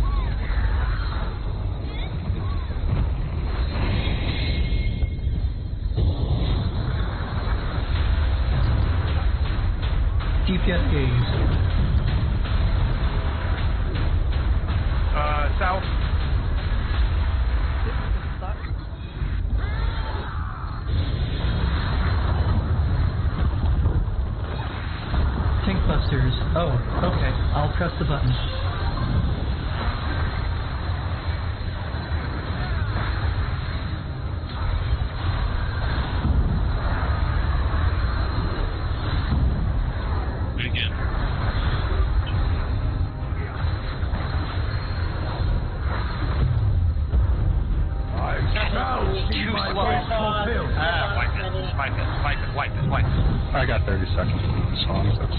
DPS gaze. South. Tank busters. Oh, okay. I'll press the button. Again. Wipe it. I got 30 seconds on this one. That's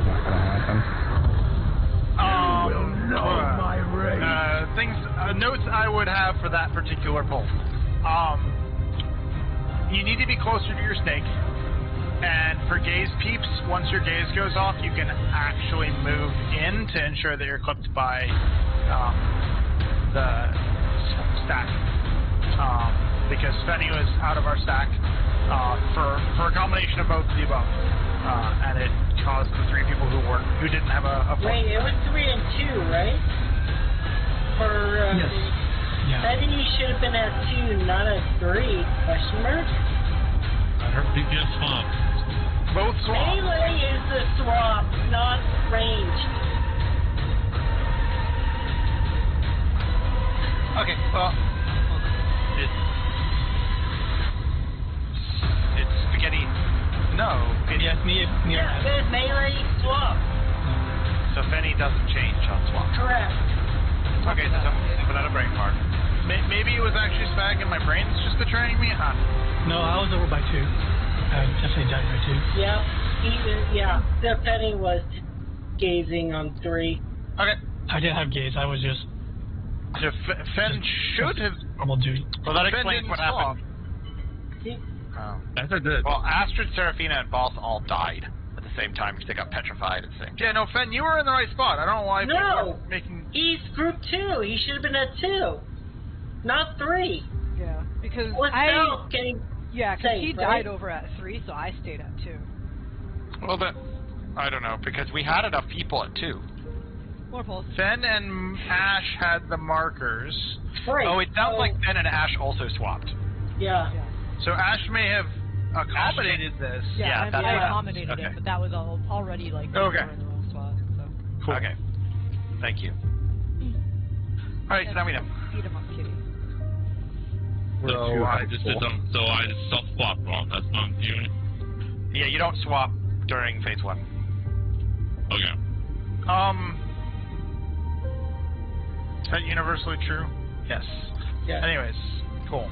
not gonna happen. My rage. Notes I would have for that particular poll. You need to be closer to your snake. And for gaze peeps, once your gaze goes off, you can actually move in to ensure that you're clipped by the stack. Because Fenny was out of our stack for a combination of both of the above. And it caused the 3 people who didn't have a full. Wait, it was 3 and 2, right? For yes. Yeah. Fenny should have been at 2, not at 3, question mark? I heard DPS swap. Both swaps. Melee is the swap, not range. Okay, well, near Yeah, good melee swap. So Fenny doesn't change on swap. Correct. Okay, so someone without a brain fart. Maybe it was actually Spag and my brain's just betraying me? Huh? No, I was over by 2. I definitely died by 2. Yeah. The Penny was gazing on 3. Okay. I didn't have gaze. I was just. So Fen should have. Normal duty. Well, that explains what happened. Oh. That's a good. Well, Astrid, Serafina, and Boss all died at the same time because they got petrified at the same time. Yeah, no, Fen, you were in the right spot. I don't know why people are making. He's group 2. He should have been at 2, not 3. Yeah, because he died over at 3, so I stayed at 2. Well, I don't know, because we had enough people at 2. More pulse. Fen and Ash had the markers. Right. Oh, it sounds like Fen and Ash also swapped. Yeah. So Ash may have accommodated this. Yeah, that's I what accommodated it, but that was already like okay. in the wrong spot. So. Cool. Okay. Thank you. Alright, so now we know. Beat him up, kitty. So I just self-swap wrong. That's what I'm doing. Yeah, you don't swap during phase 1. Okay. Is that universally true? Yes. Yeah. Anyways, cool.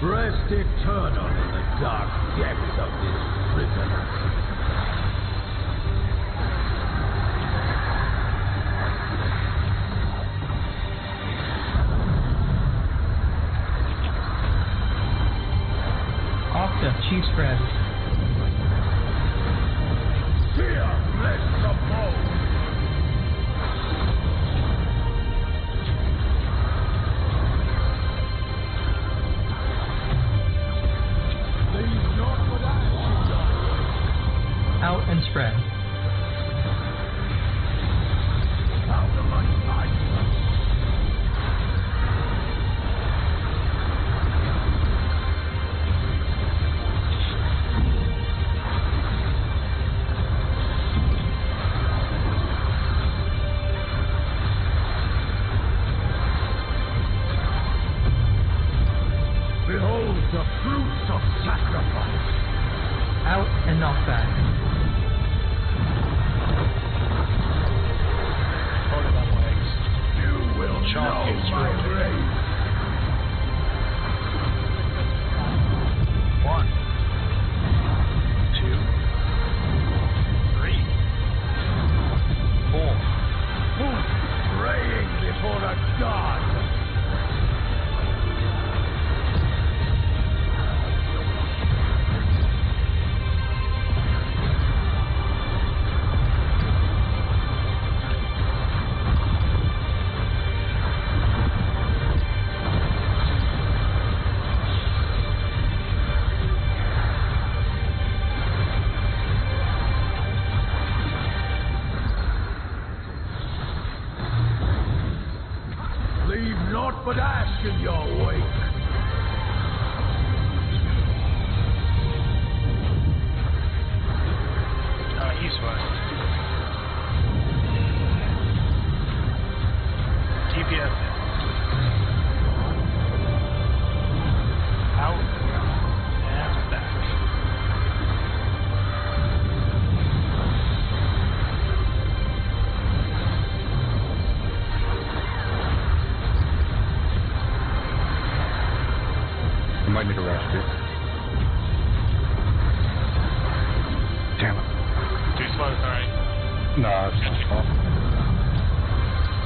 Rest eternal in the dark depths of this prison. Octa, cheese spread. Fear, flesh of bone. Out and spread. Out of my sight. Behold the fruits of sacrifice. Out and knock back. You will know my grave. 1, 2, 3, 4. Who's praying before a god? Leave naught but ash in your wake. East-west. TPS. Out and back. I might need a rest here. Damn it. Too slow, sorry. No, it's not fault.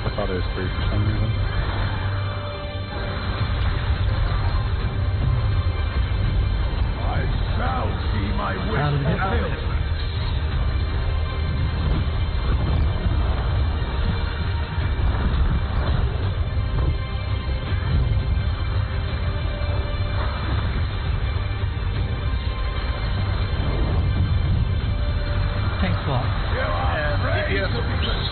I thought it was 3 for some reason. I shall see my wish fulfilled. Tank swap. And DPS will be good.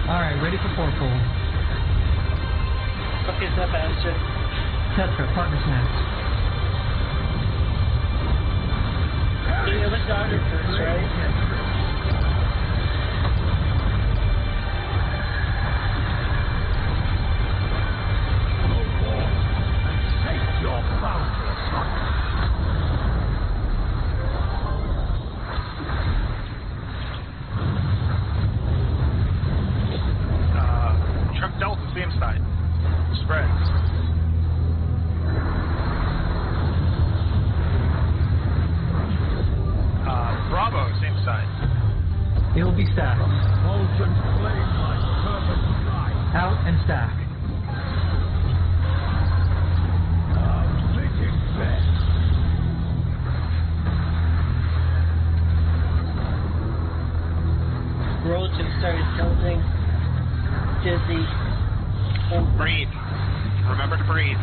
Alright, ready for fourfold. Okay, step answer. Tetra, partner snacks. It was Dodger first, right? Take your bounty, son. Truck Delta, same side. Spread. Bravo, same side. It will be stacked. Molten flame like fervent light. Out and stack. Fitting best. Roll just started tilting. Dizzy. Breathe. Remember to breathe.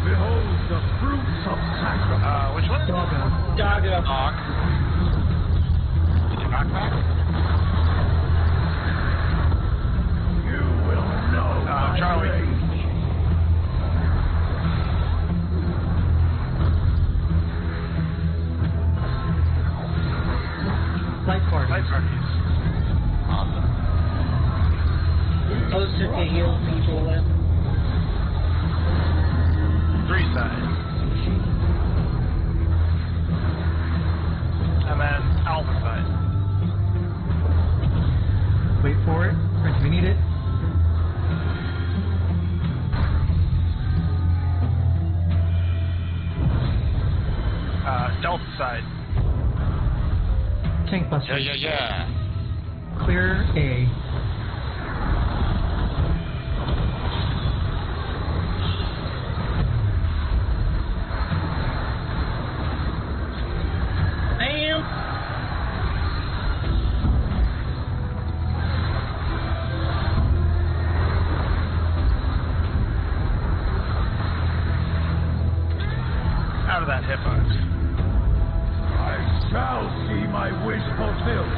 Behold the fruits of sacrifice. Which one? Doggo. Doggo. Dog. Did you knock back? You will know my Charlie. rage. Light party. Light parties. Awesome. Closer to heal people with. 3 sides. And then Alpha side. Wait for it. Right, we need it. Delta side. Tank buster. Yeah. Clear A. Bam! Out of that hitbox. I shall see my wish fulfilled.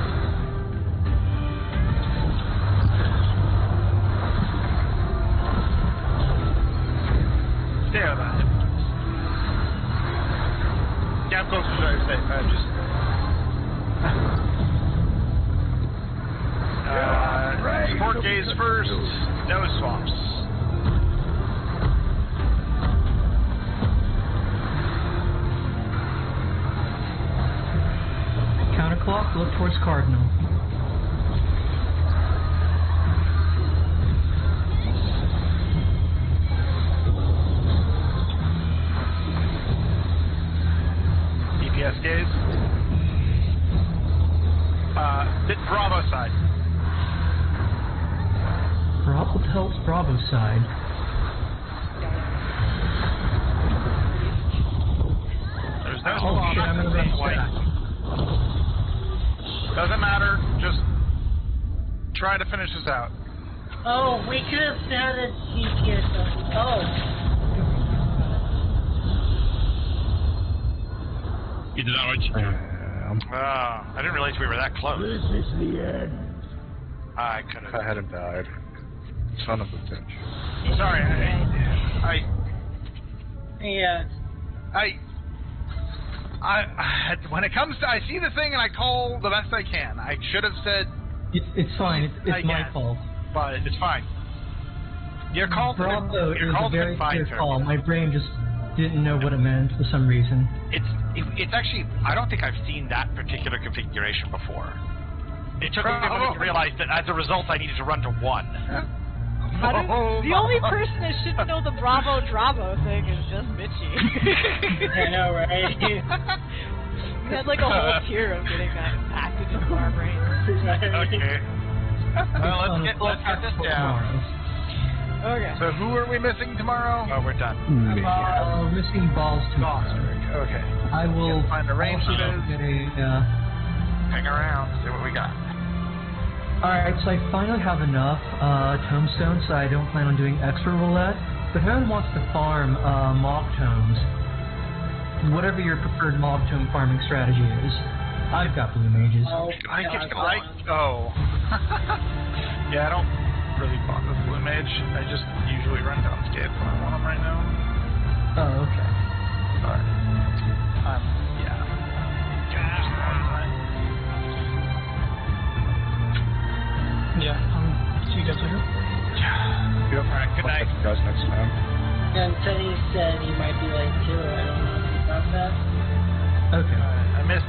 Stay out of that hitbox. Yeah, I'm close to trying to safe. I'm just. Sport gaze first. No swaps. Counterclock, look towards Cardinal. DPS gaze. Bit Bravo side. Bravo helps Bravo side. There's no Oh swap. shit, I'm gonna run stack. Doesn't matter. Just try to finish this out. Oh, we could have had a DPS. Oh. You did not I didn't realize we were that close. This is the end. I could If have. I hadn't died. Son of a bitch. Sorry. Yeah. When it comes to, I see the thing and I call the best I can. I should have said. It's fine. It's my fault. But it's fine. Your call. Bravo your is a call's very been fine, clear sir. call. My brain just didn't know what it meant for some reason. It's actually, I don't think I've seen that particular configuration before. It took me a minute to realize that as a result I needed to run to 1. The only person that should know the Bravo Dravo thing is just Mitchie. I know, right? We had like a whole tier of getting that impacted into our brains. Okay. Well, let's get this down. Okay. So who are we missing tomorrow? Oh, we're done. Missing balls tomorrow. Okay. I will find a range also get a. Hang around, see what we got. Alright, so I finally have enough tombstones, so I don't plan on doing extra roulette. But whoever wants to farm mock tomes, whatever your preferred mob tome farming strategy is. I've got blue mages. Yeah, I don't really bond with blue mage. I just usually run down skates when I want them right now. Oh, okay. But, yeah. Yeah, see you guys later. Yeah. Alright, good night. See you guys next time. And Teddy said he might be late too. I don't know if you got that. Okay. I missed